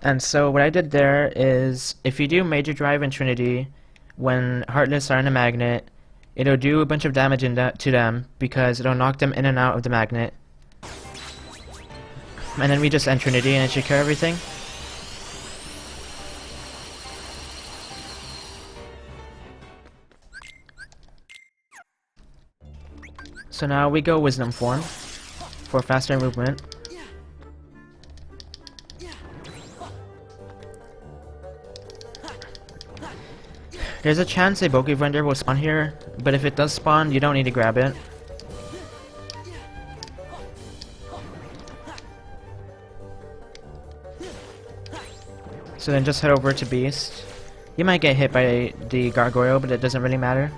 And so what I did there is, if you do Major Drive and Trinity, when Heartless are in a magnet, it'll do a bunch of damage to them because it'll knock them in and out of the magnet. And then we just enter Trinity and it should cure everything. So now we go Wisdom form for faster movement. There's a chance a Bogey Vendor will spawn here, but if it does spawn, you don't need to grab it. So then just head over to Beast. You might get hit by the Gargoyle, but it doesn't really matter.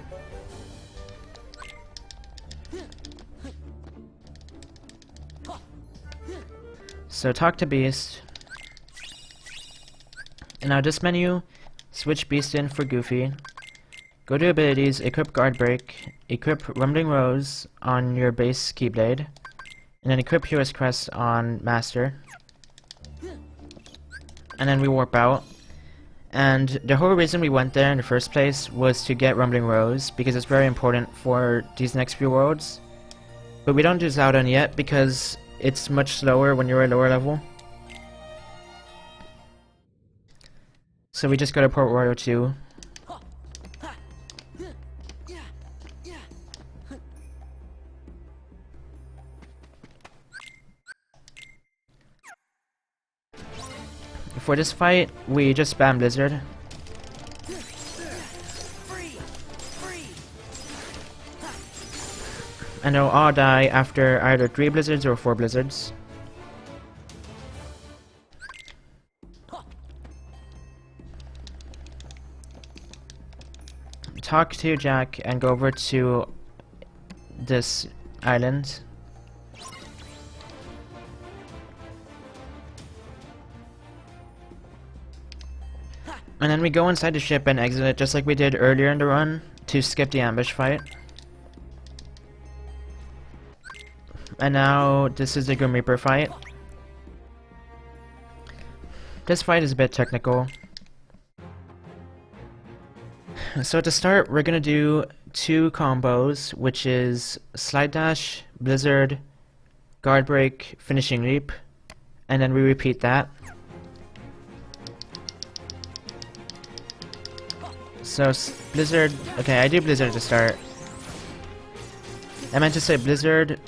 So talk to Beast. And now this menu, switch Beast in for Goofy. Go to abilities, equip Guard Break, equip Rumbling Rose on your base Keyblade, and then equip Hero's Crest on Master. And then we warp out. And the whole reason we went there in the first place was to get Rumbling Rose, because it's very important for these next few worlds. But we don't do Zowden yet because it's much slower when you're a lower level. So we just go to Port Royal 2. For this fight, we just spam Blizzard. And they'll all die after either 3 blizzards or 4 blizzards. Talk to Jack and go over to this island. And then we go inside the ship and exit it just like we did earlier in the run to skip the ambush fight. And now this is the Grim Reaper fight. This fight is a bit technical. So to start, we're gonna do 2 combos, which is Slide Dash, Blizzard, Guard Break, Finishing Leap, and then we repeat that. So Blizzard, okay, I do Blizzard to start. I meant to say Blizzard,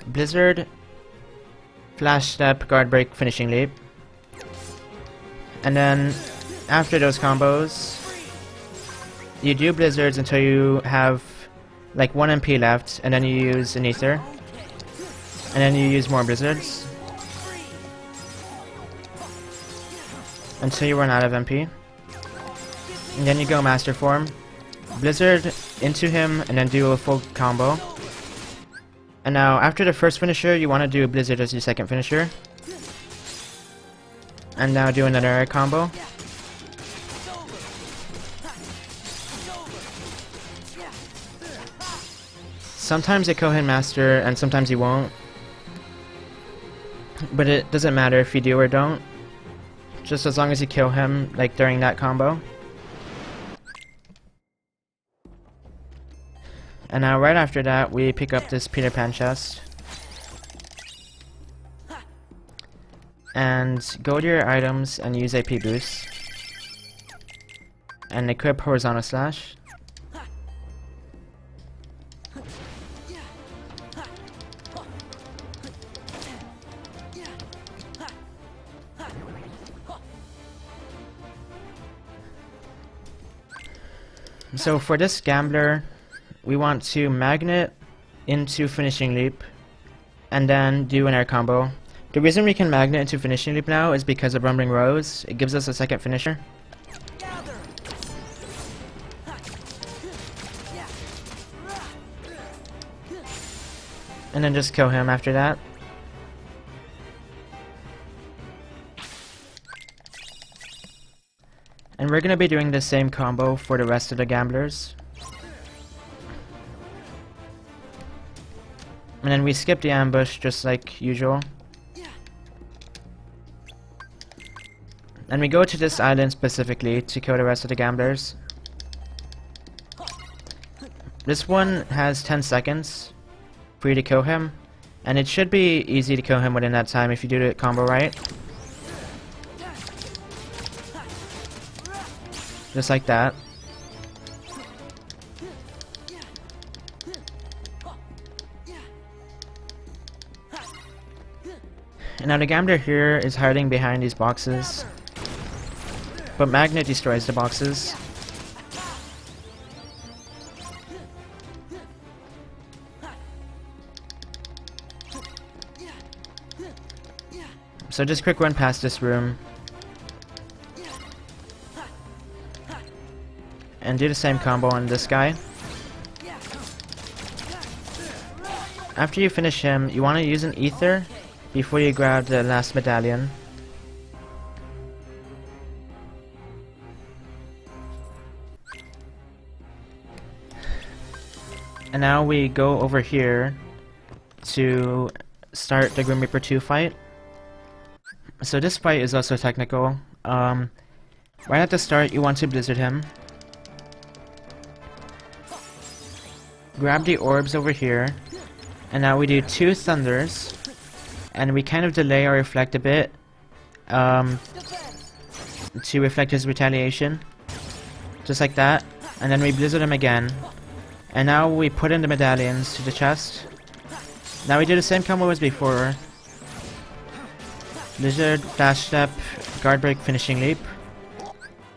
Blizzard, Flash Step, Guard Break, Finishing Leap. And then after those combos, you do Blizzards until you have like 1 MP left, and then you use an Ether. And then you use more Blizzards until you run out of MP. And then you go Master Form, Blizzard into him, and then do a full combo. And now after the first finisher, you want to do Blizzard as your second finisher. And now do another combo. Sometimes you kill him Master, and sometimes you won't. But it doesn't matter if you do or don't. Just as long as you kill him, like, during that combo. And now right after that, we pick up this Peter Pan chest. And go to your items and use AP boost. And equip Horizontal Slash. So for this Gambler, we want to Magnet into Finishing Leap, and then do an air combo. The reason we can Magnet into Finishing Leap now is because of Rumbling Rose. It gives us a second finisher. And then just kill him after that. And we're gonna be doing the same combo for the rest of the Gamblers. And then we skip the ambush just like usual. And we go to this island specifically to kill the rest of the gamblers. This one has 10 seconds for you to kill him, and it should be easy to kill him within that time if you do the combo right. Just like that. And now the gambler here is hiding behind these boxes, but Magnet destroys the boxes. So just quick run past this room and do the same combo on this guy. After you finish him, you want to use an ether before you grab the last medallion. And now we go over here to start the Grim Reaper 2 fight. So this fight is also technical. Right at the start, you want to blizzard him. Grab the orbs over here, and now we do 2 thunders, and we kind of delay our reflect a bit to reflect his retaliation, just like that. And then we blizzard him again, and now we put in the medallions to the chest. Now we do the same combo as before. Blizzard, dash step, guard break, finishing leap.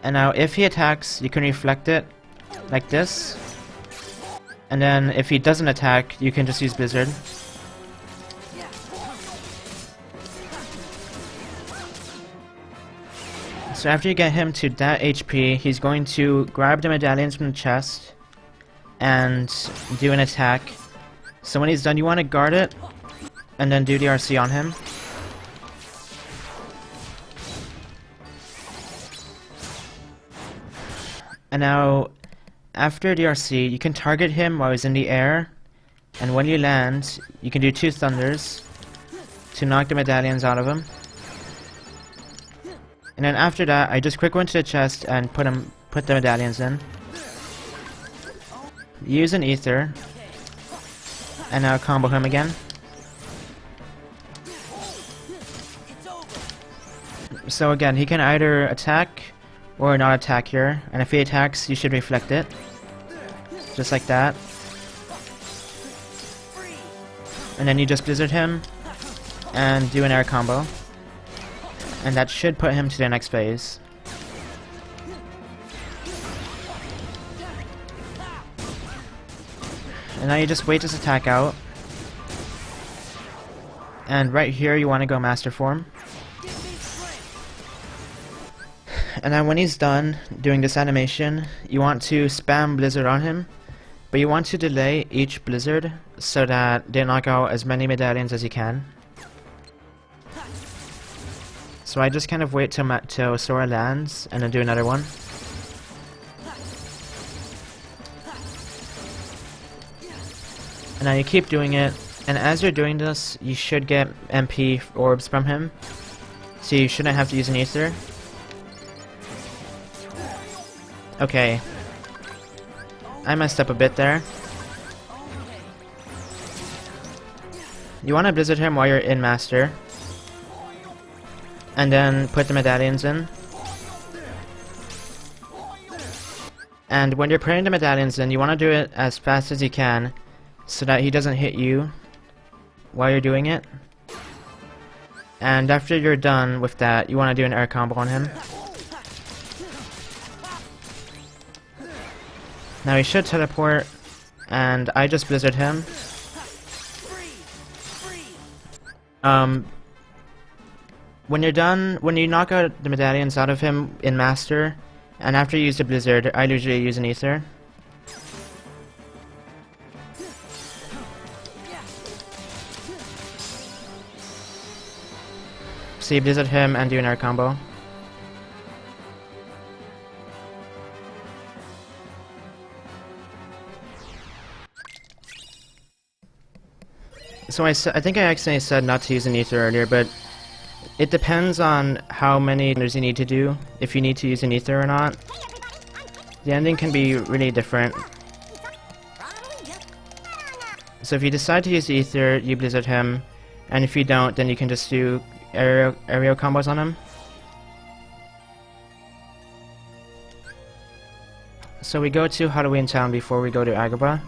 And now if he attacks, you can reflect it like this. And then if he doesn't attack, you can just use blizzard. So after you get him to that HP, he's going to grab the medallions from the chest and do an attack. So when he's done, you want to guard it and then do the RC on him. And now, after the RC, you can target him while he's in the air, and when you land, you can do 2 thunders to knock the medallions out of him. And then after that, I just quick went to the chest and put the medallions in. Use an ether, and now combo him again. So again, he can either attack or not attack here, and if he attacks, you should reflect it. Just like that. And then you just blizzard him and do an air combo. And that should put him to the next phase. And now you just wait this attack out. And right here you want to go master form. And then when he's done doing this animation, you want to spam blizzard on him, but you want to delay each blizzard so that they knock out as many medallions as you can. So I just kind of wait till Sora lands and then do another one. And now you keep doing it, and as you're doing this, you should get MP orbs from him, so you shouldn't have to use an ether. Okay, I messed up a bit there. You want to blizzard him while you're in master, and then put the medallions in. And when you're putting the medallions in, you want to do it as fast as you can so that he doesn't hit you while you're doing it. And after you're done with that, you want to do an air combo on him. Now he should teleport, and I just blizzard him. When you're done, when you knock out the medallions out of him in master, and after you use the blizzard, I usually use an ether. So you blizzard him and do an air combo. So I think I accidentally said not to use an ether earlier, but It depends on how many enders you need to do, if you need to use an ether or not. The ending can be really different. So if you decide to use the ether, you blizzard him, and if you don't, then you can just do aerial combos on him. So we go to Halloween Town before we go to Agrabah.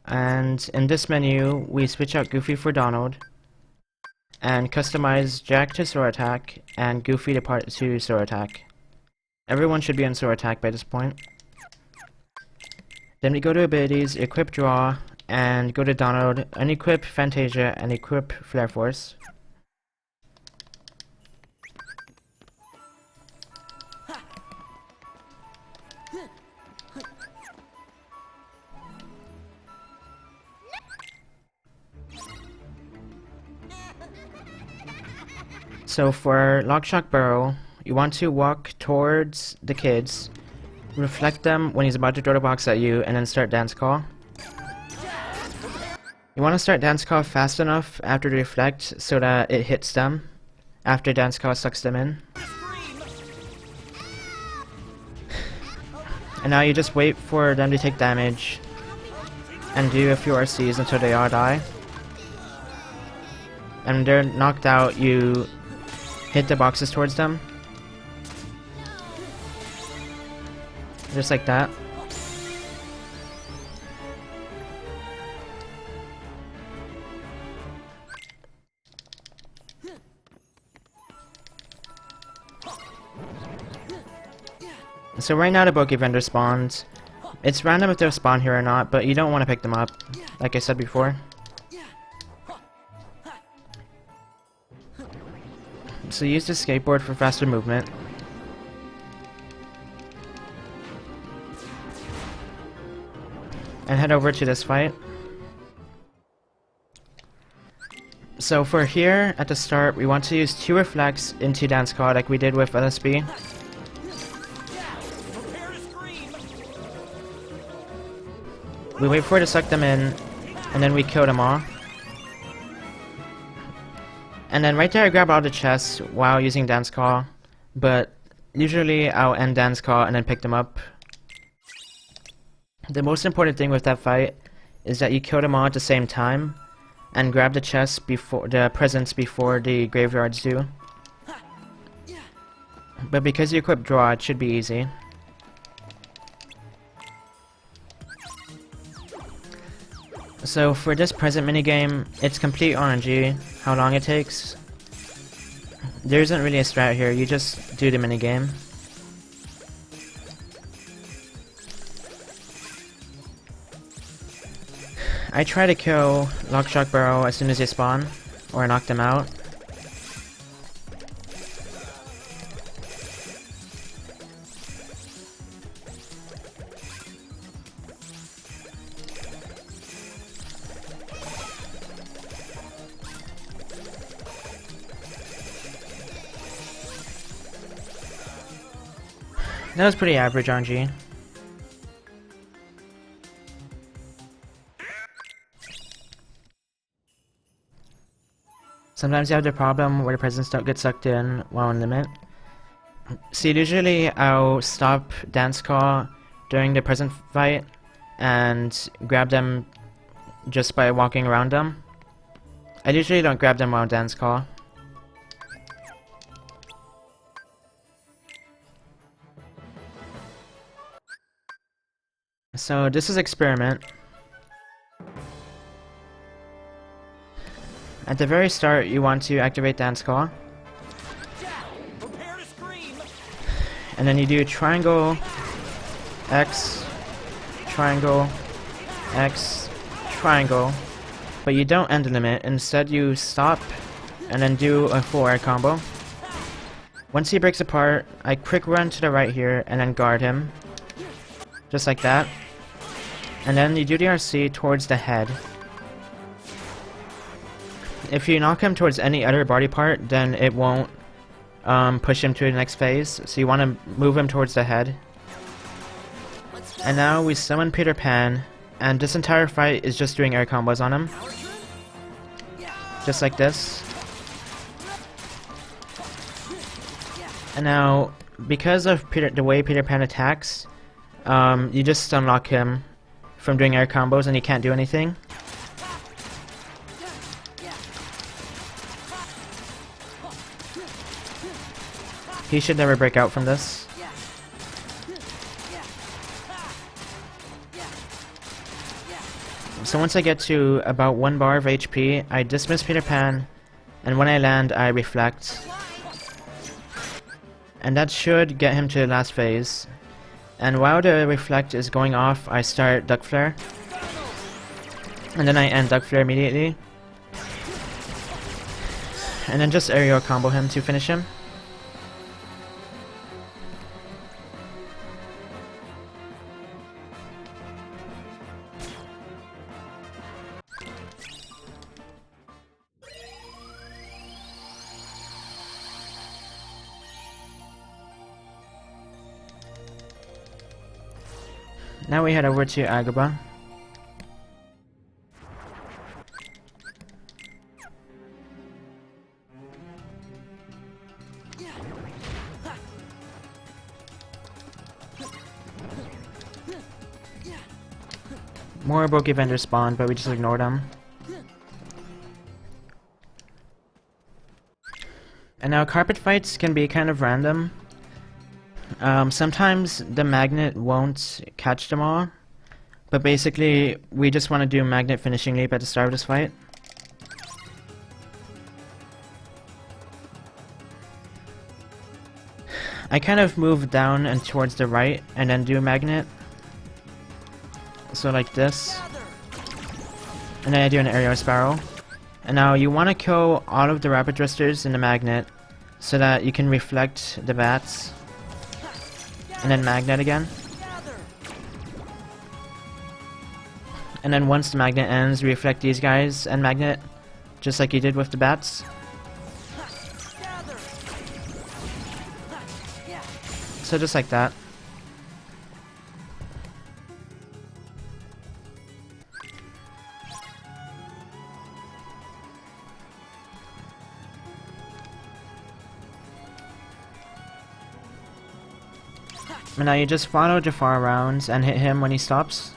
And in this menu, we switch out Goofy for Donald, and customize Jack to Sword Attack, and Goofy to Sword Attack. Everyone should be on Sword Attack by this point. Then we go to Abilities, equip Draw, and go to Donald, unequip Fantasia, and equip Flare Force. So for Lockshock Burrow, you want to walk towards the kids, reflect them when he's about to throw the box at you, and then start Dance Call. You want to start Dance Call fast enough after the reflect so that it hits them after Dance Call sucks them in. And now you just wait for them to take damage and do a few RCs until they all die. And when they're knocked out, you hit the boxes towards them. Just like that. So right now the Bokeh vendor spawns. It's random if they'll spawn here or not, but you don't want to pick them up, like I said before. So use the skateboard for faster movement. And head over to this fight. So for here, at the start, we want to use 2 reflects into Dance Call like we did with LSB. We wait for it to suck them in, and then we kill them all. And then right there I grab all the chests while using Dance Call, but usually I'll end Dance Call and then pick them up. The most important thing with that fight is that you kill them all at the same time, and grab the chests before the presents before the graveyards do. But because you equip Draw, it should be easy. So for this present minigame, it's complete RNG, how long it takes. There isn't really a strat here, you just do the minigame. I try to kill Lockshock Burrow as soon as they spawn, or knock them out. That was pretty average RNG. Sometimes you have the problem where the presents don't get sucked in while on limit. See, usually I'll stop Dance Call during the present fight and grab them just by walking around them. I usually don't grab them while Dance Call. So this is Experiment. At the very start, you want to activate Dance Call. And then you do triangle, X, triangle, X, triangle. But you don't end the limit, instead you stop and then do a full air combo. Once he breaks apart, I quick run to the right here and then guard him. Just like that. And then you do the RC towards the head. If you knock him towards any other body part, then it won't push him to the next phase. So you want to move him towards the head. And now we summon Peter Pan And this entire fight is just doing air combos on him. Just like this. And now, because of the way Peter Pan attacks, you just unlock him from doing air combos and he can't do anything. He should never break out from this. So once I get to about 1 bar of HP, I dismiss Peter Pan, and when I land, I reflect. And that should get him to the last phase. And while the reflect is going off, I start Duck Flare. And then I end Duck Flare immediately. And then just aerial combo him to finish him. Now we head over to Agrabah. More Bokeh vendors spawn, but we just ignore them. And now carpet fights can be kind of random. Sometimes the magnet won't catch them all, but basically we just want to do magnet finishing leap at the start of this fight. I kind of move down and towards the right and then do magnet. So like this. And then I do an aerial spiral. And now you want to kill all of the rapid thrusters in the magnet so that you can reflect the bats. And then magnet again. And then once the magnet ends, reflect these guys and magnet, just like you did with the bats. So just like that. And now you just follow Jafar around and hit him when he stops.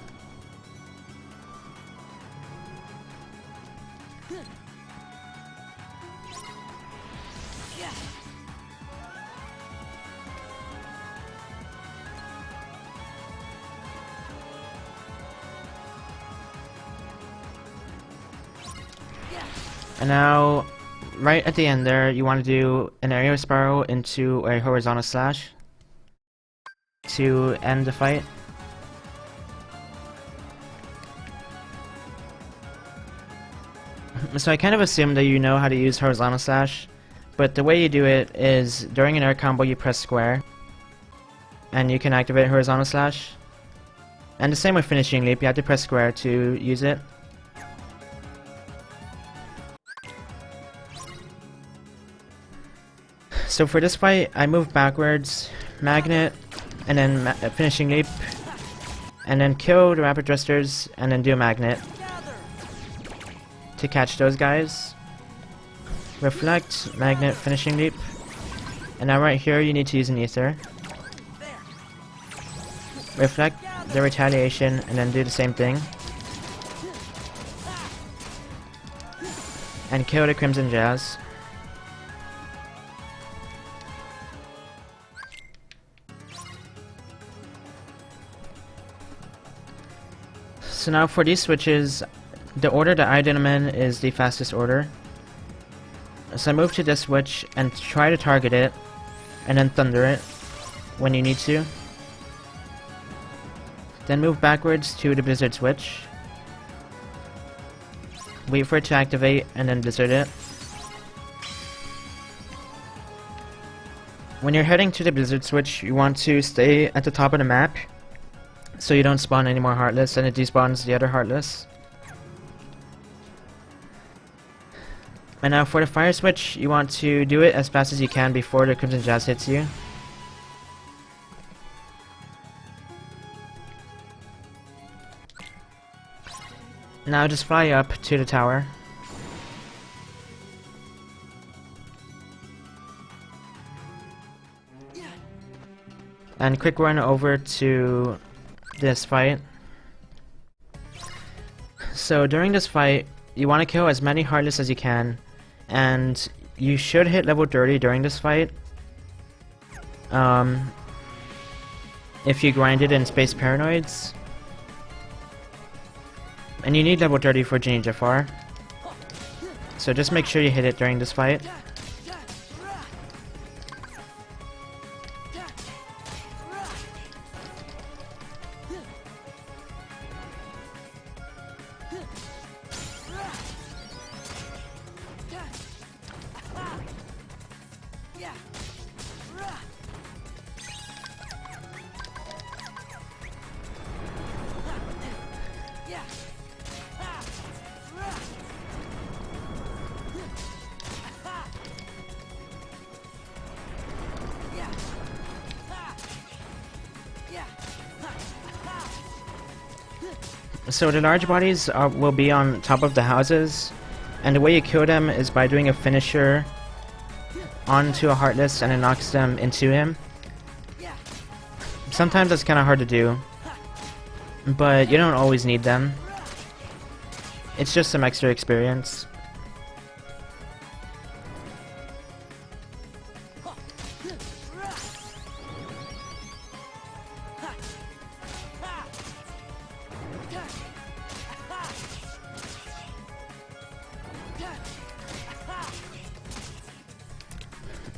And now, right at the end there, you want to do an aerial spiral into a horizontal slash to end the fight. So I kind of assume that you know how to use horizontal slash, but the way you do it is during an air combo you press square and you can activate horizontal slash. And the same with finishing leap, you have to press square to use it. So for this fight, I move backwards, magnet, and then finishing leap, and then kill the rapid thrusters, and then do a magnet to catch those guys. Reflect, magnet, finishing leap, and now right here you need to use an ether. Reflect the retaliation, and then do the same thing. And kill the Crimson Jazz. So now for these switches, the order that I did them in is the fastest order. So I move to this switch and try to target it, and then thunder it when you need to. Then move backwards to the blizzard switch. Wait for it to activate and then blizzard it. When you're heading to the blizzard switch, you want to stay at the top of the map so you don't spawn any more Heartless, and it despawns the other Heartless. And now for the fire switch, you want to do it as fast as you can before the Crimson Jazz hits you. Now just fly up to the tower. And quick run over to this fight. So during this fight, you want to kill as many Heartless as you can, and you should hit level 30 during this fight. If you grinded in Space Paranoids. And you need level 30 for Genie Jafar. So just make sure you hit it during this fight. So the large bodies will be on top of the houses, and the way you kill them is by doing a finisher onto a Heartless and it knocks them into him. Sometimes that's kind of hard to do, but you don't always need them. It's just some extra experience.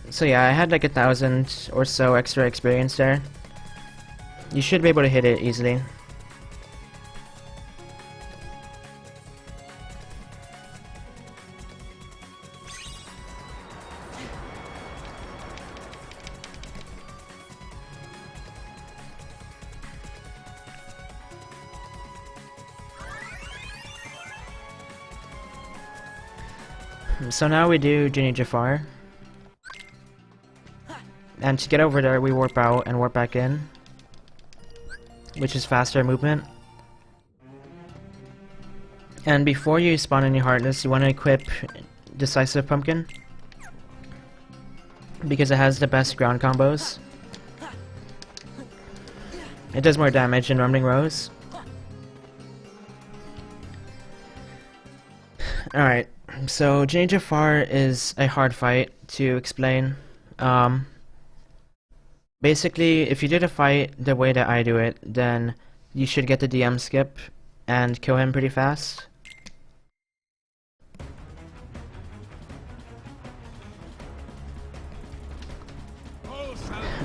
So yeah, I had like 1,000 or so extra experience there. You should be able to hit it easily. So now we do Genie Jafar. And to get over there, we warp out and warp back in, which is faster movement. And before you spawn any Heartless, you want to equip Decisive Pumpkin, because it has the best ground combos. It does more damage than Rumbling Rose. Alright, so Genie Jafar is a hard fight to explain. Basically, if you did a fight the way that I do it, then you should get the DM skip and kill him pretty fast.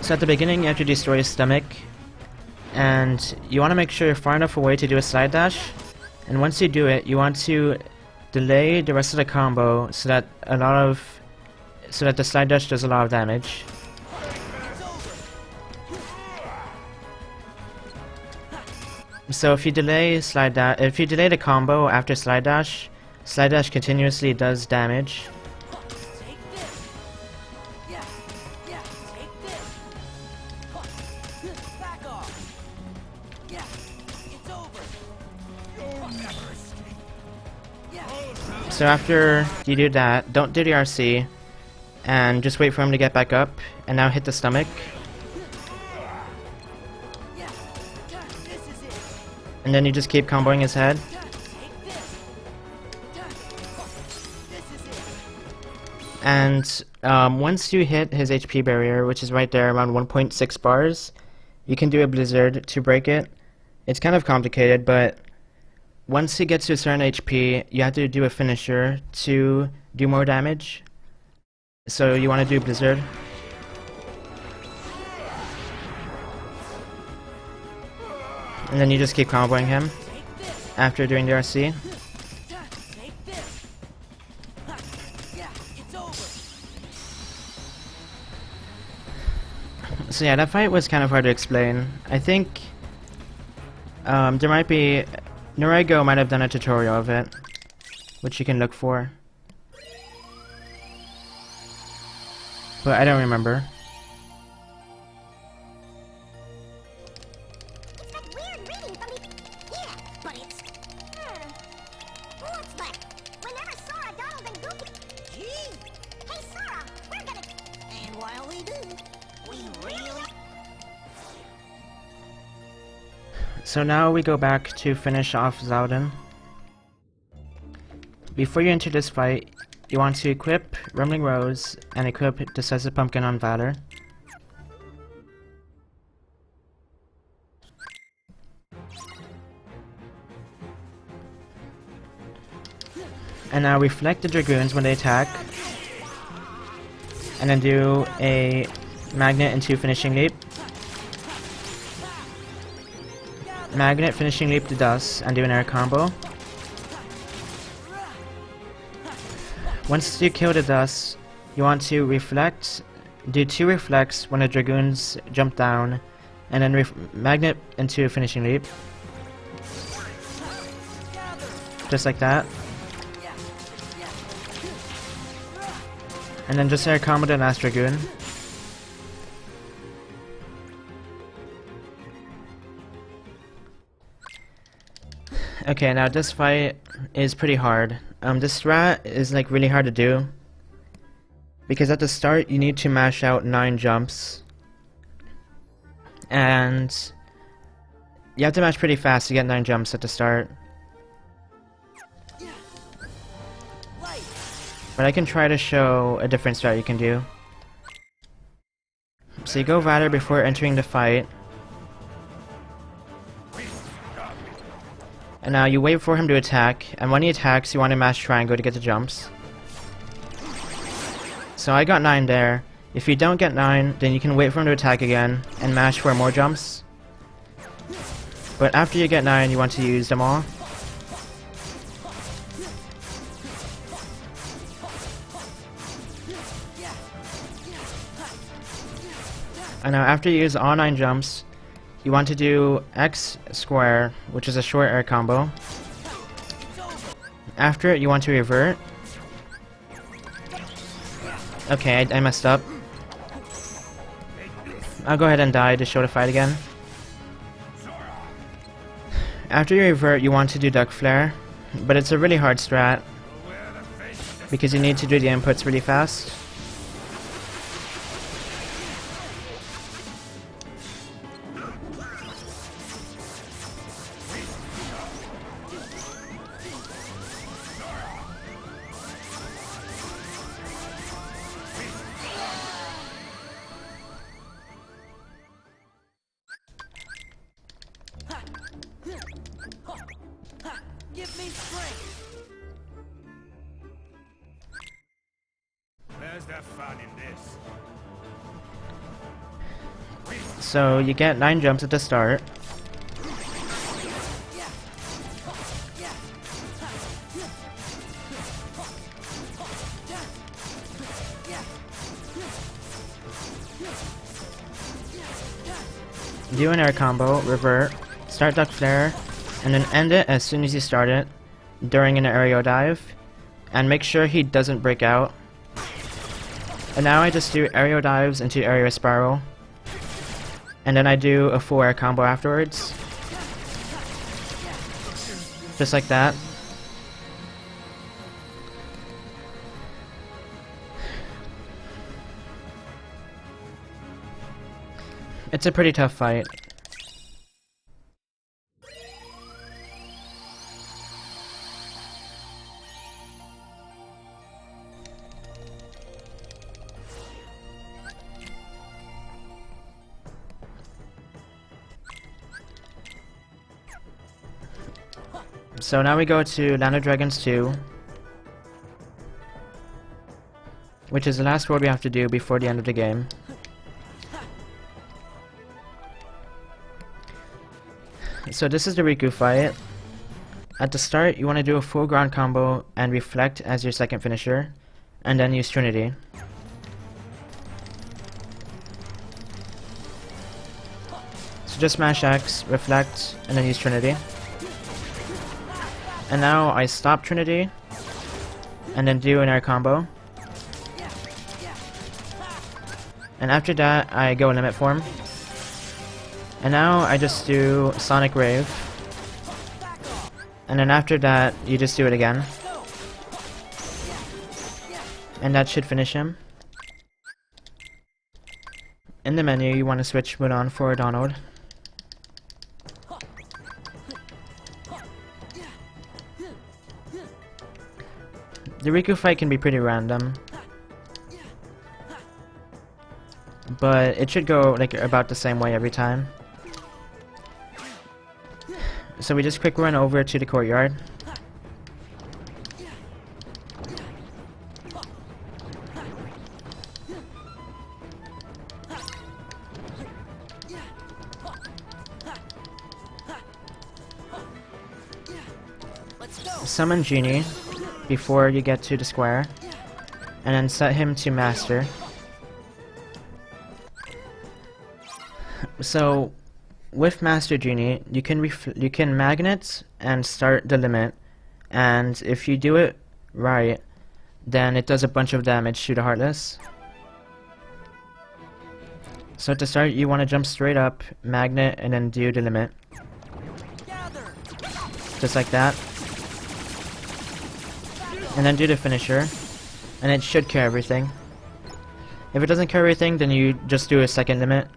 So at the beginning you have to destroy his stomach, and you want to make sure you're far enough away to do a slide dash, and once you do it, you want to delay the rest of the combo so that the slide dash does a lot of damage. So if you delay the combo after slide dash continuously does damage. So after you do that, don't do the RC, and just wait for him to get back up, and now hit the stomach. And then you just keep comboing his head. And once you hit his HP barrier, which is right there around 1.6 bars, you can do a Blizzard to break it. It's kind of complicated, but once he gets to a certain HP, you have to do a finisher to do more damage. So you want to do Blizzard. And then you just keep comboing him after doing the RC. So yeah, that fight was kind of hard to explain. I think there might be... Norego might have done a tutorial of it, which you can look for. But I don't remember. It's that weird reading from the... Yeah, but it's... So now we go back to finish off Zaldin. Before you enter this fight, you want to equip Rumbling Rose and equip Decisive Pumpkin on Valor. And now reflect the Dragoons when they attack. And then do a Magnet into Finishing Leap. Magnet, Finishing Leap to Dust, and do an air combo. Once you kill the Dust, you want to reflect, do 2 reflects when the Dragoons jump down, and then Magnet into Finishing Leap. Just like that. And then just air combo the last Dragoon. Okay, now this fight is pretty hard. This strat is like really hard to do because at the start you need to mash out 9 jumps, and you have to mash pretty fast to get 9 jumps at the start. But I can try to show a different strat you can do. So you go Valor before entering the fight. And now you wait for him to attack, and when he attacks you want to mash triangle to get the jumps. So I got 9 there. If you don't get 9, then you can wait for him to attack again, and mash for more jumps. But after you get 9, you want to use them all. And now after you use all 9 jumps, you want to do X square, which is a short air combo. After it, you want to revert. Okay, I messed up. I'll go ahead and die to show the fight again. After you revert, you want to do Duck Flare, but it's a really hard strat because you need to do the inputs really fast. Give me strength. Where's the fun in this? So you get 9 jumps at the start. Do an air combo, revert, start Duck Flare, and then end it as soon as you start it during an aerial dive, and make sure he doesn't break out. And now I just do aerial dives into aerial spiral, and then I do a full air combo afterwards, just like that. It's a pretty tough fight. So now we go to Land of Dragons 2, which is the last world we have to do before the end of the game. So this is the Riku fight. At the start, you want to do a full ground combo and reflect as your second finisher, and then use Trinity. So just smash X, reflect, and then use Trinity. And now I stop Trinity, and then do an air combo. And after that, I go limit form. And now I just do Sonic Rave. And then after that, you just do it again. And that should finish him. In the menu, you want to switch mode on for Donald. The Riku fight can be pretty random, but it should go like about the same way every time. So we just quick run over to the courtyard. Summon Genie before you get to the square, and then set him to Master. So, with Master Genie, you can magnet and start the limit, and if you do it right, then it does a bunch of damage to the Heartless. So to start, you want to jump straight up, magnet, and then do the limit. Just like that. And then do the finisher, and it should cure everything. If it doesn't cure everything, then you just do a second limit.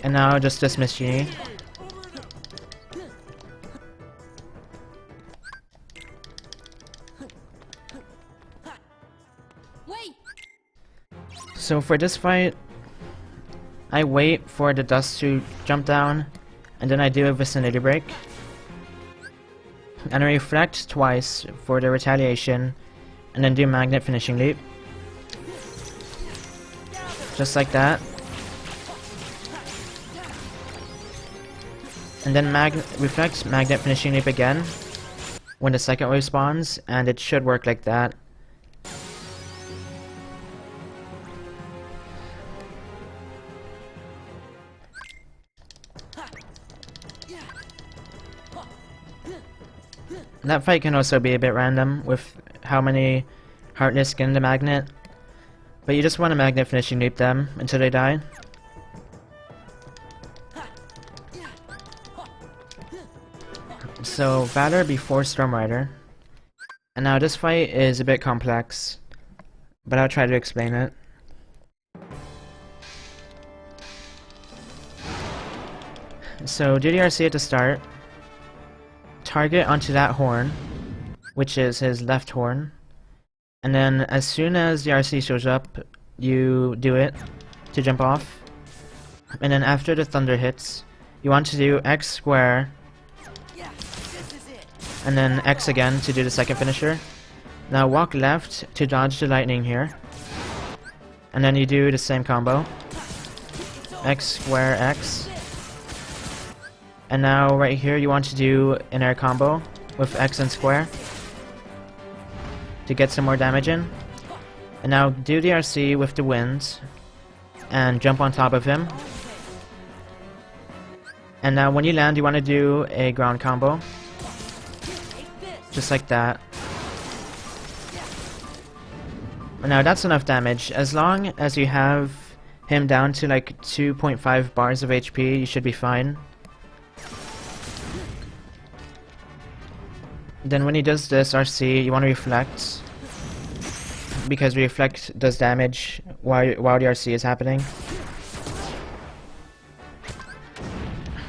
And now just dismiss Genie. Wait! So for this fight, I wait for the dust to jump down, and then I do a vicinity break. And I reflect twice for the retaliation, and then do magnet finishing leap. Just like that. And then reflect magnet finishing leap again when the second wave spawns, and it should work like that. That fight can also be a bit random with how many Heartless get in the magnet, but you just want to magnet finishing loop them until they die. So Valor before Storm Rider, and now this fight is a bit complex, but I'll try to explain it. So do the RC at the start. Target onto that horn, which is his left horn, and then as soon as the RC shows up, you do it to jump off, and then after the thunder hits, you want to do X square, and then X again to do the second finisher. Now walk left to dodge the lightning here, and then you do the same combo, X square X. And now right here you want to do an air combo with X and square to get some more damage in. And now do the RC with the wind and jump on top of him. And now when you land you want to do a ground combo. Just like that. And now that's enough damage. As long as you have him down to like 2.5 bars of HP, you should be fine. Then when he does this RC, you want to reflect, because reflect does damage while the RC is happening.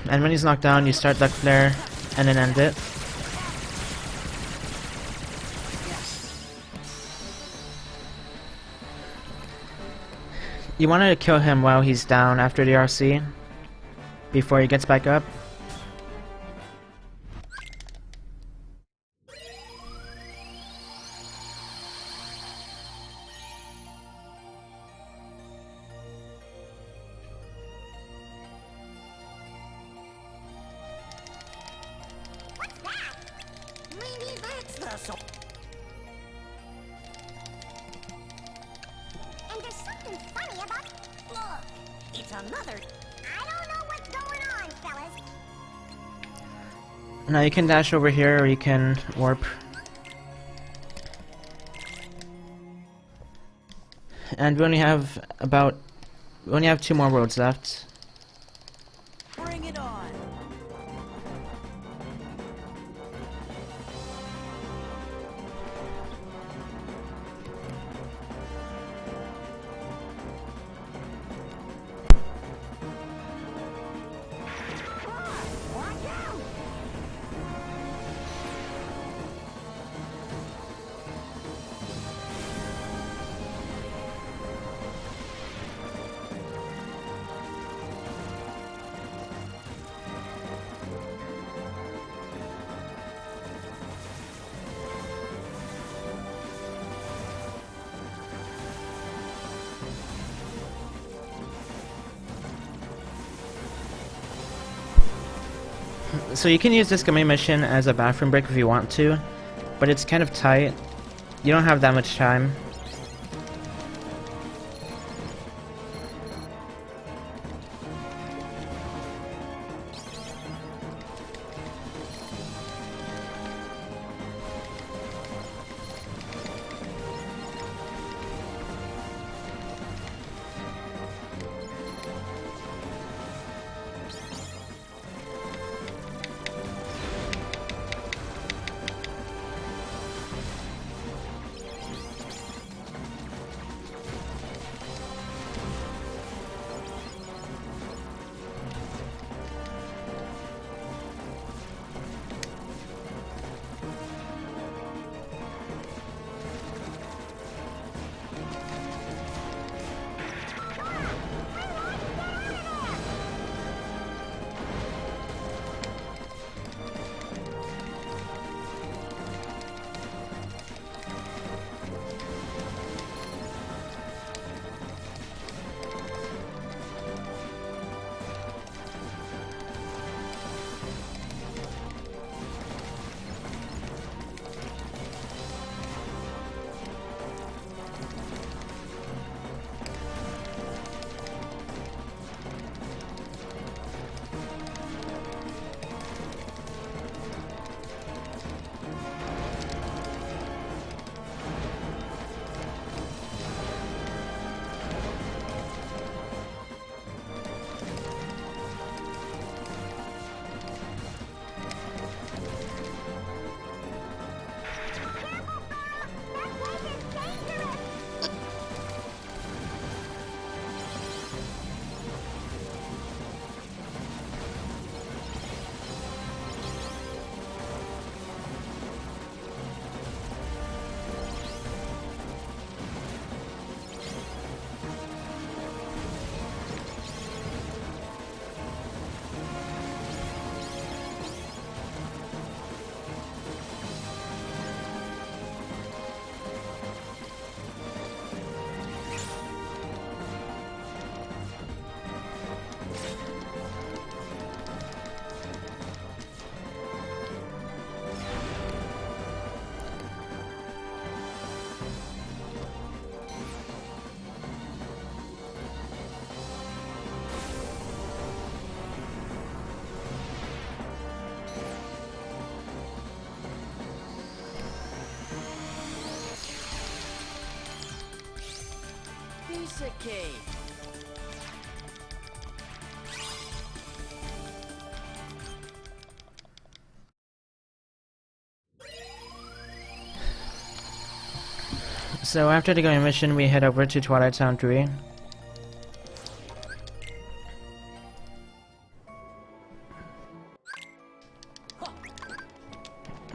And when he's knocked down, you start Duck Flare and then end it. You want to kill him while he's down after the RC, before he gets back up. Maybe that's the so. And there's something funny about. Look, it's another. I don't know what's going on, fellas. Now you can dash over here, or you can warp. And we only have 2 more worlds left. Bring it on. So you can use this gummy mission as a bathroom break if you want to, but it's kind of tight. You don't have that much time. Piece of cake. So after the going mission, we head over to Twilight Town 3.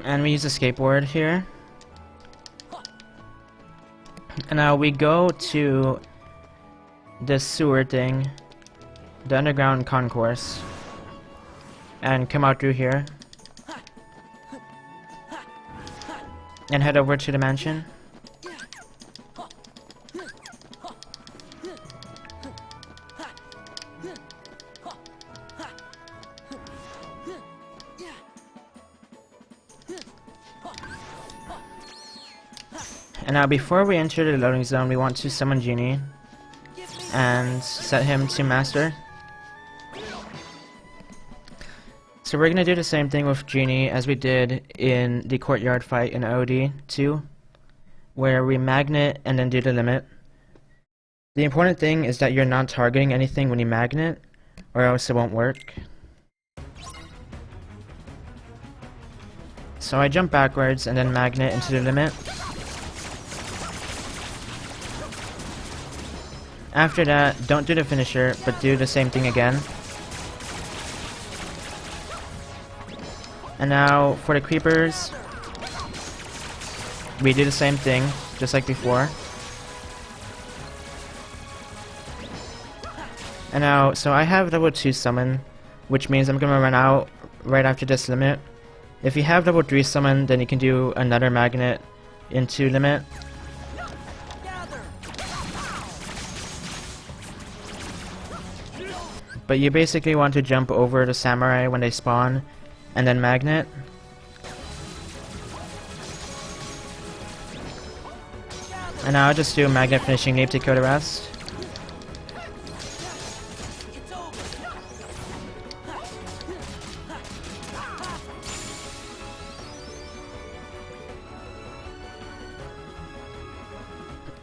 And we use a skateboard here. And now we go to this sewer thing, the underground concourse, and come out through here. And head over to the mansion. And now before we enter the loading zone, we want to summon Genie and set him to master. So we're gonna do the same thing with Genie as we did in the courtyard fight in OD 2, where we magnet and then do the limit. The important thing is that you're not targeting anything when you magnet, or else it won't work. So I jump backwards and then magnet into the limit. After that, don't do the finisher, but do the same thing again. And now, for the creepers, we do the same thing, just like before. And now, so I have level 2 summon, which means I'm gonna run out right after this limit. If you have level 3 summon, then you can do another magnet into limit. But you basically want to jump over the samurai when they spawn, and then magnet. And now I'll just do a magnet finishing leap to kill the rest. It's over.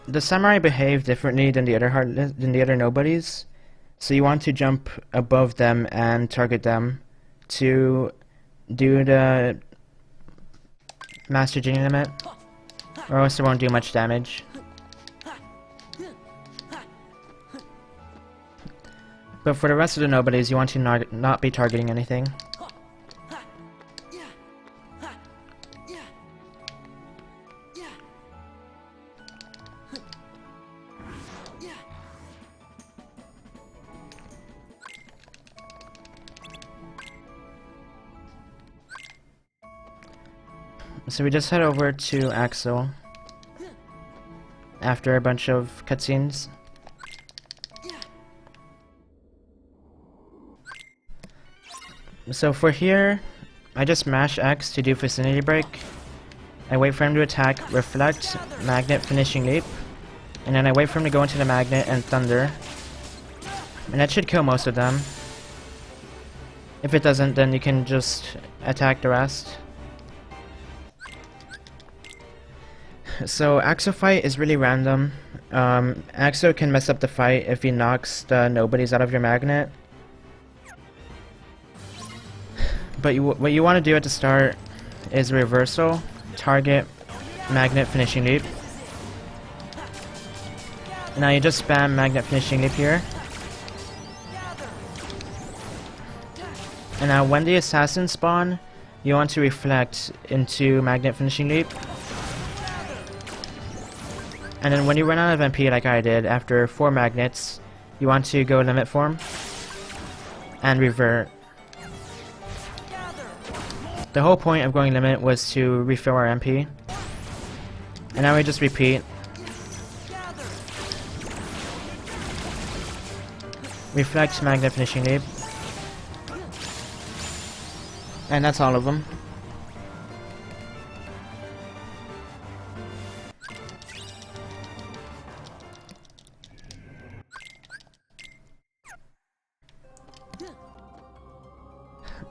The samurai behave differently than the other nobodies, so you want to jump above them and target them to do the Master Genie limit, or else it won't do much damage. But for the rest of the nobodies, you want to not be targeting anything. So we just head over to Axel after a bunch of cutscenes. So for here, I just mash X to do Vicinity Break. I wait for him to attack, reflect, magnet, finishing leap, and then I wait for him to go into the magnet and thunder. And that should kill most of them. If it doesn't, then you can just attack the rest. So Axel fight is really random. Axel can mess up the fight if he knocks the nobodies out of your magnet. But what you want to do at the start is reversal, target, magnet, finishing leap. Now you just spam magnet, finishing leap here. And now when the assassins spawn, you want to reflect into magnet, finishing leap. And then when you run out of MP like I did, after 4 magnets, you want to go limit form and revert. The whole point of going limit was to refill our MP. And now we just repeat. Reflect, magnet, finishing leap. And that's all of them.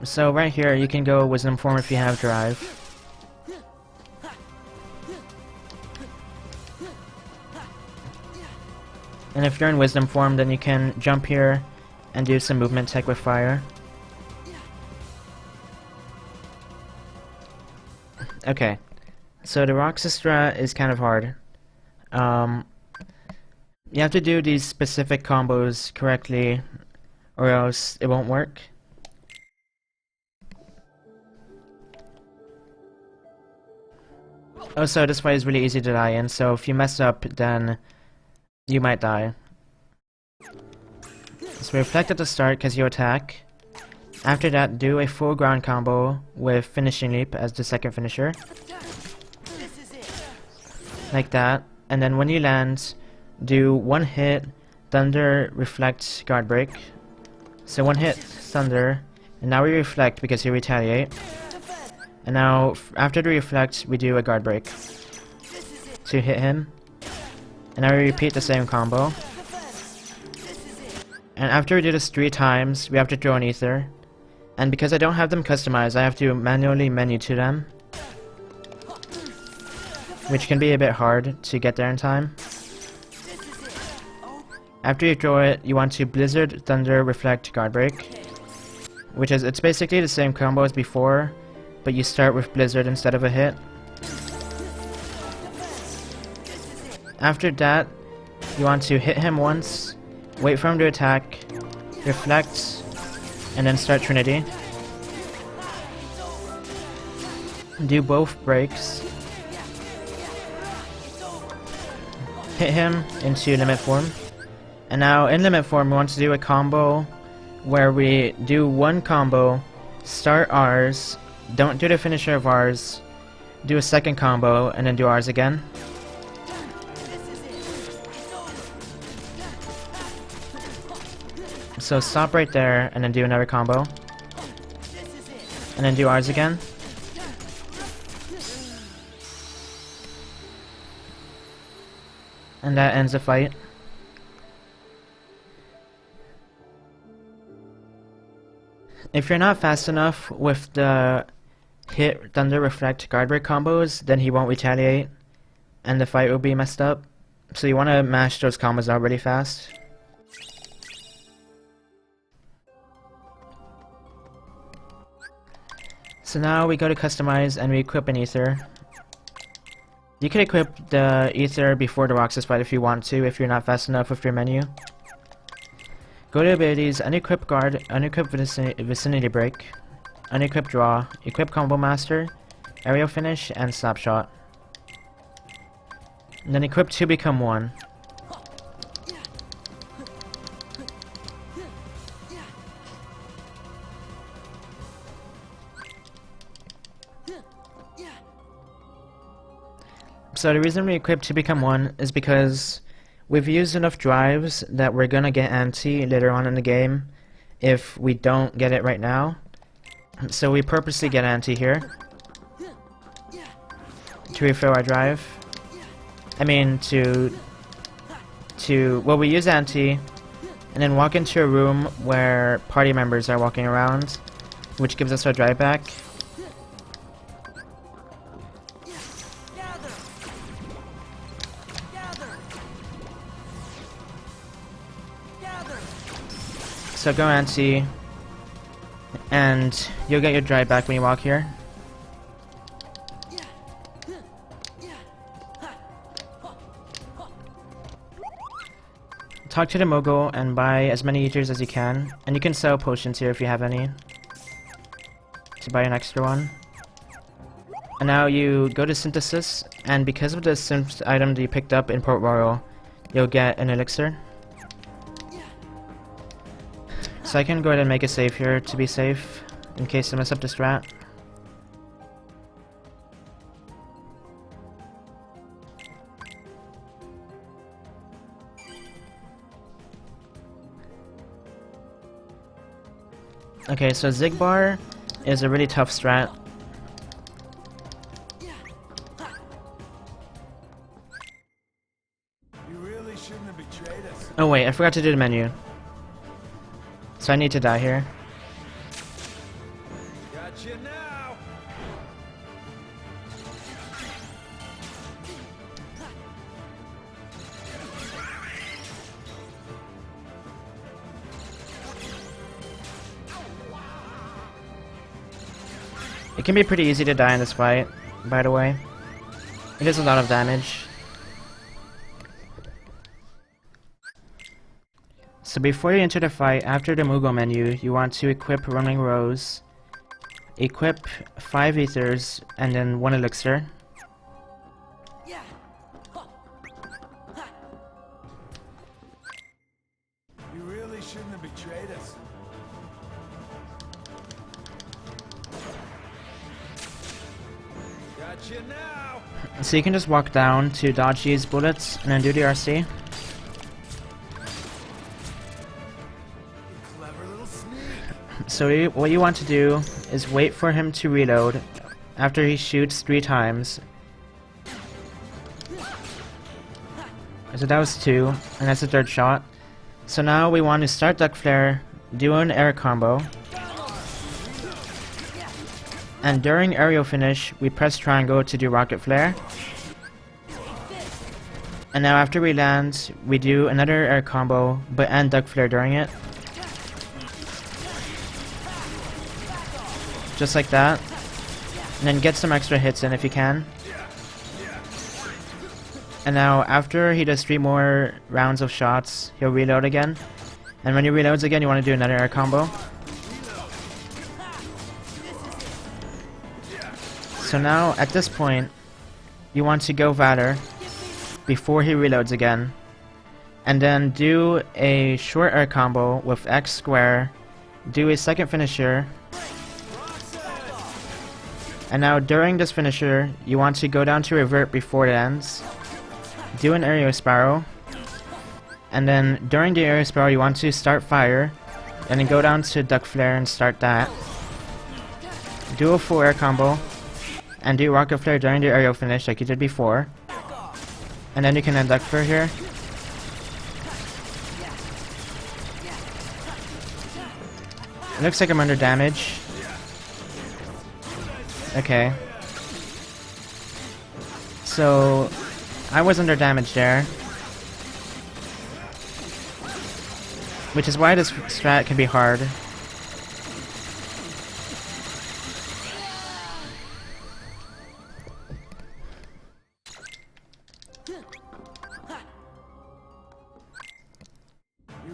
So right here, you can go Wisdom form if you have Drive. And if you're in Wisdom form, then you can jump here and do some movement tech with fire. Okay, so the Roxastra is kind of hard. You have to do these specific combos correctly, or else it won't work. Also, this fight is really easy to die in, so if you mess up, then you might die. So reflect at the start because you attack. After that, do a full ground combo with finishing leap as the second finisher. Like that. And then when you land, do 1 hit, thunder, reflect, guard break. So 1 hit, thunder, and now we reflect because you retaliate. And now, after the reflect, we do a guard break to hit him. And now we repeat the same combo. And after we do this 3 times, we have to throw an ether. And because I don't have them customized, I have to manually menu to them, which can be a bit hard to get there in time. After you throw it, you want to Blizzard, Thunder, Reflect, Guard Break, it's basically the same combo as before, but you start with Blizzard instead of a hit. After that, you want to hit him once, wait for him to attack, reflect, and then start Trinity. Do both breaks. Hit him into limit form. And now in limit form we want to do a combo where we do 1 combo, start ours, don't do the finisher of ours, do a second combo, and then do ours again. So stop right there and then do another combo. and then do ours again. And that ends the fight. If you're not fast enough with the hit, thunder, reflect, guard break combos, then he won't retaliate, and the fight will be messed up. So you want to mash those combos out really fast. So now we go to customize and we equip an ether. You can equip the ether before the Roxas fight if you want to, if you're not fast enough with your menu. Go to abilities, unequip guard, unequip vicinity break, unequip draw, equip combo master, aerial finish, and slapshot. And then equip 2 become 1. So the reason we equip 2 become 1 is because we've used enough drives that we're gonna get anti later on in the game if we don't get it right now. So we purposely get anti here to refill our drive. I mean well, we use anti and then walk into a room where party members are walking around, which gives us our drive back. So go anti, and you'll get your drive back when you walk here. Talk to the mogul and buy as many ethers as you can, and you can sell potions here if you have any, to buy an extra one. And now you go to synthesis, and because of the synth item that you picked up in Port Royal, you'll get an elixir. So I can go ahead and make a save here to be safe, in case I mess up the strat. Okay, so Zigbar is a really tough strat. You really shouldn't have betrayed us. Oh wait, I forgot to do the menu. So I need to die here. Got you now. It can be pretty easy to die in this fight, by the way. It does a lot of damage. So before you enter the fight, after the Moogle menu, you want to equip Running Rose, equip 5 ethers, and then 1 elixir. You really shouldn't have betrayed us. Got you now. So you can just walk down to dodge these bullets, and then do the RC. So what you want to do is wait for him to reload after he shoots 3 times. So that was 2, and that's the 3rd shot. So now we want to start Duck Flare, do an air combo, and during aerial finish, we press triangle to do Rocket Flare. And now after we land, we do another air combo, but end Duck Flare during it. Just like that. And then get some extra hits in if you can. And now after he does 3 more rounds of shots, he'll reload again. And when he reloads again, you want to do another air combo. So now at this point, you want to go Valor before he reloads again. And then do a short air combo with X square, do a second finisher. And now during this finisher, you want to go down to revert before it ends, do an aerial spiral, and then during the aerial spiral you want to start fire, and then go down to duck flare and start that. do a full air combo, and do rocket flare during the aerial finish like you did before. And then you can end duck flare here. It looks like I'm under damage. Okay. So, I was under damage there. Which is why this strat can be hard. You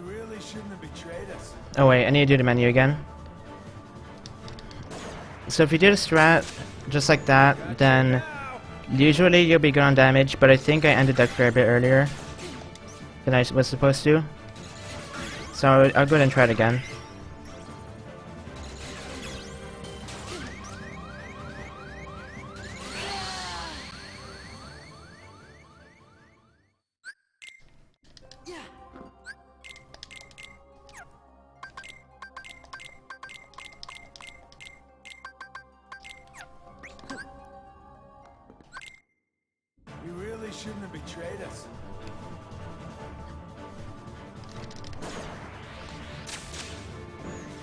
really shouldn't have betrayed us. Oh wait, I need to do the menu again. So if you do the strat just like that, then usually you'll be good on damage, but I think I ended that flare a bit earlier than I was supposed to. So I'll go ahead and try it again. You really shouldn't have betrayed us.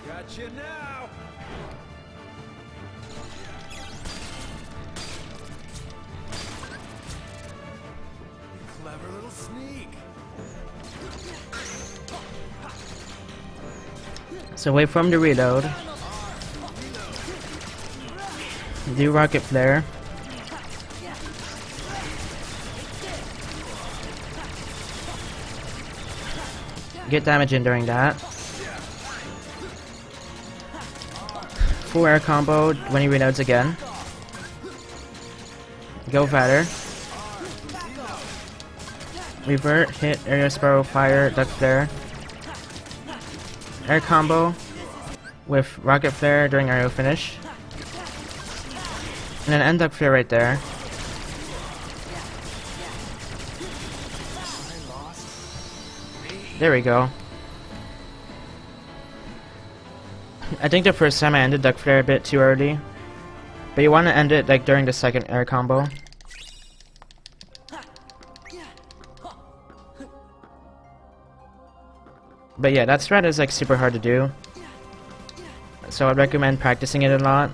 Got you now. Clever little sneak. So wait for him to reload. Do rocket flare. Get damage in during that. Full air combo when he reloads again. Go fatter. Revert, hit, aerial sparrow, fire, duck flare. Air combo with rocket flare during aerial finish. And then end duck flare right there. There we go. I think the first time I ended duck flare a bit too early. But you want to end it like during the second air combo. But yeah, that strat is like super hard to do. So I'd recommend practicing it a lot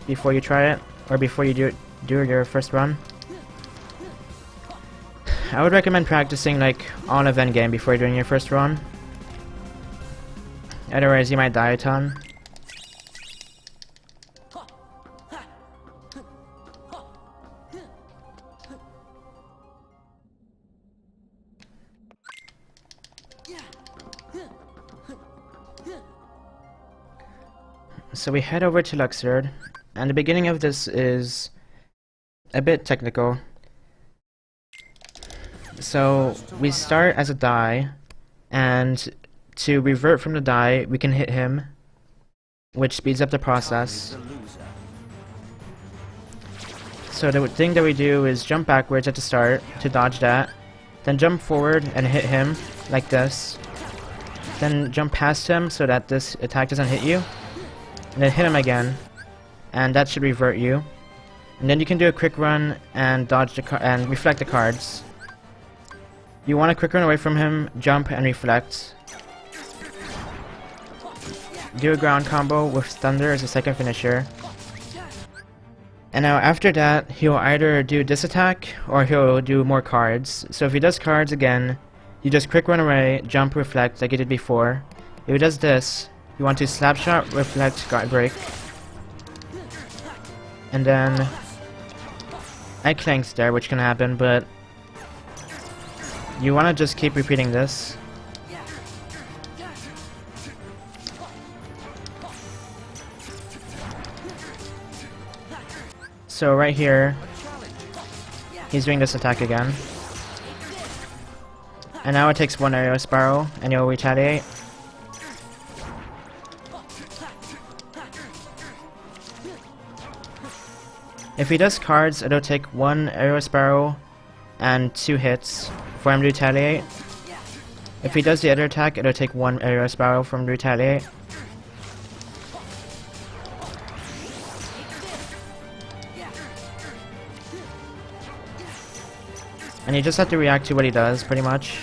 before you try it, or before you do your first run. I would recommend practicing like on event game before doing your first run. Otherwise you might die a ton. So we head over to Luxord, and the beginning of this is a bit technical. So we start as a die, and to revert from the die, we can hit him, which speeds up the process. So the thing that we do is jump backwards at the start to dodge that, then jump forward and hit him like this, then jump past him so that this attack doesn't hit you, and then hit him again, and that should revert you. And then you can do a quick run and dodge and reflect the cards. You want to quick run away from him, jump and reflect. Do a ground combo with Thunder as a second finisher. And now after that, he'll either do this attack or he'll do more cards. So if he does cards again, you just quick run away, jump, reflect like you did before. If he does this, you want to slapshot, reflect, guard break. And then I clanked there, which can happen, but you want to just keep repeating this. So right here, he's doing this attack again. And now it takes one aerial spiral, and you'll retaliate. If he does cards, it'll take one aerial spiral and 2 hits for him to retaliate. If he does the other attack, it'll take one aerial spiral for him to retaliate. And you just have to react to what he does, pretty much.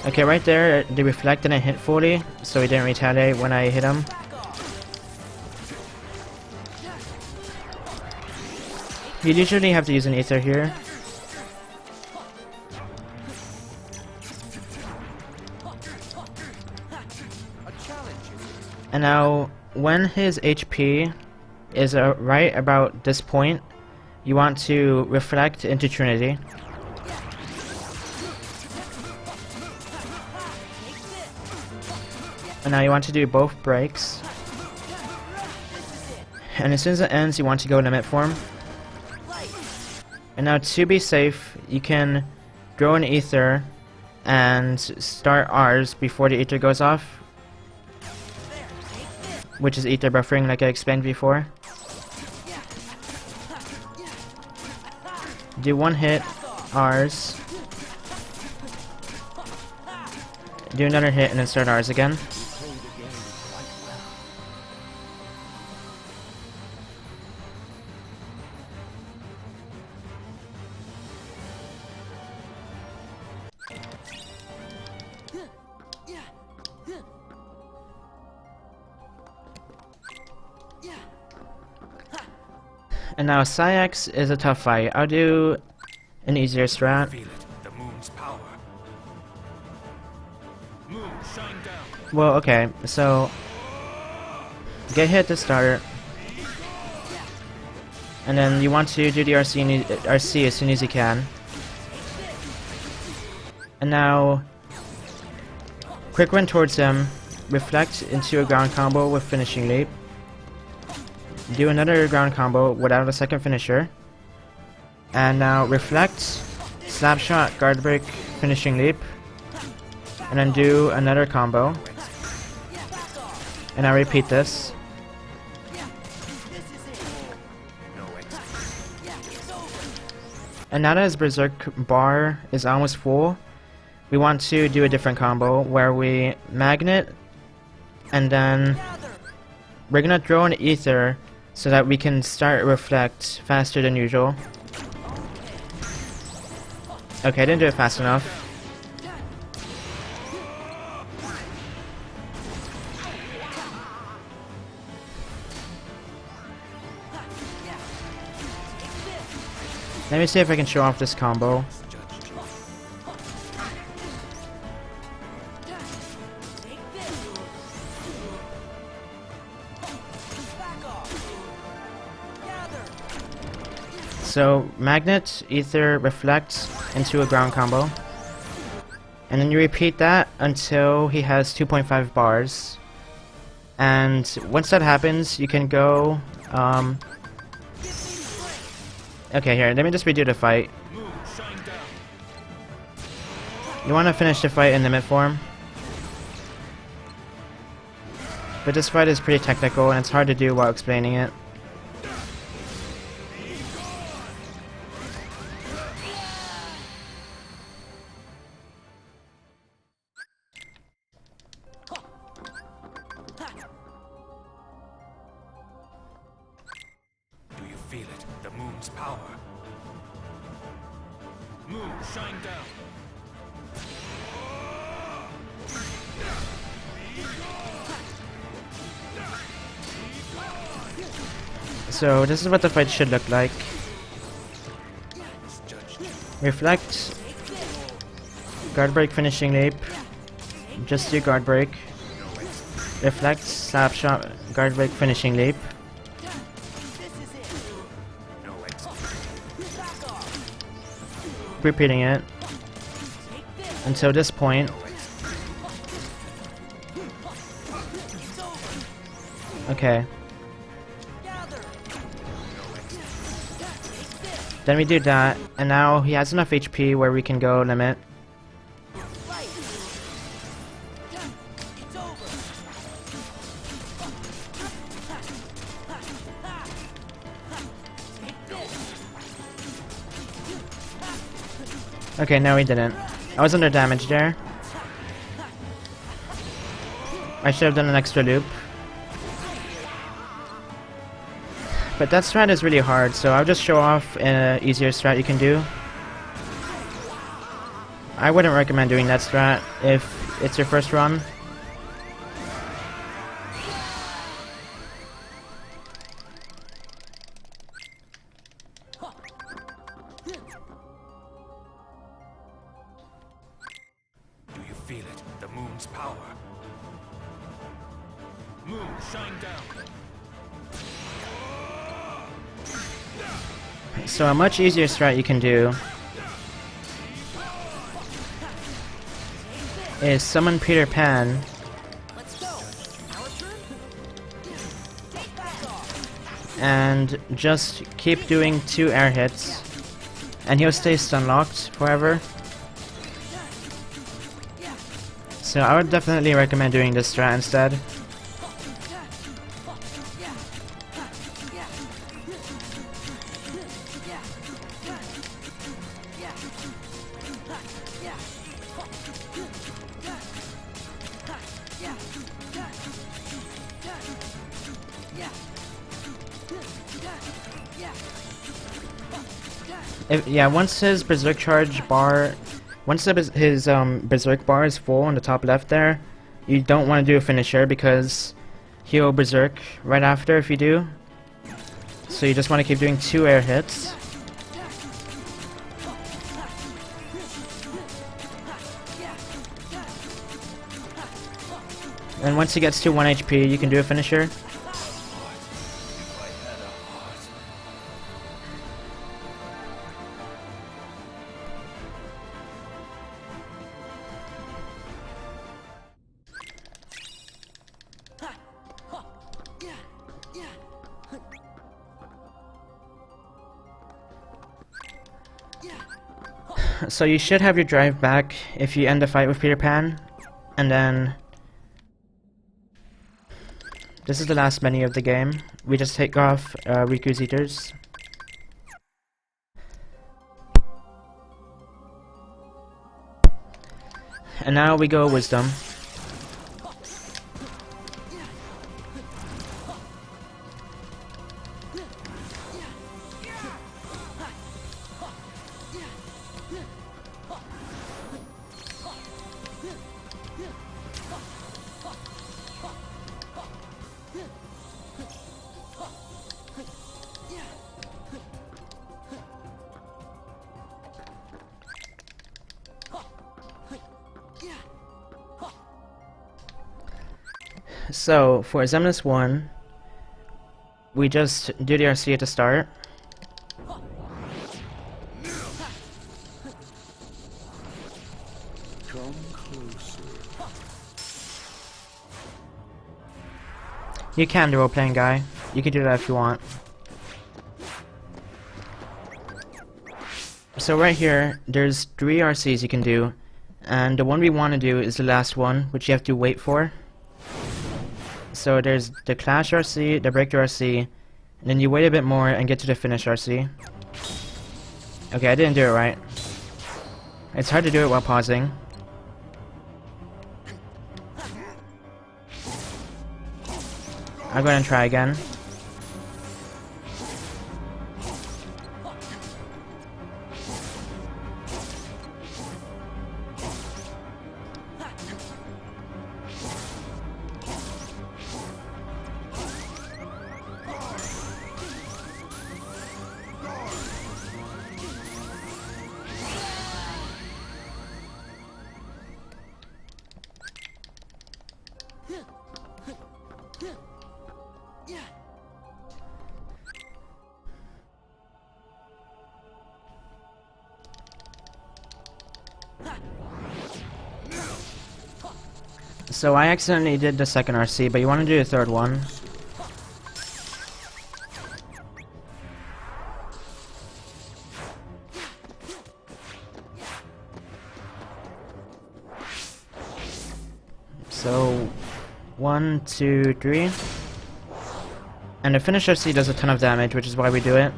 Okay, right there, the reflect didn't hit fully, so he didn't retaliate when I hit him. You usually have to use an ether here. And now, when his HP is right about this point, you want to reflect into Trinity. And now you want to do both breaks. And as soon as it ends, you want to go limit form. And now to be safe, you can throw an ether and start R's before the ether goes off, which is ether buffering like I explained before. Do one hit, R's. Do another hit and then start R's again. And now Psyx is a tough fight. I'll do an easier strat. Feel it, the moon's power. Moon, shine down. Well, okay, so get hit to start, and then you want to do the RC as soon as you can. And now, quick run towards him, reflect into a ground combo with finishing leap. Do another ground combo without a second finisher. And now reflect, slap shot, guard break, finishing leap. And then do another combo. And I repeat this. And now that his berserk bar is almost full, we want to do a different combo where we magnet and then we're gonna throw an ether so that we can start reflect faster than usual. Okay, I didn't do it fast enough. Let me see if I can show off this combo. So, magnet, ether, reflect into a ground combo. And then you repeat that until he has 2.5 bars. And once that happens, you can go, okay, here, let me just redo the fight. You want to finish the fight in limit form. But this fight is pretty technical and it's hard to do while explaining it. Do you feel it, the moon's power? Moon, shine down. So this is what the fight should look like. Reflect, guard break, finishing leap, just do guard break, reflect, slap shot, guard break, finishing leap, repeating it until this point. Okay. Then we do that, and now he has enough HP where we can go limit. Okay, no he didn't. I was under damage there. I should have done an extra loop. But that strat is really hard, so I'll just show off an easier strat you can do. I wouldn't recommend doing that strat if it's your first run. Do you feel it? The moon's power. Moon, shine down. So a much easier strat you can do is summon Peter Pan Let's go. Our turn? Take that off. and just keep doing 2 air hits and he'll stay stun locked forever. So I would definitely recommend doing this strat instead. Once his berserk charge bar, once his berserk bar is full on the top left there, you don't want to do a finisher because he'll berserk right after if you do. So you just want to keep doing 2 air hits. And once he gets to 1 HP, you can do a finisher. So you should have your drive back if you end the fight with Peter Pan, and then this is the last menu of the game. We just take off Riku's eaters. And now we go Wisdom. So, for Xemnas 1, we just do the RC at the start. Come closer. You can do role-playing guy. You can do that if you want. So right here, there's 3 RCs you can do, and the one we want to do is the last one, which you have to wait for. So there's the Clash RC, the Breakthrough RC, and then you wait a bit more and get to the Finish RC. Okay, I didn't do it right. It's hard to do it while pausing. I'm going to try again. So I accidentally did the second RC, but you want to do the third one. So 1, 2, 3. And the finish RC does a ton of damage, which is why we do it.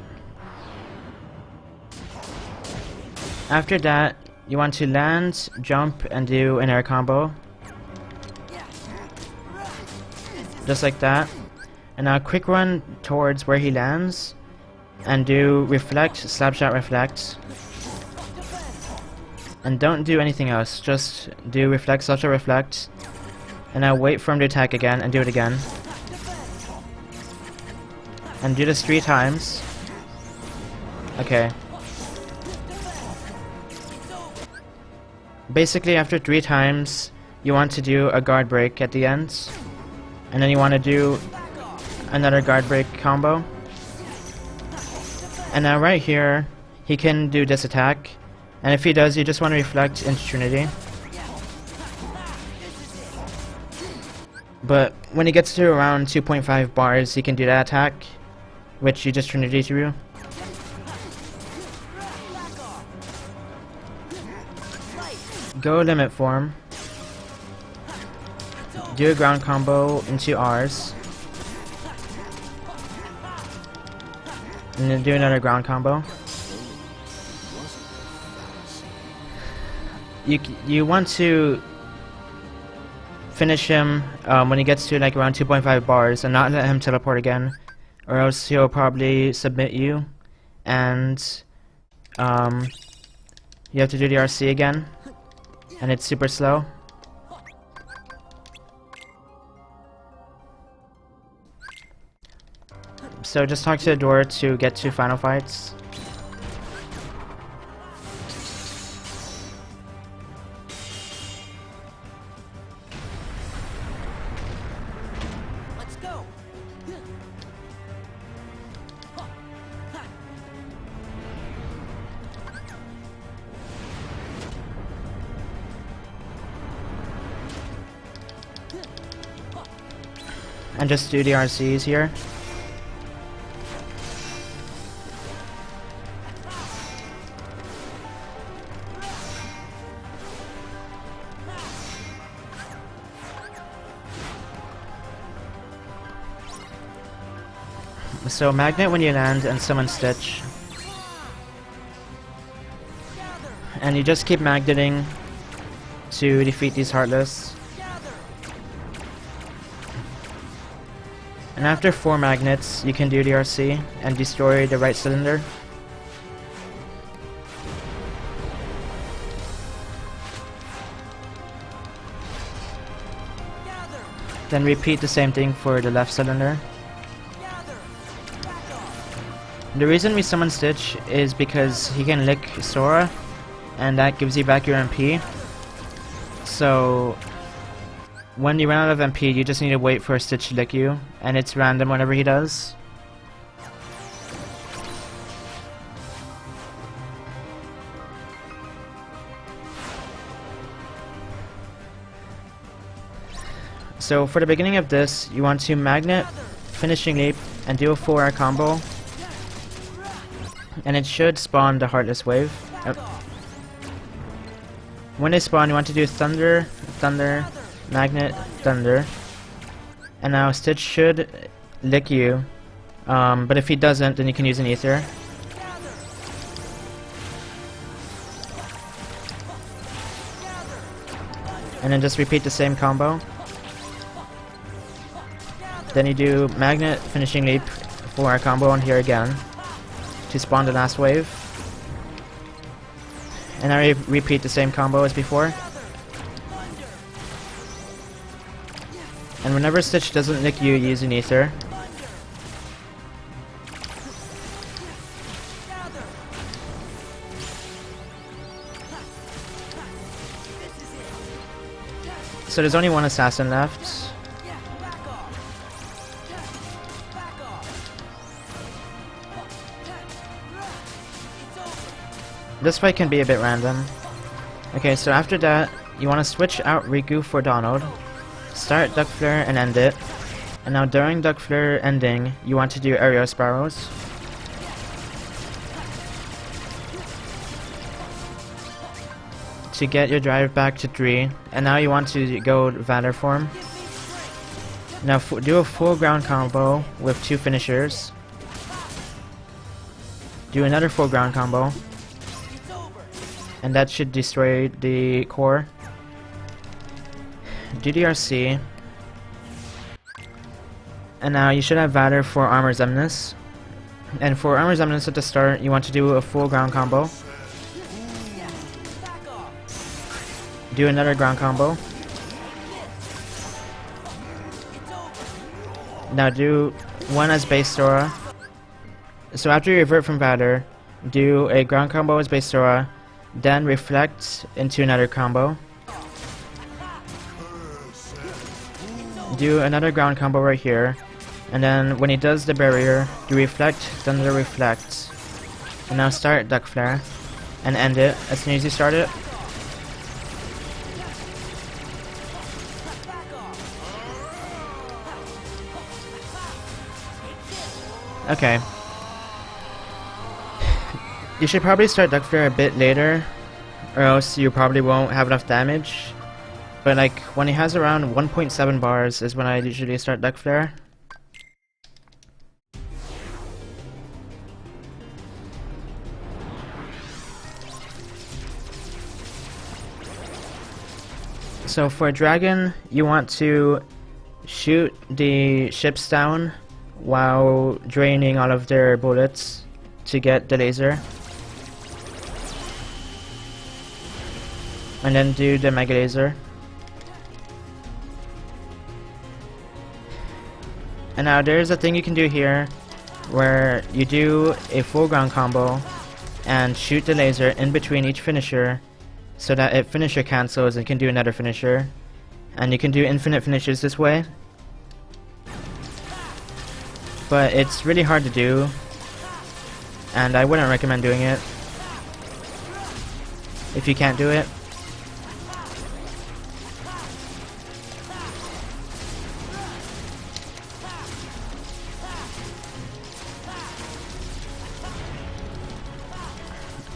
After that, you want to land, jump, and do an air combo. Just like that. And now quick run towards where he lands and do reflect, slapshot, reflect. And don't do anything else, just do reflect, slapshot, reflect. And now wait for him to attack again and do it again. And do this 3 times. Okay. Basically after 3 times you want to do a guard break at the end. And then you want to do another guard break combo. And now right here he can do this attack. And if he does, you just want to reflect into Trinity. But when he gets to around 2.5 bars, he can do that attack, which you just Trinity through. Go limit form. Do a ground combo into R's. And then do another ground combo. You want to finish him when he gets to like around 2.5 bars and not let him teleport again, or else he'll probably submit you, and you have to do the RC again, and it's super slow. So just talk to the door to get to final fights. Let's go. And just do the RCs here. So magnet when you land and summon Stitch. And you just keep magneting to defeat these Heartless. And after 4 magnets, you can do the RC and destroy the right cylinder. Then repeat the same thing for the left cylinder. The reason we summon Stitch is because he can lick Sora, and that gives you back your MP. So when you run out of MP, you just need to wait for Stitch to lick you, and it's random whenever he does. So for the beginning of this, you want to magnet, finishing leap, and do a 4R combo. And it should spawn the Heartless Wave. When they spawn, you want to do Thunder, Thunder, Magnet, Thunder. And now Stitch should lick you. But if he doesn't, then you can use an Ether. And then just repeat the same combo. Then you do Magnet, Finishing Leap, 4R combo on here again to spawn the last wave. And I repeat the same combo as before. And whenever Stitch doesn't lick you, use an Ether. So there's only one assassin left. This fight can be a bit random. Okay, so after that, you want to switch out Riku for Donald, start Duck Flare and end it, and now during Duck Flare ending, you want to do Aerial Sparrows. To get your drive back to 3, and now you want to go Valor form. Now do a full ground combo with 2 finishers. Do another full ground combo. And that should destroy the core. Do the RC. And now you should have Vader for Armor's Eminence. And for Armor's Eminence at the start, you want to do a full ground combo. Do another ground combo. Now do one as base Sora. So after you revert from Vader, do a ground combo as base Sora, then reflect into another combo. Do another ground combo right here, and then when he does the barrier, do reflect, then the reflect. And now start Duck Flare, and end it as soon as you start it. Okay. You should probably start Duck Flare a bit later, or else you probably won't have enough damage. But like, when he has around 1.7 bars is when I usually start Duck Flare. So for a dragon, you want to shoot the ships down while draining all of their bullets to get the laser. And then do the Mega Laser. And now there's a thing you can do here where you do a full ground combo and shoot the laser in between each finisher so that it finisher cancels and can do another finisher. And you can do infinite finishes this way. But it's really hard to do, and I wouldn't recommend doing it if you can't do it.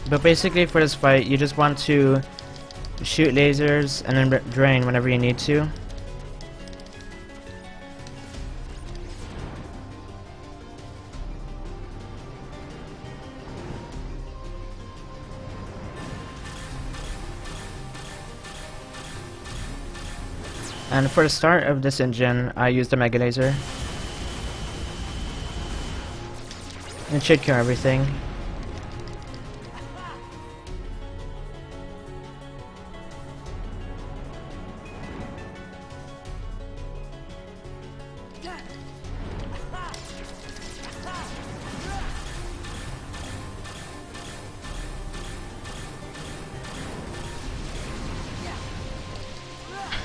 But basically for this fight, you just want to shoot lasers and then drain whenever you need to. And for the start of this engine, I used the Mega Laser. It should kill everything.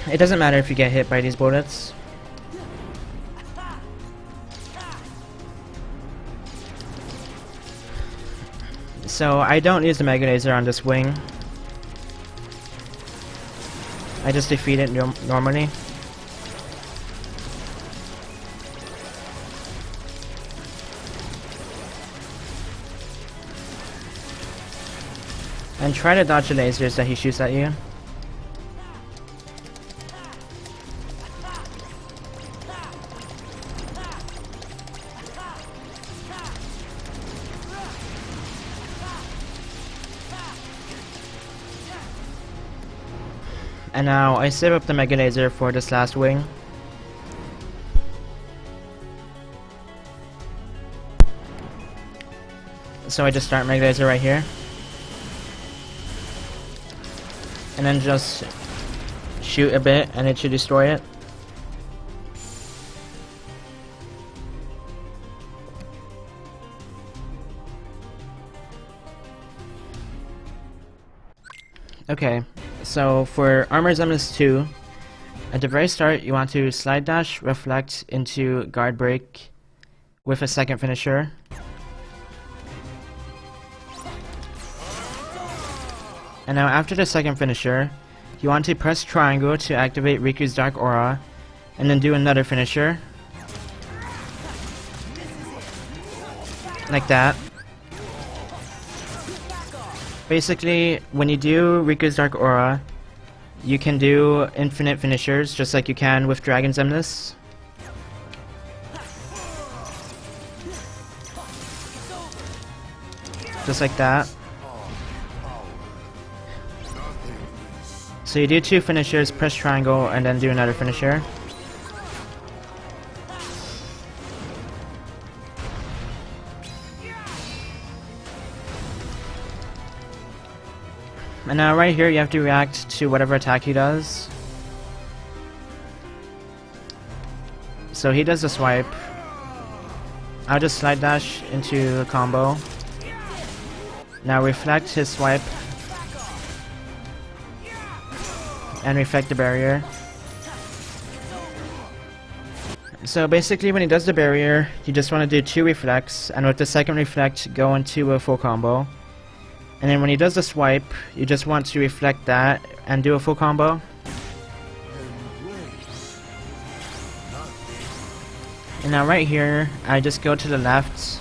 It doesn't matter if you get hit by these bullets. So I don't use the Mega Laser on this wing. I just defeat it normally. And try to dodge the lasers that he shoots at you. And now I save up the Mega Laser for this last wing. So I just start Mega Laser right here. And then just shoot a bit and it should destroy it. Okay. So for Armor's Eminence 2, at the very start you want to slide dash, reflect into guard break with a second finisher. And now after the second finisher, you want to press triangle to activate Riku's Dark Aura, and then do another finisher. Like that. Basically, when you do Riku's Dark Aura, you can do infinite finishers, just like you can with Dragon's Eminence. Just like that. So you do two finishers, press triangle, and then do another finisher. And now right here you have to react to whatever attack he does. So he does a swipe. I'll just slide dash into a combo. Now reflect his swipe. And reflect the barrier. So basically when he does the barrier, you just want to do 2 reflects, and with the second reflect go into a full combo. And then when he does the swipe, you just want to reflect that and do a full combo. And now right here, I just go to the left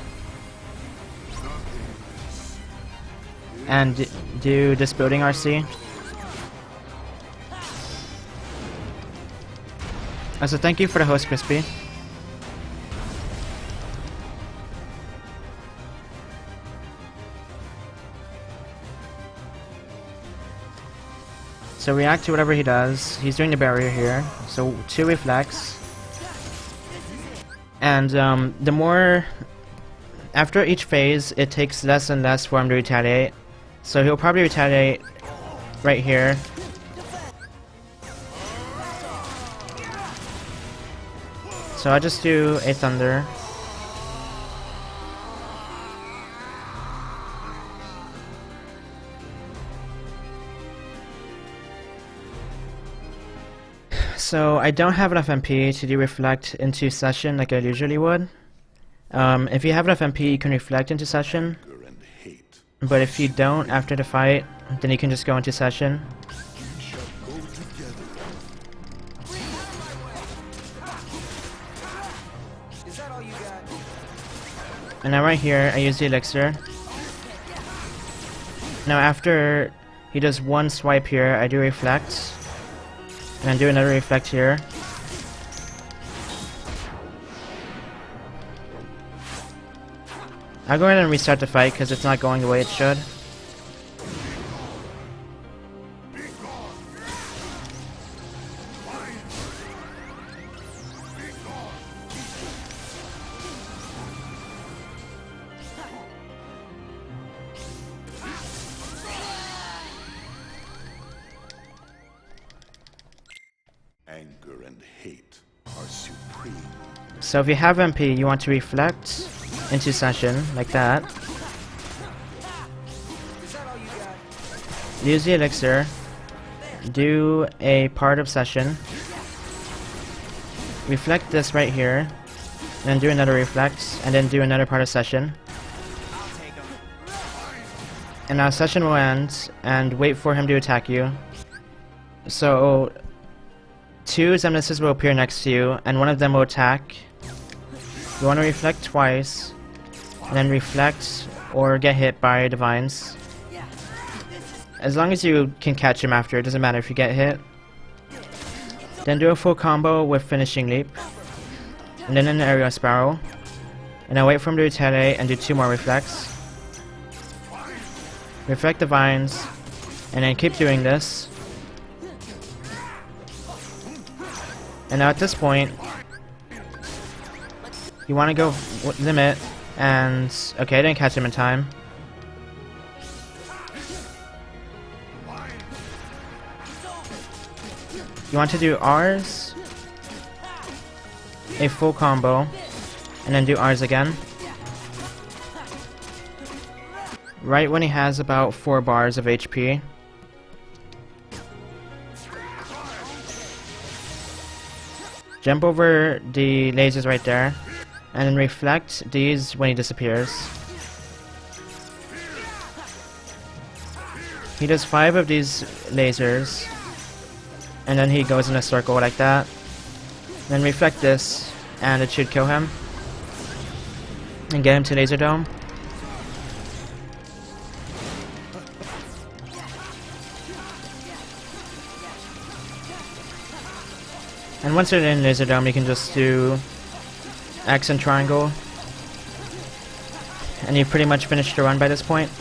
and do this building RC. So thank you for the host, Crispy. So react to whatever he does. He's doing the barrier here. So 2 reflects. And the more... After each phase, it takes less and less for him to retaliate. So he'll probably retaliate right here. So I'll just do a thunder. So I don't have enough MP to do reflect into session like I usually would. If you have enough MP, you can reflect into session. But if you don't after the fight, then you can just go into session. And now right here, I use the elixir. Now after he does 1 swipe here, I do reflect. And I do another reflect here. I'll go ahead and restart the fight because it's not going the way it should. Anger and hate are supreme. So if you have MP, you want to reflect into session, like that. Use the elixir. Do a part of session. Reflect this right here. Then do another reflect, and then do another part of session. And now session will end, and wait for him to attack you. So 2 Xemnases will appear next to you, and one of them will attack. You want to reflect twice, and then reflect or get hit by divines. As long as you can catch him after, it doesn't matter if you get hit. Then do a full combo with finishing leap, and then an aerial spiral. And then wait for him to retaliate and do 2 more reflects. Reflect divines, and then keep doing this. And now at this point, you want to go limit, and okay, I didn't catch him in time. You want to do R's, a full combo, and then do R's again. Right when he has about 4 bars of HP. Jump over the lasers right there, and then reflect these when he disappears. He does 5 of these lasers, and then he goes in a circle like that. Then reflect this, and it should kill him. And get him to Laser Dome. And once you're in Laser Dome, you can just do X and triangle. And you've pretty much finished the run by this point.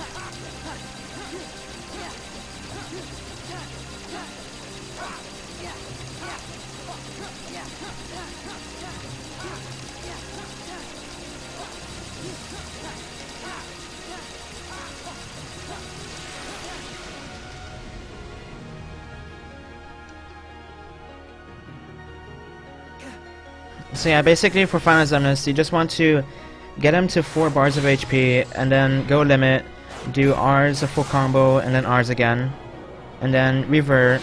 So yeah, basically for Final Xemnas, you just want to get him to 4 bars of HP, and then go limit, do R's a full combo, and then R's again, and then revert,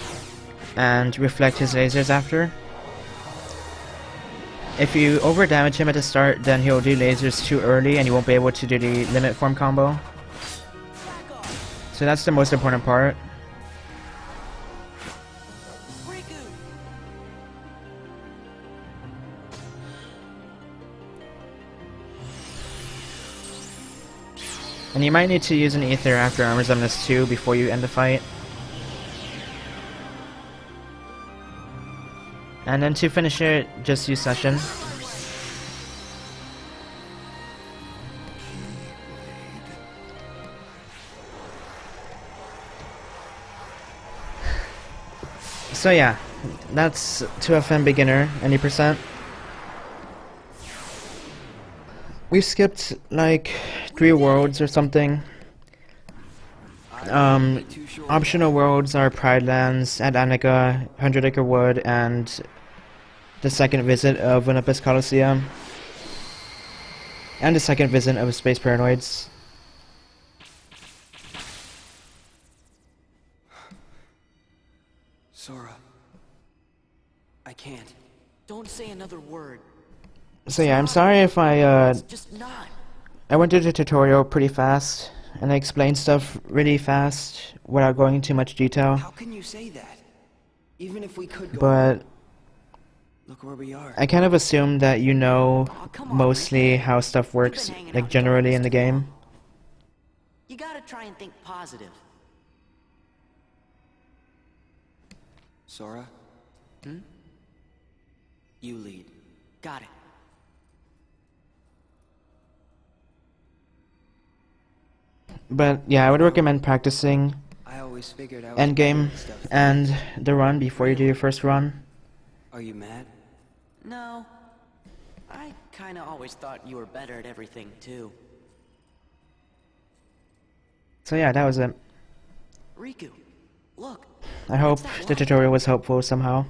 and reflect his lasers after. If you overdamage him at the start, then he'll do lasers too early, and you won't be able to do the limit form combo. So that's the most important part. And you might need to use an Ether after Armor Xemnas 2 before you end the fight. And then to finish it, just use Session. So yeah, that's 2FM beginner, any percent. We skipped like 3 worlds or something. Optional worlds are Pride Lands, Atlantica, 100 Acre Wood, and the second visit of Olympus Coliseum. And the second visit of Space Paranoids. Sora. I can't. Don't say another word. So yeah, I'm sorry if I Just not. I went through the tutorial pretty fast, and I explained stuff really fast without going into much detail. How can you say that? Even if we could go. But Look where we are. I kind of assumed that you know Oh, come on, mostly Rick. how stuff works, You've been hanging like out generally with in the us too game. long. You gotta try and think positive. Sora? You lead. Got it. But yeah, I would recommend practicing I always figured I was endgame better at stuff. and the run before you do your first run. Are you mad? No. I kinda always thought you were better at everything, too. So yeah, that was it. Riku, look. I hope What's that the light? tutorial was helpful somehow.